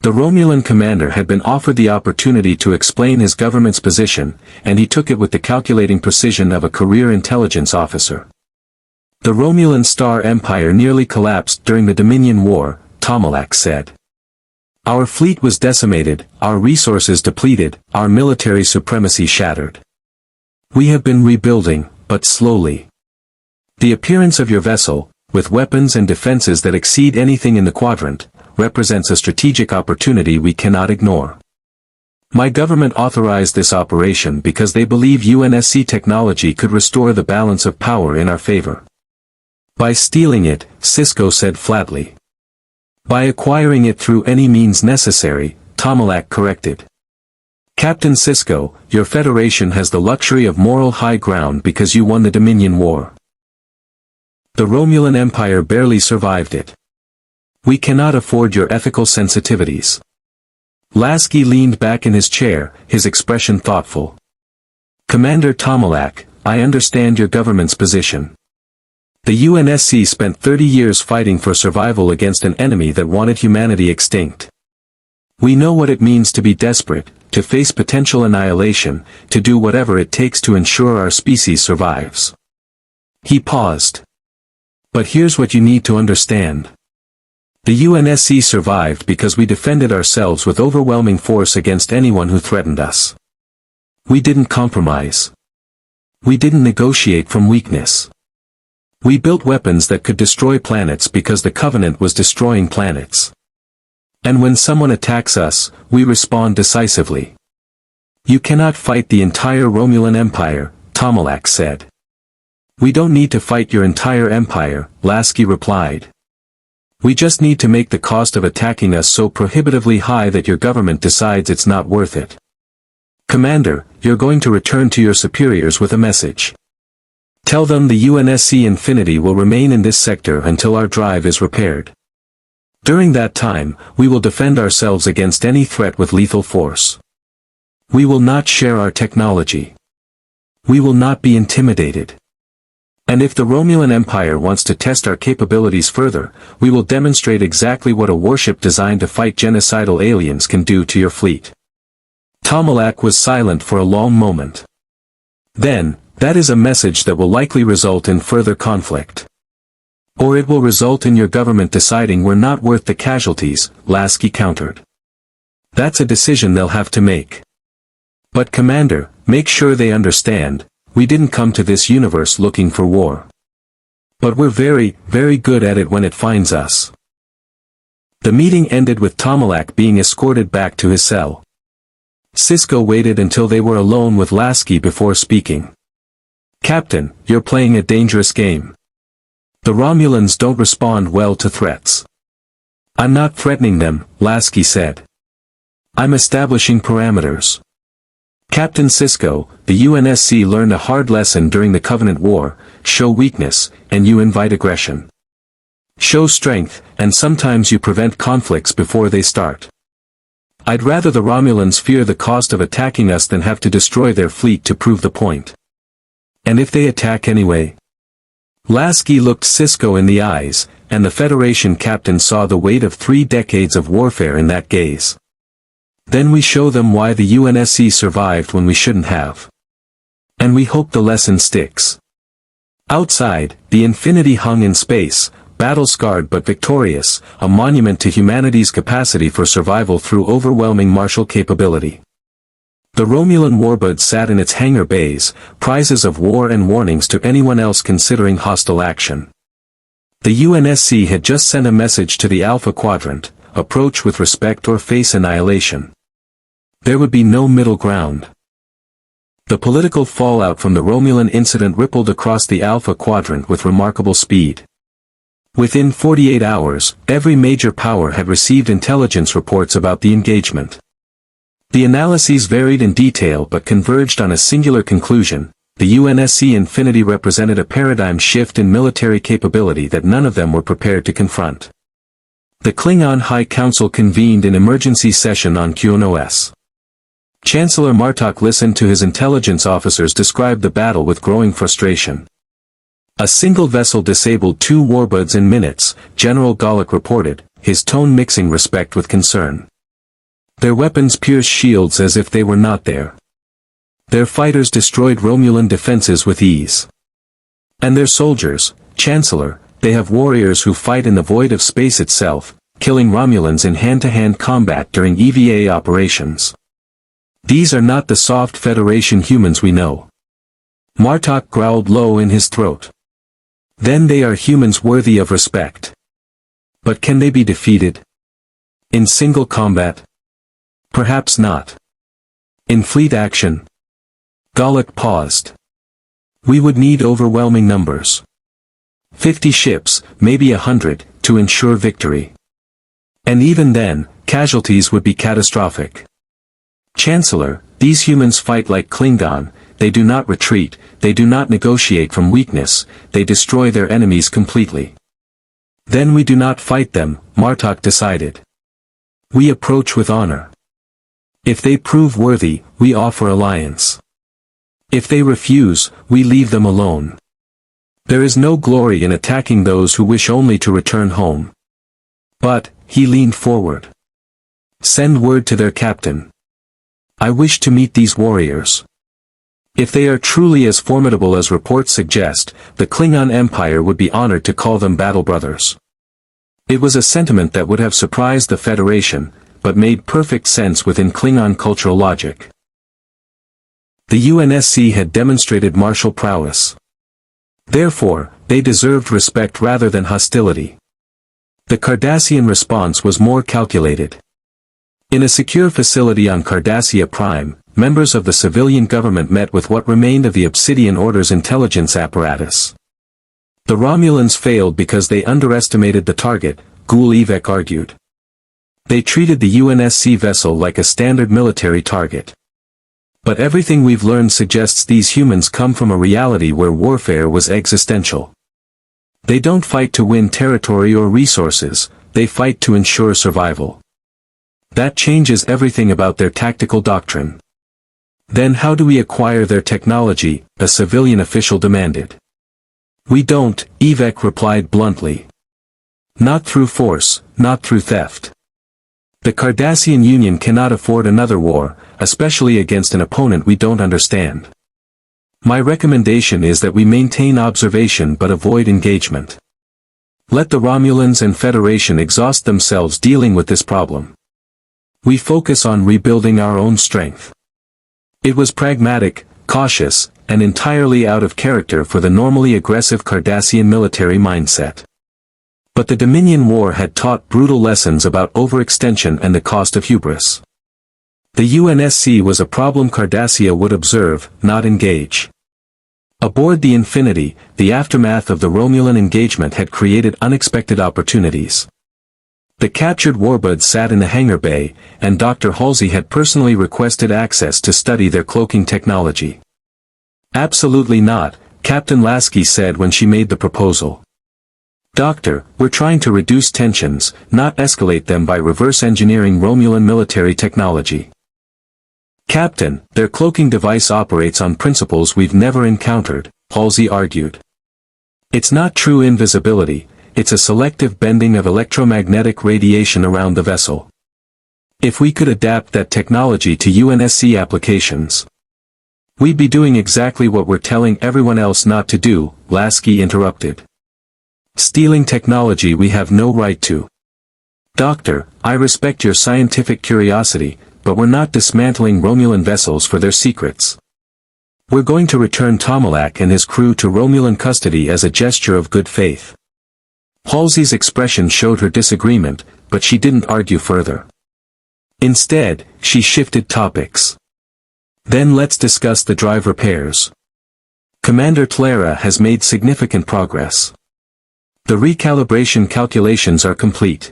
The Romulan commander had been offered the opportunity to explain his government's position, and he took it with the calculating precision of a career intelligence officer. The Romulan Star Empire nearly collapsed during the Dominion War, Tomalak said. Our fleet was decimated, our resources depleted, our military supremacy shattered. We have been rebuilding, but slowly. The appearance of your vessel, with weapons and defenses that exceed anything in the quadrant, represents a strategic opportunity we cannot ignore. My government authorized this operation because they believe UNSC technology could restore the balance of power in our favor. By stealing it, Sisko said flatly. By acquiring it through any means necessary, Tomalak corrected. Captain Sisko, your Federation has the luxury of moral high ground because you won the Dominion War. The Romulan Empire barely survived it. We cannot afford your ethical sensitivities. Lasky leaned back in his chair, his expression thoughtful. Commander Tomalak, I understand your government's position. The UNSC spent 30 years fighting for survival against an enemy that wanted humanity extinct. We know what it means to be desperate, to face potential annihilation, to do whatever it takes to ensure our species survives. He paused. But here's what you need to understand. The UNSC survived because we defended ourselves with overwhelming force against anyone who threatened us. We didn't compromise. We didn't negotiate from weakness. We built weapons that could destroy planets because the Covenant was destroying planets. And when someone attacks us, we respond decisively. You cannot fight the entire Romulan Empire, Tomalak said. We don't need to fight your entire empire, Lasky replied. We just need to make the cost of attacking us so prohibitively high that your government decides it's not worth it. Commander, you're going to return to your superiors with a message. Tell them the UNSC Infinity will remain in this sector until our drive is repaired. During that time, we will defend ourselves against any threat with lethal force. We will not share our technology. We will not be intimidated. And if the Romulan Empire wants to test our capabilities further, we will demonstrate exactly what a warship designed to fight genocidal aliens can do to your fleet. Tomalak was silent for a long moment. Then, that is a message that will likely result in further conflict. Or it will result in your government deciding we're not worth the casualties, Lasky countered. That's a decision they'll have to make. But Commander, make sure they understand, we didn't come to this universe looking for war. But we're very, very good at it when it finds us. The meeting ended with Tomalak being escorted back to his cell. Sisko waited until they were alone with Lasky before speaking. Captain, you're playing a dangerous game. The Romulans don't respond well to threats. I'm not threatening them, Lasky said. I'm establishing parameters. Captain Sisko, the UNSC learned a hard lesson during the Covenant War: show weakness, and you invite aggression. Show strength, and sometimes you prevent conflicts before they start. I'd rather the Romulans fear the cost of attacking us than have to destroy their fleet to prove the point. And if they attack anyway? Lasky looked Sisko in the eyes, and the Federation captain saw the weight of 3 decades of warfare in that gaze. Then we show them why the UNSC survived when we shouldn't have. And we hope the lesson sticks. Outside, the Infinity hung in space, battle-scarred but victorious, a monument to humanity's capacity for survival through overwhelming martial capability. The Romulan warbird sat in its hangar bays, prizes of war and warnings to anyone else considering hostile action. The UNSC had just sent a message to the Alpha Quadrant: approach with respect or face annihilation. There would be no middle ground. The political fallout from the Romulan incident rippled across the Alpha Quadrant with remarkable speed. Within 48 hours, every major power had received intelligence reports about the engagement. The analyses varied in detail but converged on a singular conclusion: the UNSC Infinity represented a paradigm shift in military capability that none of them were prepared to confront. The Klingon High Council convened an emergency session on QNOS. Chancellor Martok listened to his intelligence officers describe the battle with growing frustration. A single vessel disabled 2 warbirds in minutes, General Golick reported, his tone mixing respect with concern. Their weapons pierced shields as if they were not there. Their fighters destroyed Romulan defenses with ease. And their soldiers, Chancellor, they have warriors who fight in the void of space itself, killing Romulans in hand-to-hand combat during EVA operations. These are not the soft Federation humans we know. Martok growled low in his throat. Then they are humans worthy of respect. But can they be defeated? In single combat? Perhaps not. In fleet action? Gallic paused. We would need overwhelming numbers. 50 ships, maybe 100, to ensure victory. And even then, casualties would be catastrophic. Chancellor, these humans fight like Klingon, they do not retreat, they do not negotiate from weakness, they destroy their enemies completely. Then we do not fight them, Martok decided. We approach with honor. If they prove worthy, we offer alliance. If they refuse, we leave them alone. There is no glory in attacking those who wish only to return home. But, he leaned forward. Send word to their captain. I wish to meet these warriors. If they are truly as formidable as reports suggest, the Klingon Empire would be honored to call them battle brothers. It was a sentiment that would have surprised the Federation, but made perfect sense within Klingon cultural logic. The UNSC had demonstrated martial prowess. Therefore, they deserved respect rather than hostility. The Cardassian response was more calculated. In a secure facility on Cardassia Prime, members of the civilian government met with what remained of the Obsidian Order's intelligence apparatus. The Romulans failed because they underestimated the target, Gul Evek argued. They treated the UNSC vessel like a standard military target. But everything we've learned suggests these humans come from a reality where warfare was existential. They don't fight to win territory or resources, they fight to ensure survival. That changes everything about their tactical doctrine. Then how do we acquire their technology? A civilian official demanded. We don't, Evek replied bluntly. Not through force, not through theft. The Cardassian Union cannot afford another war, especially against an opponent we don't understand. My recommendation is that we maintain observation but avoid engagement. Let the Romulans and Federation exhaust themselves dealing with this problem. We focus on rebuilding our own strength. It was pragmatic, cautious, and entirely out of character for the normally aggressive Cardassian military mindset. But the Dominion War had taught brutal lessons about overextension and the cost of hubris. The UNSC was a problem Cardassia would observe, not engage. Aboard the Infinity, the aftermath of the Romulan engagement had created unexpected opportunities. The captured warbirds sat in the hangar bay, and Dr. Halsey had personally requested access to study their cloaking technology. Absolutely not, Captain Lasky said when she made the proposal. Doctor, we're trying to reduce tensions, not escalate them by reverse engineering Romulan military technology. Captain, their cloaking device operates on principles we've never encountered, Halsey argued. It's not true invisibility, it's a selective bending of electromagnetic radiation around the vessel. If we could adapt that technology to UNSC applications, we'd be doing exactly what we're telling everyone else not to do, Lasky interrupted. Stealing technology we have no right to. Doctor, I respect your scientific curiosity, but we're not dismantling Romulan vessels for their secrets. We're going to return Tomalak and his crew to Romulan custody as a gesture of good faith. Halsey's expression showed her disagreement, but she didn't argue further. Instead, she shifted topics. Then let's discuss the drive repairs. Commander Tlara has made significant progress. The recalibration calculations are complete.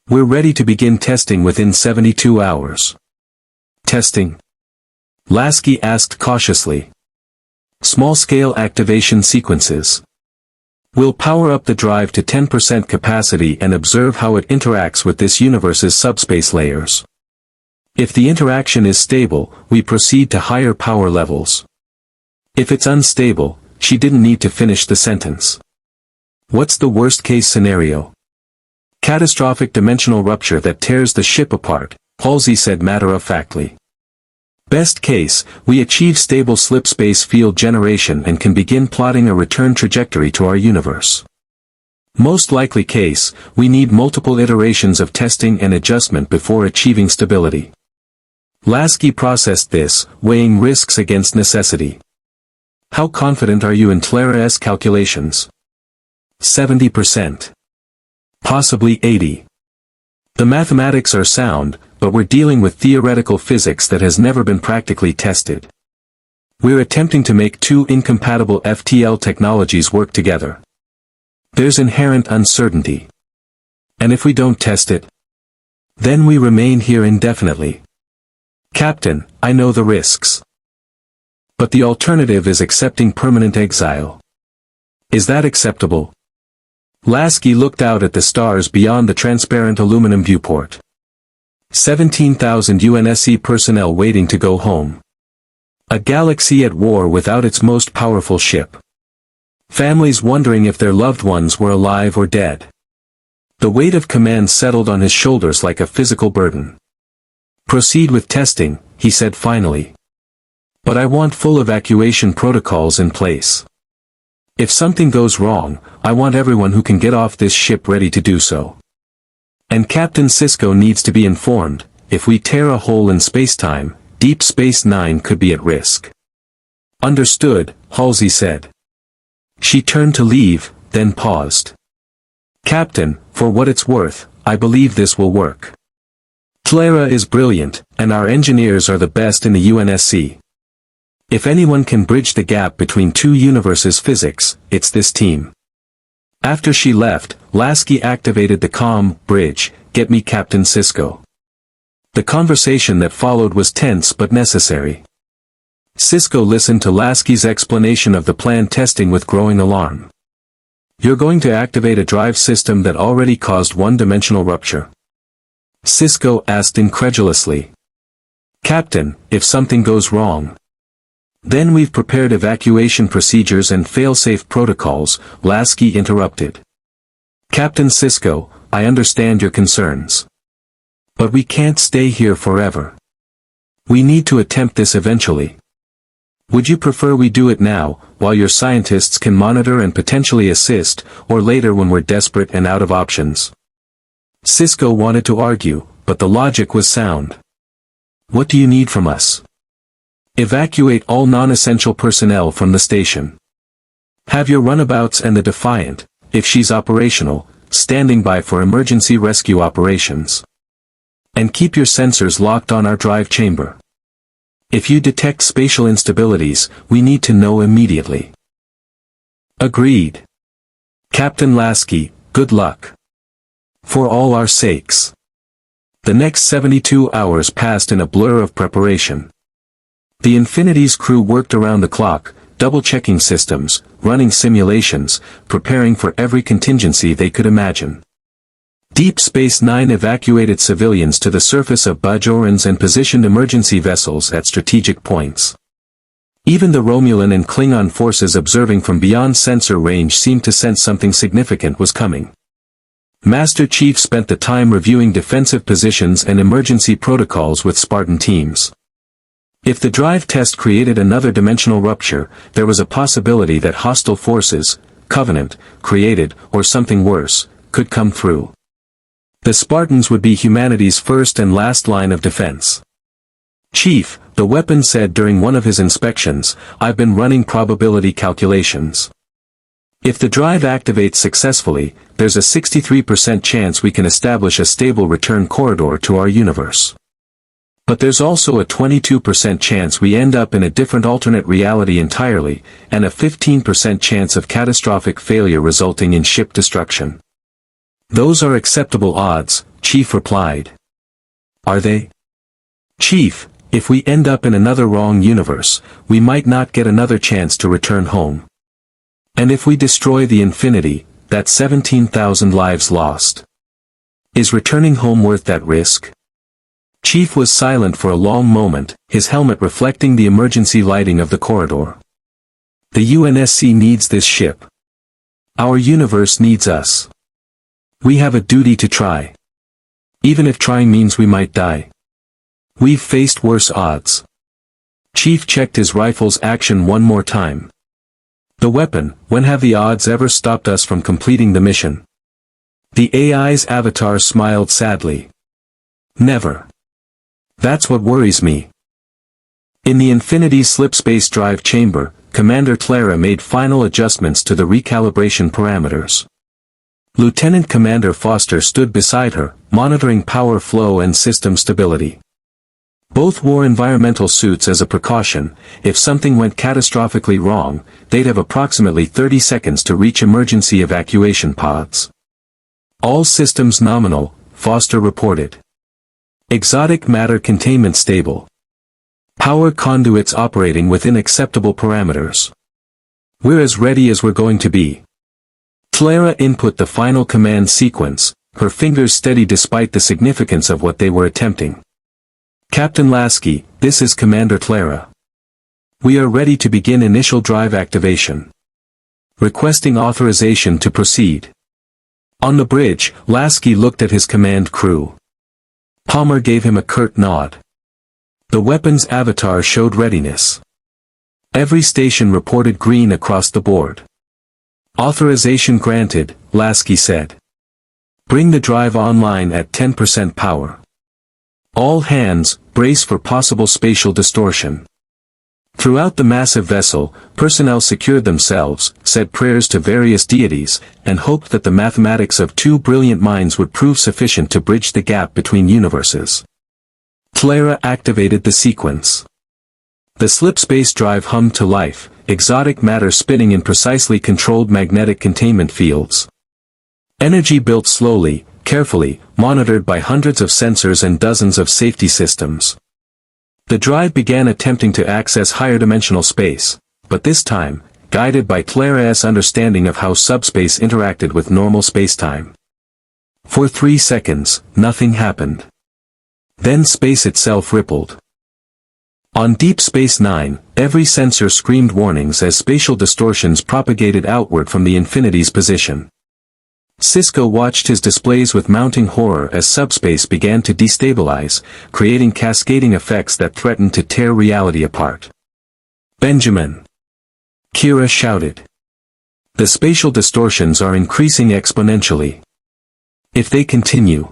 We're ready to begin testing within 72 hours. Testing? Lasky asked cautiously. Small-scale activation sequences. We'll power up the drive to 10% capacity and observe how it interacts with this universe's subspace layers. If the interaction is stable, we proceed to higher power levels. If it's unstable, she didn't need to finish the sentence. What's the worst-case scenario? Catastrophic dimensional rupture that tears the ship apart, Halsey said matter-of-factly. Best case, we achieve stable slipspace field generation and can begin plotting a return trajectory to our universe. Most likely case, we need multiple iterations of testing and adjustment before achieving stability. Lasky processed this, weighing risks against necessity. How confident are you in Clara's calculations? 70%. Possibly 80%. The mathematics are sound, but we're dealing with theoretical physics that has never been practically tested. We're attempting to make two incompatible FTL technologies work together. There's inherent uncertainty. And if we don't test it, then we remain here indefinitely. Captain, I know the risks. But the alternative is accepting permanent exile. Is that acceptable? Lasky looked out at the stars beyond the transparent aluminum viewport. 17,000 UNSC personnel waiting to go home. A galaxy at war without its most powerful ship. Families wondering if their loved ones were alive or dead. The weight of command settled on his shoulders like a physical burden. Proceed with testing, he said finally. But I want full evacuation protocols in place. If something goes wrong, I want everyone who can get off this ship ready to do so. And Captain Sisko needs to be informed, if we tear a hole in spacetime, Deep Space Nine could be at risk. Understood, Halsey said. She turned to leave, then paused. Captain, for what it's worth, I believe this will work. Clara is brilliant, and our engineers are the best in the UNSC. If anyone can bridge the gap between two universes' physics, it's this team. After she left, Lasky activated the comm bridge, "Get me Captain Sisko." The conversation that followed was tense but necessary. Sisko listened to Lasky's explanation of the planned testing with growing alarm. You're going to activate a drive system that already caused one-dimensional rupture? Sisko asked incredulously. Captain, if something goes wrong. Then we've prepared evacuation procedures and fail-safe protocols, Lasky interrupted. Captain Sisko, I understand your concerns. But we can't stay here forever. We need to attempt this eventually. Would you prefer we do it now, while your scientists can monitor and potentially assist, or later when we're desperate and out of options? Sisko wanted to argue, but the logic was sound. What do you need from us? Evacuate all non-essential personnel from the station. Have your runabouts and the Defiant, if she's operational, standing by for emergency rescue operations. And keep your sensors locked on our drive chamber. If you detect spatial instabilities, we need to know immediately. Agreed. Captain Lasky, good luck. For all our sakes. The next 72 hours passed in a blur of preparation. The Infinity's crew worked around the clock, double-checking systems, running simulations, preparing for every contingency they could imagine. Deep Space Nine evacuated civilians to the surface of Bajorans and positioned emergency vessels at strategic points. Even the Romulan and Klingon forces observing from beyond sensor range seemed to sense something significant was coming. Master Chief spent the time reviewing defensive positions and emergency protocols with Spartan teams. If the drive test created another dimensional rupture, there was a possibility that hostile forces, Covenant, created, or something worse, could come through. The Spartans would be humanity's first and last line of defense. Chief, the weapon said during one of his inspections, I've been running probability calculations. If the drive activates successfully, there's a 63% chance we can establish a stable return corridor to our universe. But there's also a 22% chance we end up in a different alternate reality entirely, and a 15% chance of catastrophic failure resulting in ship destruction. Those are acceptable odds, Chief replied. Are they? Chief, if we end up in another wrong universe, we might not get another chance to return home. And if we destroy the Infinity, that's 17,000 lives lost. Is returning home worth that risk? Chief was silent for a long moment, his helmet reflecting the emergency lighting of the corridor. The UNSC needs this ship. Our universe needs us. We have a duty to try. Even if trying means we might die. We've faced worse odds. Chief checked his rifle's action one more time. The weapon, when have the odds ever stopped us from completing the mission? The AI's avatar smiled sadly. Never. That's what worries me. In the Infinity slipspace drive chamber, Commander Clara made final adjustments to the recalibration parameters. Lieutenant Commander Foster stood beside her, monitoring power flow and system stability. Both wore environmental suits as a precaution. If something went catastrophically wrong, they'd have approximately 30 seconds to reach emergency evacuation pods. All systems nominal, Foster reported. Exotic matter containment stable. Power conduits operating within acceptable parameters. We're as ready as we're going to be. Clara input the final command sequence, her fingers steady despite the significance of what they were attempting. Captain Lasky, this is Commander Clara. We are ready to begin initial drive activation. Requesting authorization to proceed. On the bridge, Lasky looked at his command crew. Palmer gave him a curt nod. The weapon's avatar showed readiness. Every station reported green across the board. Authorization granted, Lasky said. Bring the drive online at 10% power. All hands, brace for possible spatial distortion. Throughout the massive vessel, personnel secured themselves, said prayers to various deities, and hoped that the mathematics of two brilliant minds would prove sufficient to bridge the gap between universes. Clara activated the sequence. The slipspace drive hummed to life, exotic matter spinning in precisely controlled magnetic containment fields. Energy built slowly, carefully, monitored by hundreds of sensors and dozens of safety systems. The drive began attempting to access higher dimensional space, but this time, guided by Clara's understanding of how subspace interacted with normal spacetime. For 3 seconds, nothing happened. Then space itself rippled. On Deep Space Nine, every sensor screamed warnings as spatial distortions propagated outward from the Infinity's position. Sisko watched his displays with mounting horror as subspace began to destabilize, creating cascading effects that threatened to tear reality apart. Benjamin! Kira shouted. The spatial distortions are increasing exponentially. If they continue.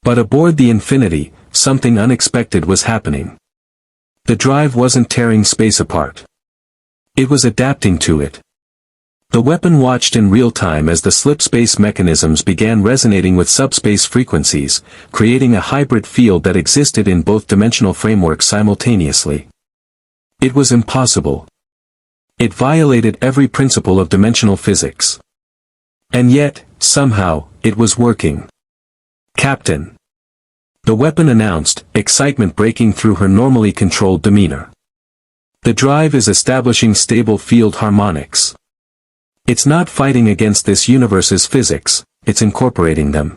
But aboard the Infinity, something unexpected was happening. The drive wasn't tearing space apart. It was adapting to it. The weapon watched in real time as the slipspace mechanisms began resonating with subspace frequencies, creating a hybrid field that existed in both dimensional frameworks simultaneously. It was impossible. It violated every principle of dimensional physics. And yet, somehow, it was working. Captain. The weapon announced, excitement breaking through her normally controlled demeanor. The drive is establishing stable field harmonics. It's not fighting against this universe's physics, it's incorporating them.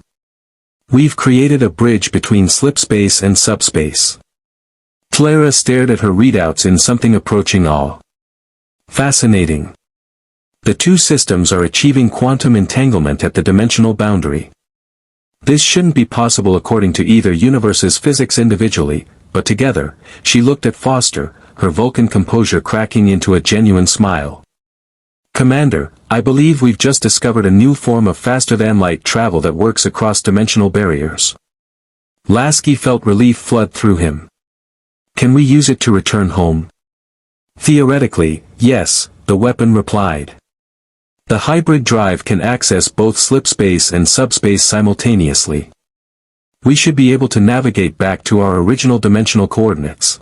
We've created a bridge between slipspace and subspace. Clara stared at her readouts in something approaching awe. Fascinating. The two systems are achieving quantum entanglement at the dimensional boundary. This shouldn't be possible according to either universe's physics individually, but together. She looked at Foster, her Vulcan composure cracking into a genuine smile. Commander, I believe we've just discovered a new form of faster-than-light travel that works across dimensional barriers. Lasky felt relief flood through him. Can we use it to return home? Theoretically, yes, the weapon replied. The hybrid drive can access both slipspace and subspace simultaneously. We should be able to navigate back to our original dimensional coordinates.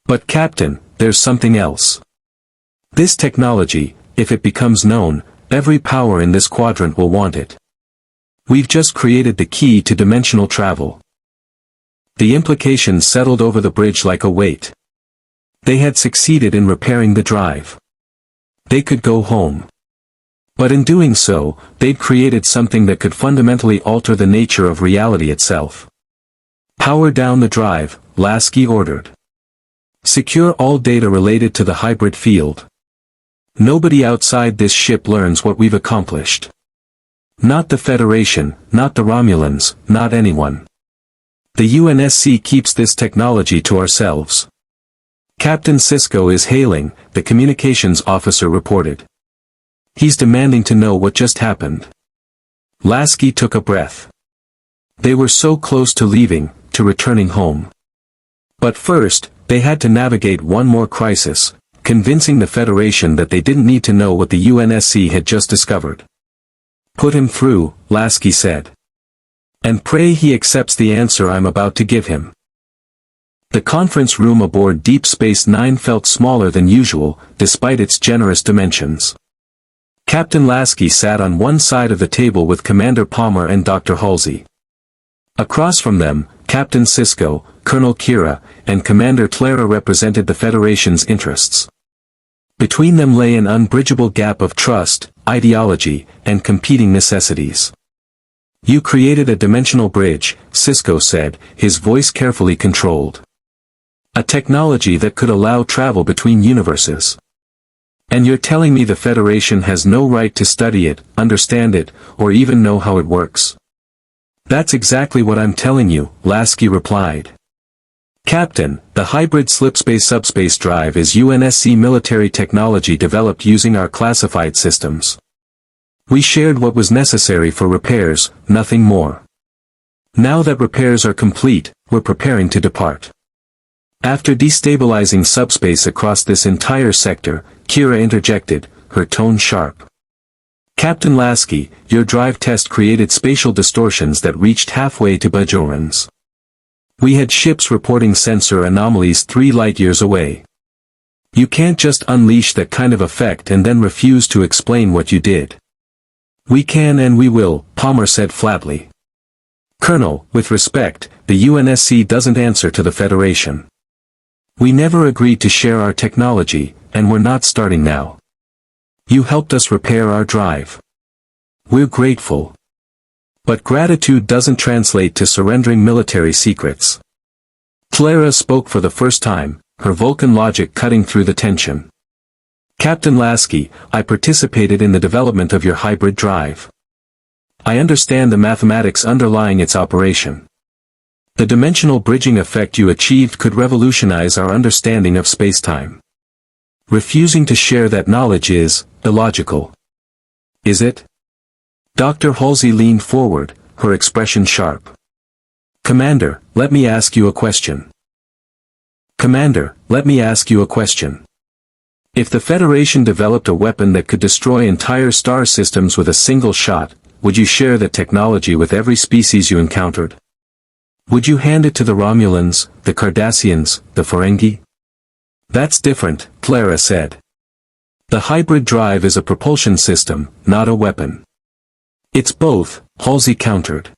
But Captain, there's something else. This technology, if it becomes known, every power in this quadrant will want it. We've just created the key to dimensional travel. The implications settled over the bridge like a weight. They had succeeded in repairing the drive. They could go home. But in doing so, they'd created something that could fundamentally alter the nature of reality itself. Power down the drive, Lasky ordered. Secure all data related to the hybrid field. Nobody outside this ship learns what we've accomplished. Not the Federation, not the Romulans, not anyone. The UNSC keeps this technology to ourselves. Captain Sisko is hailing, the communications officer reported. He's demanding to know what just happened. Lasky took a breath. They were so close to leaving, to returning home. But first, they had to navigate one more crisis, convincing the Federation that they didn't need to know what the UNSC had just discovered. Put him through, Lasky said. And pray he accepts the answer I'm about to give him. The conference room aboard Deep Space Nine felt smaller than usual, despite its generous dimensions. Captain Lasky sat on one side of the table with Commander Palmer and Dr. Halsey. Across from them, Captain Sisko, Colonel Kira, and Commander Clara represented the Federation's interests. Between them lay an unbridgeable gap of trust, ideology, and competing necessities. You created a dimensional bridge, Sisko said, his voice carefully controlled. A technology that could allow travel between universes. And you're telling me the Federation has no right to study it, understand it, or even know how it works? That's exactly what I'm telling you, Lasky replied. Captain, the hybrid slipspace-subspace drive is UNSC military technology developed using our classified systems. We shared what was necessary for repairs, nothing more. Now that repairs are complete, we're preparing to depart. After destabilizing subspace across this entire sector, Kira interjected, her tone sharp. Captain Lasky, your drive test created spatial distortions that reached halfway to Bajorans. We had ships reporting sensor anomalies 3 light-years away. You can't just unleash that kind of effect and then refuse to explain what you did. We can and we will, Palmer said flatly. Colonel, with respect, the UNSC doesn't answer to the Federation. We never agreed to share our technology, and we're not starting now. You helped us repair our drive. We're grateful. But gratitude doesn't translate to surrendering military secrets. Clara spoke for the first time, her Vulcan logic cutting through the tension. Captain Lasky, I participated in the development of your hybrid drive. I understand the mathematics underlying its operation. The dimensional bridging effect you achieved could revolutionize our understanding of spacetime. Refusing to share that knowledge is illogical. Is it? Dr. Halsey leaned forward, her expression sharp. Commander, let me ask you a question. Commander, let me ask you a question. If the Federation developed a weapon that could destroy entire star systems with a single shot, would you share that technology with every species you encountered? Would you hand it to the Romulans, the Cardassians, the Ferengi? That's different, Clara said. The hybrid drive is a propulsion system, not a weapon. It's both, Halsey countered.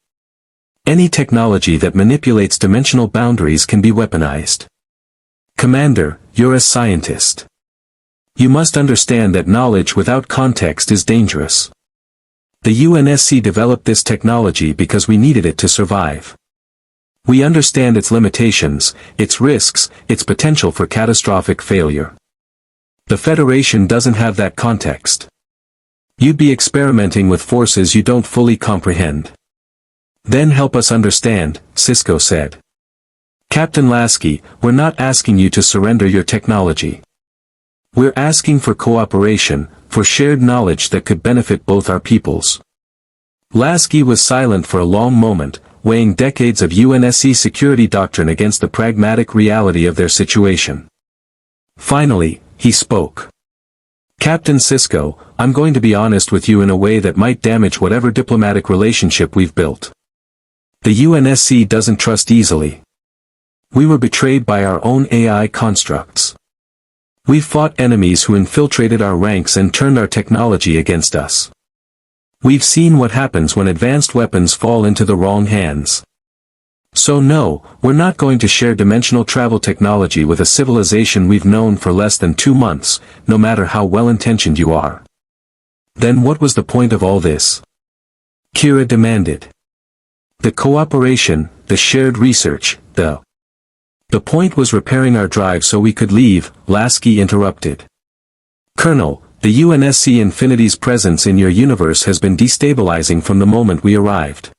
Any technology that manipulates dimensional boundaries can be weaponized. Commander, you're a scientist. You must understand that knowledge without context is dangerous. The UNSC developed this technology because we needed it to survive. We understand its limitations, its risks, its potential for catastrophic failure. The Federation doesn't have that context. You'd be experimenting with forces you don't fully comprehend. Then help us understand, Sisko said. Captain Lasky, we're not asking you to surrender your technology. We're asking for cooperation, for shared knowledge that could benefit both our peoples. Lasky was silent for a long moment, weighing decades of UNSC security doctrine against the pragmatic reality of their situation. Finally, he spoke. Captain Sisko, I'm going to be honest with you in a way that might damage whatever diplomatic relationship we've built. The UNSC doesn't trust easily. We were betrayed by our own AI constructs. We fought enemies who infiltrated our ranks and turned our technology against us. We've seen what happens when advanced weapons fall into the wrong hands. So no, we're not going to share dimensional travel technology with a civilization we've known for less than 2 months, no matter how well-intentioned you are. Then what was the point of all this? Kira demanded. The cooperation, the shared research, the point was repairing our drive so we could leave, Lasky interrupted. Colonel, the UNSC Infinity's presence in your universe has been destabilizing from the moment we arrived.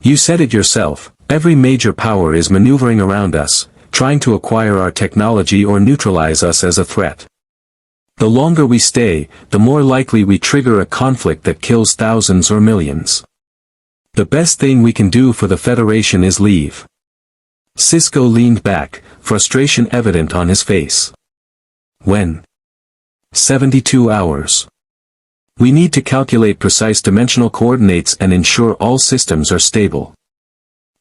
You said it yourself, Every major power is maneuvering around us, trying to acquire our technology or neutralize us as a threat. The longer we stay, the more likely we trigger a conflict that kills thousands or millions. The best thing we can do for the Federation is leave. Sisko leaned back, frustration evident on his face. When? 72 hours. We need to calculate precise dimensional coordinates and ensure all systems are stable.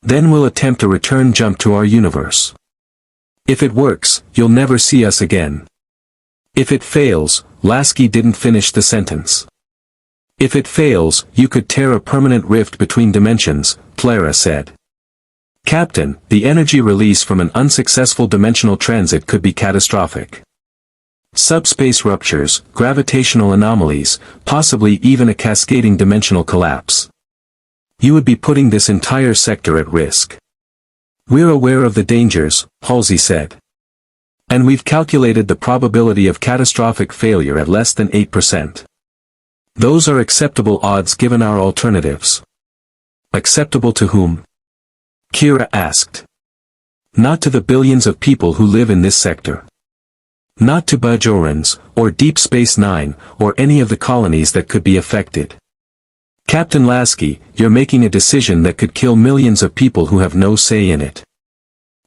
Then we'll attempt a return jump to our universe. If it works, you'll never see us again. If it fails, Lasky didn't finish the sentence. If it fails, you could tear a permanent rift between dimensions, Clara said. Captain, the energy release from an unsuccessful dimensional transit could be catastrophic. Subspace ruptures, gravitational anomalies, possibly even a cascading dimensional collapse. You would be putting this entire sector at risk. We're aware of the dangers, Halsey said. And we've calculated the probability of catastrophic failure at less than 8%. Those are acceptable odds given our alternatives. Acceptable to whom? Kira asked. Not to the billions of people who live in this sector. Not to Bajorans, or Deep Space Nine, or any of the colonies that could be affected. Captain Lasky, you're making a decision that could kill millions of people who have no say in it.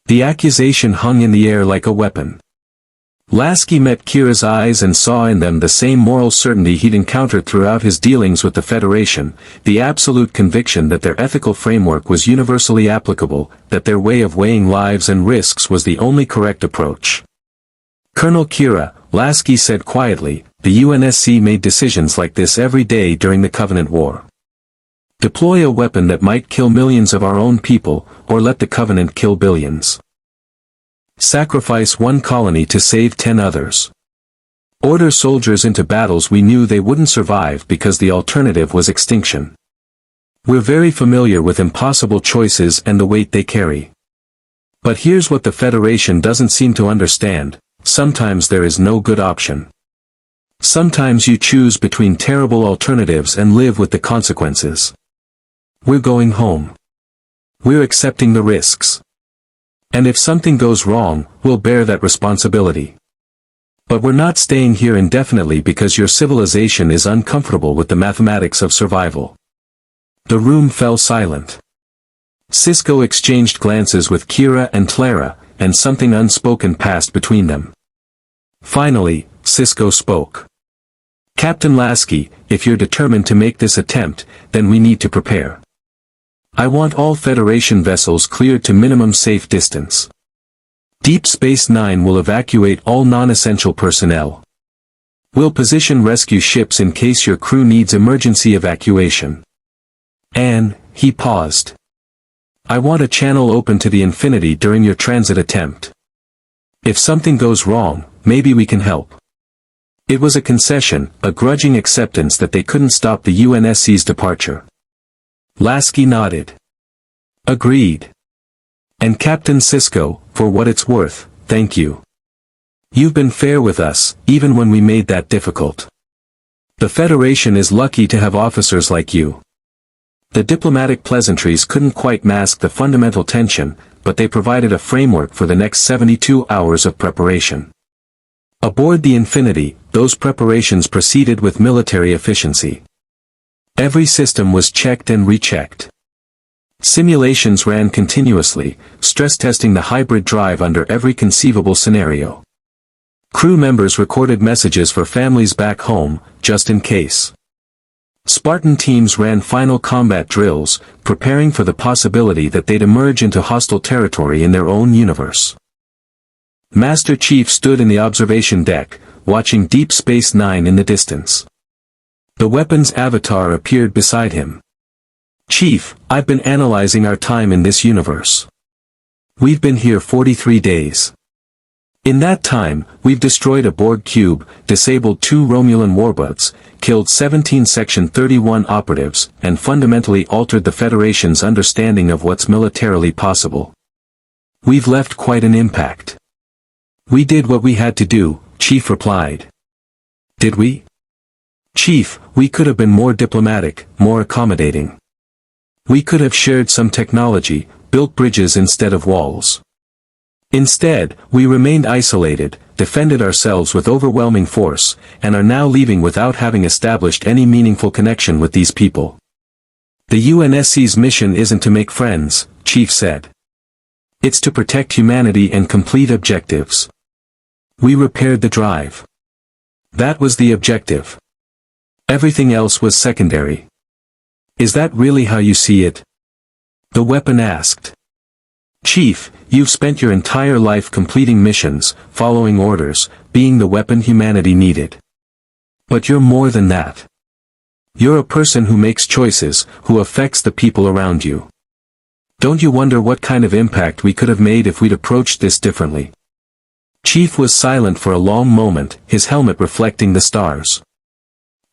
The accusation hung in the air like a weapon. Lasky met Kira's eyes and saw in them the same moral certainty he'd encountered throughout his dealings with the Federation, the absolute conviction that their ethical framework was universally applicable, that their way of weighing lives and risks was the only correct approach. Colonel Kira, Lasky said quietly, the UNSC made decisions like this every day during the Covenant War. Deploy a weapon that might kill millions of our own people, or let the Covenant kill billions. Sacrifice one colony to save 10 others. Order soldiers into battles we knew they wouldn't survive because the alternative was extinction. We're very familiar with impossible choices and the weight they carry. But here's what the Federation doesn't seem to understand, sometimes there is no good option. Sometimes you choose between terrible alternatives and live with the consequences. We're going home. We're accepting the risks. And if something goes wrong, we'll bear that responsibility. But we're not staying here indefinitely because your civilization is uncomfortable with the mathematics of survival. The room fell silent. Sisko exchanged glances with Kira and Clara, and something unspoken passed between them. Finally, Sisko spoke. Captain Lasky, if you're determined to make this attempt, then we need to prepare. I want all Federation vessels cleared to minimum safe distance. Deep Space Nine will evacuate all non-essential personnel. We'll position rescue ships in case your crew needs emergency evacuation. And, he paused. I want a channel open to the Infinity during your transit attempt. If something goes wrong, maybe we can help. It was a concession, a grudging acceptance that they couldn't stop the UNSC's departure. Lasky nodded. Agreed. And Captain Sisko, for what it's worth, thank you. You've been fair with us, even when we made that difficult. The Federation is lucky to have officers like you. The diplomatic pleasantries couldn't quite mask the fundamental tension, but they provided a framework for the next 72 hours of preparation. Aboard the Infinity, those preparations proceeded with military efficiency. Every system was checked and rechecked. Simulations ran continuously, stress-testing the hybrid drive under every conceivable scenario. Crew members recorded messages for families back home, just in case. Spartan teams ran final combat drills, preparing for the possibility that they'd emerge into hostile territory in their own universe. Master Chief stood in the observation deck, watching Deep Space Nine in the distance. The weapon's avatar appeared beside him. Chief, I've been analyzing our time in this universe. We've been here 43 days. In that time, we've destroyed a Borg cube, disabled 2 Romulan warboats, killed 17 Section 31 operatives, and fundamentally altered the Federation's understanding of what's militarily possible. We've left quite an impact. We did what we had to do, Chief replied. Did we? Chief, we could have been more diplomatic, more accommodating. We could have shared some technology, built bridges instead of walls. Instead, we remained isolated, defended ourselves with overwhelming force, and are now leaving without having established any meaningful connection with these people. The UNSC's mission isn't to make friends, Chief said. It's to protect humanity and complete objectives. We repaired the drive. That was the objective. Everything else was secondary. Is that really how you see it? The weapon asked. Chief, you've spent your entire life completing missions, following orders, being the weapon humanity needed. But you're more than that. You're a person who makes choices, who affects the people around you. Don't you wonder what kind of impact we could have made if we'd approached this differently? Chief was silent for a long moment, his helmet reflecting the stars.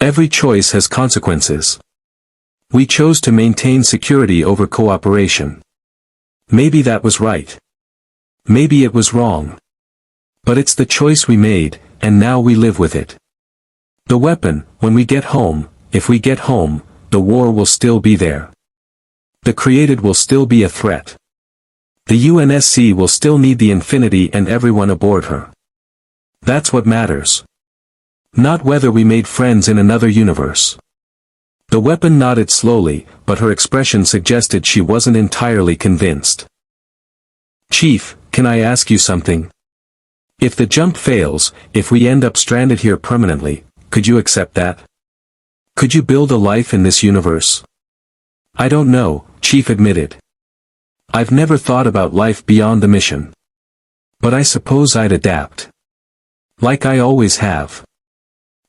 Every choice has consequences. We chose to maintain security over cooperation. Maybe that was right. Maybe it was wrong. But it's the choice we made, and now we live with it. The weapon, when we get home, if we get home, the war will still be there. The created will still be a threat. The UNSC will still need the Infinity and everyone aboard her. That's what matters. Not whether we made friends in another universe. The weapon nodded slowly, but her expression suggested she wasn't entirely convinced. Chief, can I ask you something? If the jump fails, if we end up stranded here permanently, could you accept that? Could you build a life in this universe? I don't know, Chief admitted. I've never thought about life beyond the mission. But I suppose I'd adapt. Like I always have.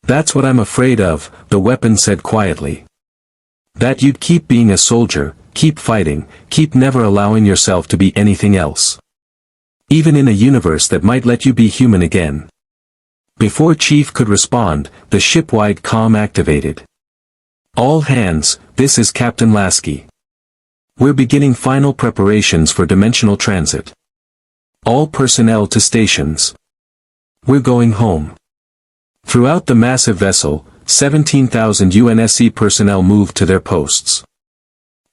That's what I'm afraid of, the weapon said quietly. That you'd keep being a soldier, keep fighting, keep never allowing yourself to be anything else. Even in a universe that might let you be human again. Before Chief could respond, the ship-wide comm activated. All hands, this is Captain Lasky. We're beginning final preparations for dimensional transit. All personnel to stations. We're going home. Throughout the massive vessel, 17,000 UNSC personnel moved to their posts.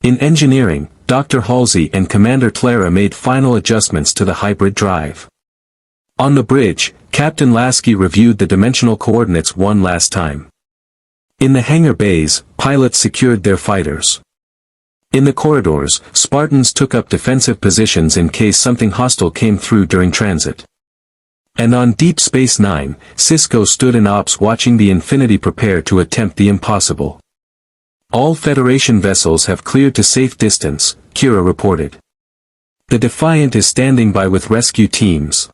In engineering, Dr. Halsey and Commander Clara made final adjustments to the hybrid drive. On the bridge, Captain Lasky reviewed the dimensional coordinates one last time. In the hangar bays, pilots secured their fighters. In the corridors, Spartans took up defensive positions in case something hostile came through during transit. And on Deep Space Nine, Cisco stood in ops watching the Infinity prepare to attempt the impossible. All Federation vessels have cleared to safe distance, Kira reported. The Defiant is standing by with rescue teams.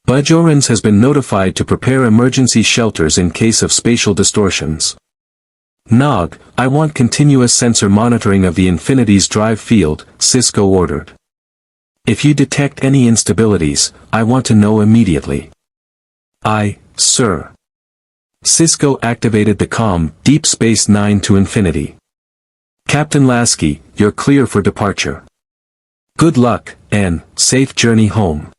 Bajorans has been notified to prepare emergency shelters in case of spatial distortions. Nog, I want continuous sensor monitoring of the Infinity's drive field, Cisco ordered. If you detect any instabilities, I want to know immediately. Aye, sir. Cisco activated the comm, Deep Space Nine to Infinity. Captain Lasky, you're clear for departure. Good luck, and safe journey home.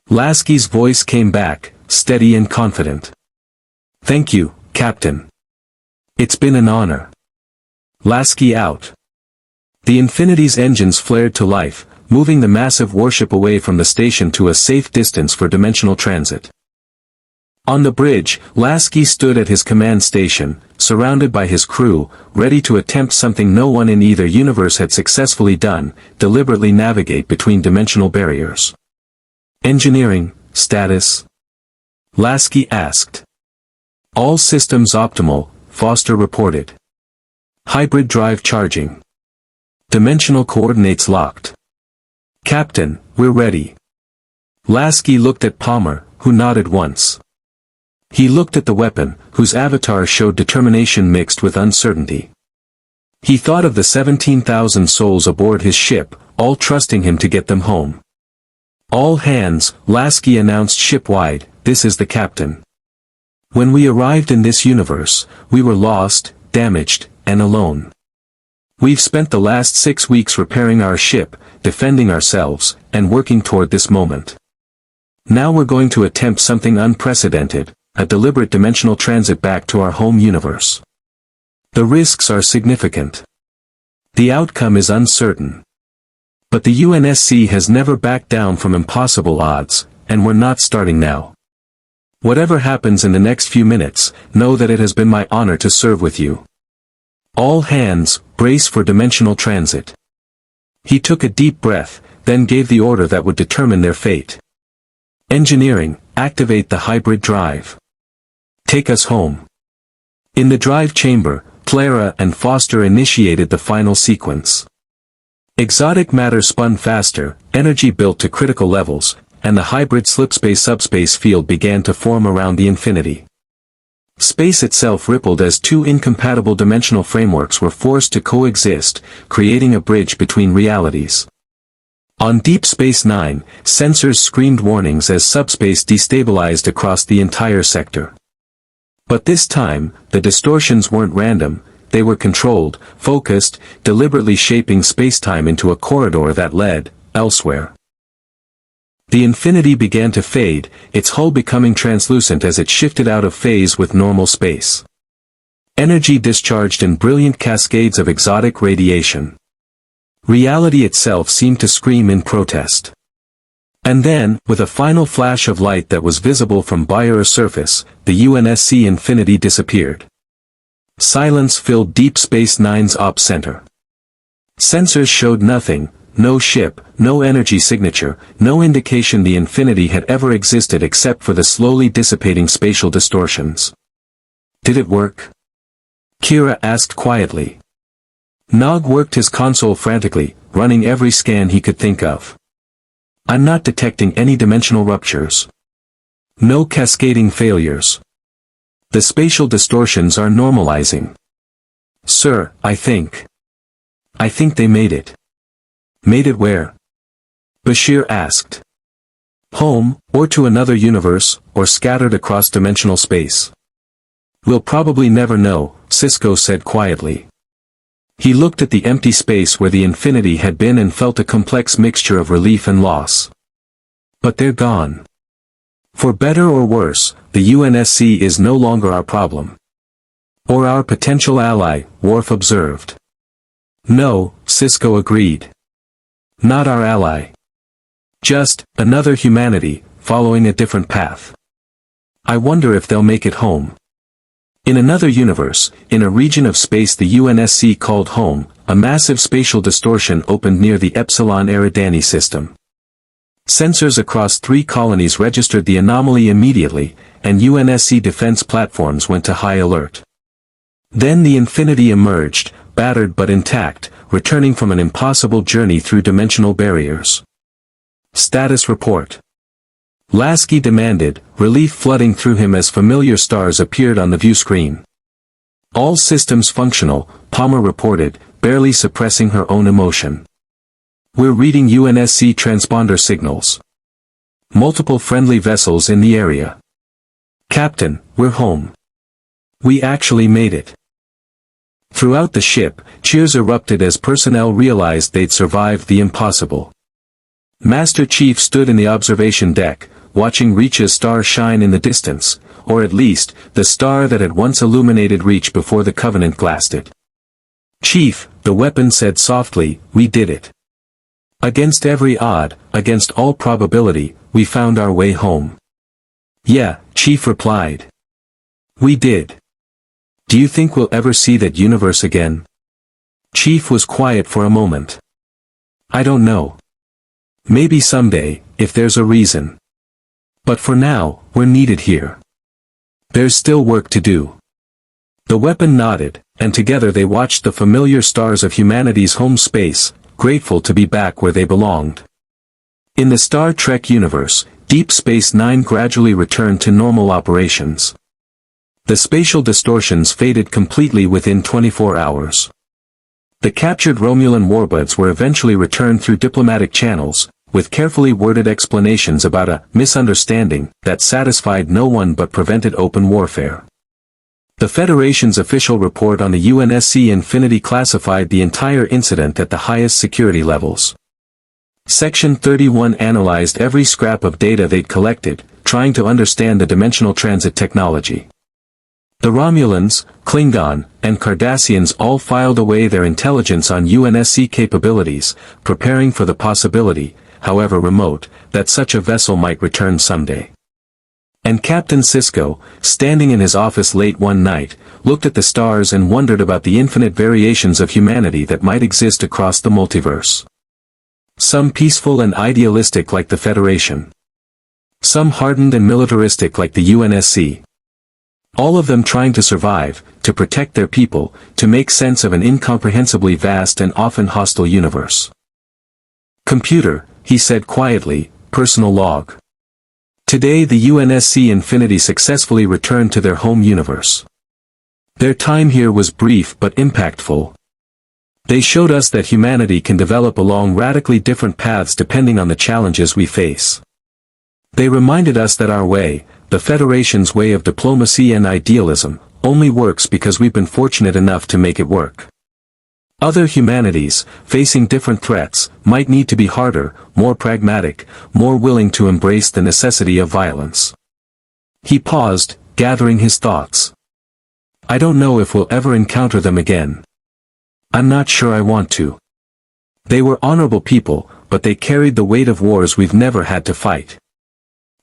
Lasky's voice came back, steady and confident. Thank you, Captain. It's been an honor. Lasky out. The Infinity's engines flared to life, moving the massive warship away from the station to a safe distance for dimensional transit. On the bridge, Lasky stood at his command station, surrounded by his crew, ready to attempt something no one in either universe had successfully done, deliberately navigate between dimensional barriers. Engineering, status? Lasky asked. All systems optimal, Foster reported. Hybrid drive charging. Dimensional coordinates locked. Captain, we're ready. Lasky looked at Palmer, who nodded once. He looked at the weapon, whose avatar showed determination mixed with uncertainty. He thought of the 17,000 souls aboard his ship, all trusting him to get them home. All hands, Lasky announced ship-wide, this is the captain. When we arrived in this universe, we were lost, damaged, and alone. We've spent the last 6 weeks repairing our ship, defending ourselves, and working toward this moment. Now we're going to attempt something unprecedented, a deliberate dimensional transit back to our home universe. The risks are significant. The outcome is uncertain. But the UNSC has never backed down from impossible odds, and we're not starting now. Whatever happens in the next few minutes, know that it has been my honor to serve with you. All hands, brace for dimensional transit. He took a deep breath, then gave the order that would determine their fate. Engineering, activate the hybrid drive. Take us home. In the drive chamber, Clara and Foster initiated the final sequence. Exotic matter spun faster, energy built to critical levels, and the hybrid slipspace-subspace field began to form around the Infinity. Space itself rippled as two incompatible dimensional frameworks were forced to coexist, creating a bridge between realities. On Deep Space Nine, sensors screamed warnings as subspace destabilized across the entire sector. But this time, the distortions weren't random, they were controlled, focused, deliberately shaping spacetime into a corridor that led elsewhere. The Infinity began to fade, its hull becoming translucent as it shifted out of phase with normal space. Energy discharged in brilliant cascades of exotic radiation. Reality itself seemed to scream in protest. And then, with a final flash of light that was visible from Bayer's surface, the UNSC Infinity disappeared. Silence filled Deep Space Nine's ops center. Sensors showed nothing. No ship, no energy signature, no indication the Infinity had ever existed except for the slowly dissipating spatial distortions. Did it work? Kira asked quietly. Nog worked his console frantically, running every scan he could think of. I'm not detecting any dimensional ruptures. No cascading failures. The spatial distortions are normalizing. Sir, I think they made it. Made it where? Bashir asked. Home, or to another universe, or scattered across dimensional space. We'll probably never know, Sisko said quietly. He looked at the empty space where the Infinity had been and felt a complex mixture of relief and loss. But they're gone. For better or worse, the UNSC is no longer our problem. Or our potential ally, Worf observed. No, Sisko agreed. Not our ally. Just, another humanity, following a different path. I wonder if they'll make it home. In another universe, in a region of space the UNSC called home, a massive spatial distortion opened near the Epsilon Eridani system. Sensors across 3 colonies registered the anomaly immediately, and UNSC defense platforms went to high alert. Then the Infinity emerged, battered but intact, returning from an impossible journey through dimensional barriers. Status report. Lasky demanded, relief flooding through him as familiar stars appeared on the view screen. All systems functional, Palmer reported, barely suppressing her own emotion. We're reading UNSC transponder signals. Multiple friendly vessels in the area. Captain, we're home. We actually made it. Throughout the ship, cheers erupted as personnel realized they'd survived the impossible. Master Chief stood in the observation deck, watching Reach's star shine in the distance, or at least, the star that had once illuminated Reach before the Covenant glassed it. Chief, the weapon said softly, we did it. Against every odd, against all probability, we found our way home. Yeah, Chief replied. We did. Do you think we'll ever see that universe again? Chief was quiet for a moment. I don't know. Maybe someday, if there's a reason. But for now, we're needed here. There's still work to do. The weapon nodded, and together they watched the familiar stars of humanity's home space, grateful to be back where they belonged. In the Star Trek universe, Deep Space Nine gradually returned to normal operations. The spatial distortions faded completely within 24 hours. The captured Romulan warbuds were eventually returned through diplomatic channels, with carefully worded explanations about a misunderstanding that satisfied no one but prevented open warfare. The Federation's official report on the UNSC Infinity classified the entire incident at the highest security levels. Section 31 analyzed every scrap of data they'd collected, trying to understand the dimensional transit technology. The Romulans, Klingon, and Cardassians all filed away their intelligence on UNSC capabilities, preparing for the possibility, however remote, that such a vessel might return someday. And Captain Sisko, standing in his office late one night, looked at the stars and wondered about the infinite variations of humanity that might exist across the multiverse. Some peaceful and idealistic like the Federation. Some hardened and militaristic like the UNSC. All of them trying to survive, to protect their people, to make sense of an incomprehensibly vast and often hostile universe. Computer, he said quietly, personal log. Today the UNSC Infinity successfully returned to their home universe. Their time here was brief but impactful. They showed us that humanity can develop along radically different paths depending on the challenges we face. They reminded us that our way, the Federation's way of diplomacy and idealism, only works because we've been fortunate enough to make it work. Other humanities, facing different threats, might need to be harder, more pragmatic, more willing to embrace the necessity of violence. He paused, gathering his thoughts. I don't know if we'll ever encounter them again. I'm not sure I want to. They were honorable people, but they carried the weight of wars we've never had to fight.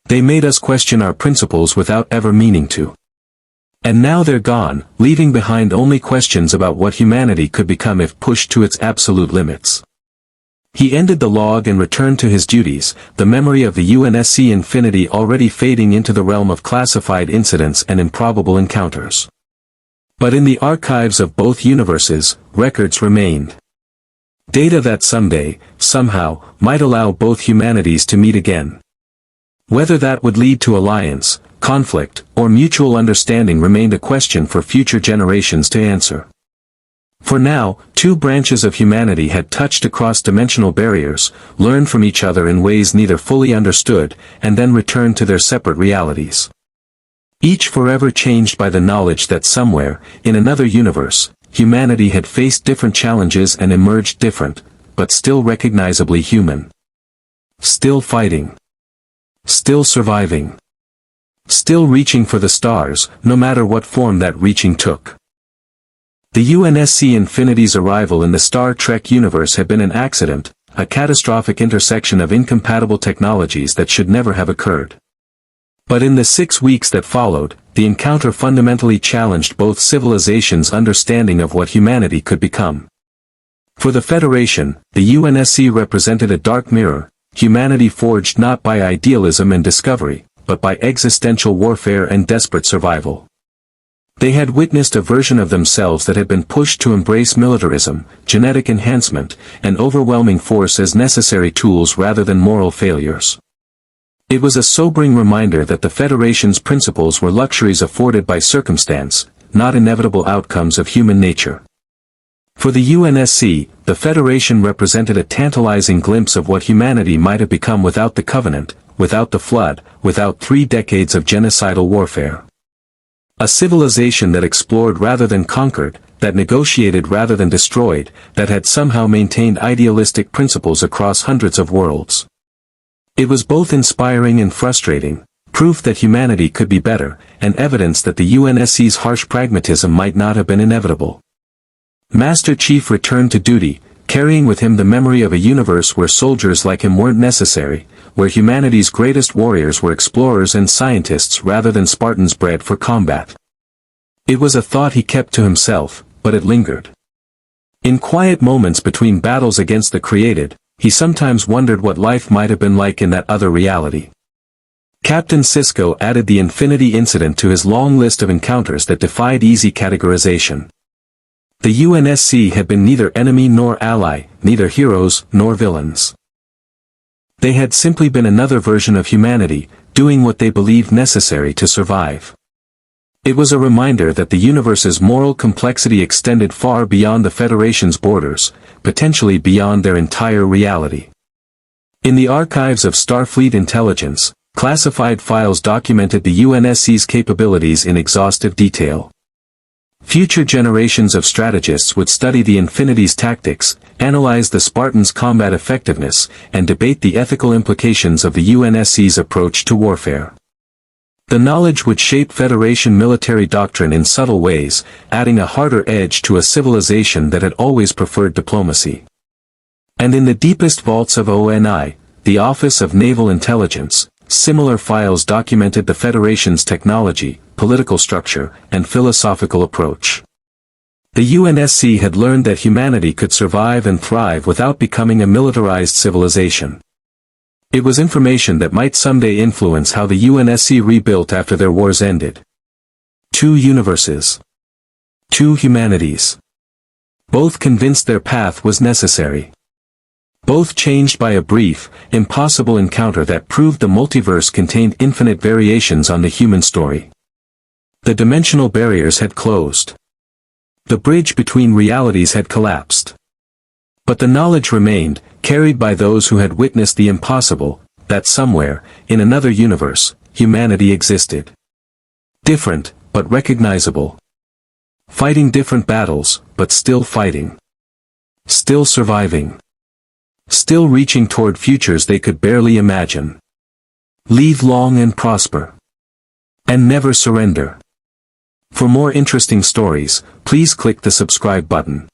They made us question our principles without ever meaning to. And now they're gone, leaving behind only questions about what humanity could become if pushed to its absolute limits. He ended the log and returned to his duties, the memory of the UNSC Infinity already fading into the realm of classified incidents and improbable encounters. But in the archives of both universes, records remained. Data that someday, somehow, might allow both humanities to meet again. Whether that would lead to alliance, conflict, or mutual understanding remained a question for future generations to answer. For now, two branches of humanity had touched across dimensional barriers, learned from each other in ways neither fully understood, and then returned to their separate realities. Each forever changed by the knowledge that somewhere, in another universe, humanity had faced different challenges and emerged different, but still recognizably human. Still fighting. Still surviving. Still reaching for the stars, no matter what form that reaching took. The UNSC Infinity's arrival in the Star Trek universe had been an accident, a catastrophic intersection of incompatible technologies that should never have occurred. But in the 6 weeks that followed, the encounter fundamentally challenged both civilizations' understanding of what humanity could become. For the Federation, the UNSC represented a dark mirror, humanity forged not by idealism and discovery, but by existential warfare and desperate survival. They had witnessed a version of themselves that had been pushed to embrace militarism, genetic enhancement, and overwhelming force as necessary tools rather than moral failures. It was a sobering reminder that the Federation's principles were luxuries afforded by circumstance, not inevitable outcomes of human nature. For the UNSC, the Federation represented a tantalizing glimpse of what humanity might have become without the Covenant, without the Flood, without 3 decades of genocidal warfare. A civilization that explored rather than conquered, that negotiated rather than destroyed, that had somehow maintained idealistic principles across hundreds of worlds. It was both inspiring and frustrating, proof that humanity could be better, and evidence that the UNSC's harsh pragmatism might not have been inevitable. Master Chief returned to duty, carrying with him the memory of a universe where soldiers like him weren't necessary, where humanity's greatest warriors were explorers and scientists rather than Spartans bred for combat. It was a thought he kept to himself, but it lingered. In quiet moments between battles against the created, he sometimes wondered what life might have been like in that other reality. Captain Sisko added the Infinity incident to his long list of encounters that defied easy categorization. The UNSC had been neither enemy nor ally, neither heroes nor villains. They had simply been another version of humanity, doing what they believed necessary to survive. It was a reminder that the universe's moral complexity extended far beyond the Federation's borders, potentially beyond their entire reality. In the archives of Starfleet intelligence, classified files documented the UNSC's capabilities in exhaustive detail. Future generations of strategists would study the Infinity's tactics, analyze the Spartans' combat effectiveness, and debate the ethical implications of the UNSC's approach to warfare. The knowledge would shape Federation military doctrine in subtle ways, adding a harder edge to a civilization that had always preferred diplomacy. And in the deepest vaults of ONI, the Office of Naval Intelligence, similar files documented the Federation's technology, political structure, and philosophical approach. The UNSC had learned that humanity could survive and thrive without becoming a militarized civilization. It was information that might someday influence how the UNSC rebuilt after their wars ended. 2 universes. 2 humanities. Both convinced their path was necessary. Both changed by a brief, impossible encounter that proved the multiverse contained infinite variations on the human story. The dimensional barriers had closed. The bridge between realities had collapsed. But the knowledge remained, carried by those who had witnessed the impossible, that somewhere, in another universe, humanity existed. Different, but recognizable. Fighting different battles, but still fighting. Still surviving. Still reaching toward futures they could barely imagine. Live long and prosper. And never surrender. For more interesting stories, please click the subscribe button.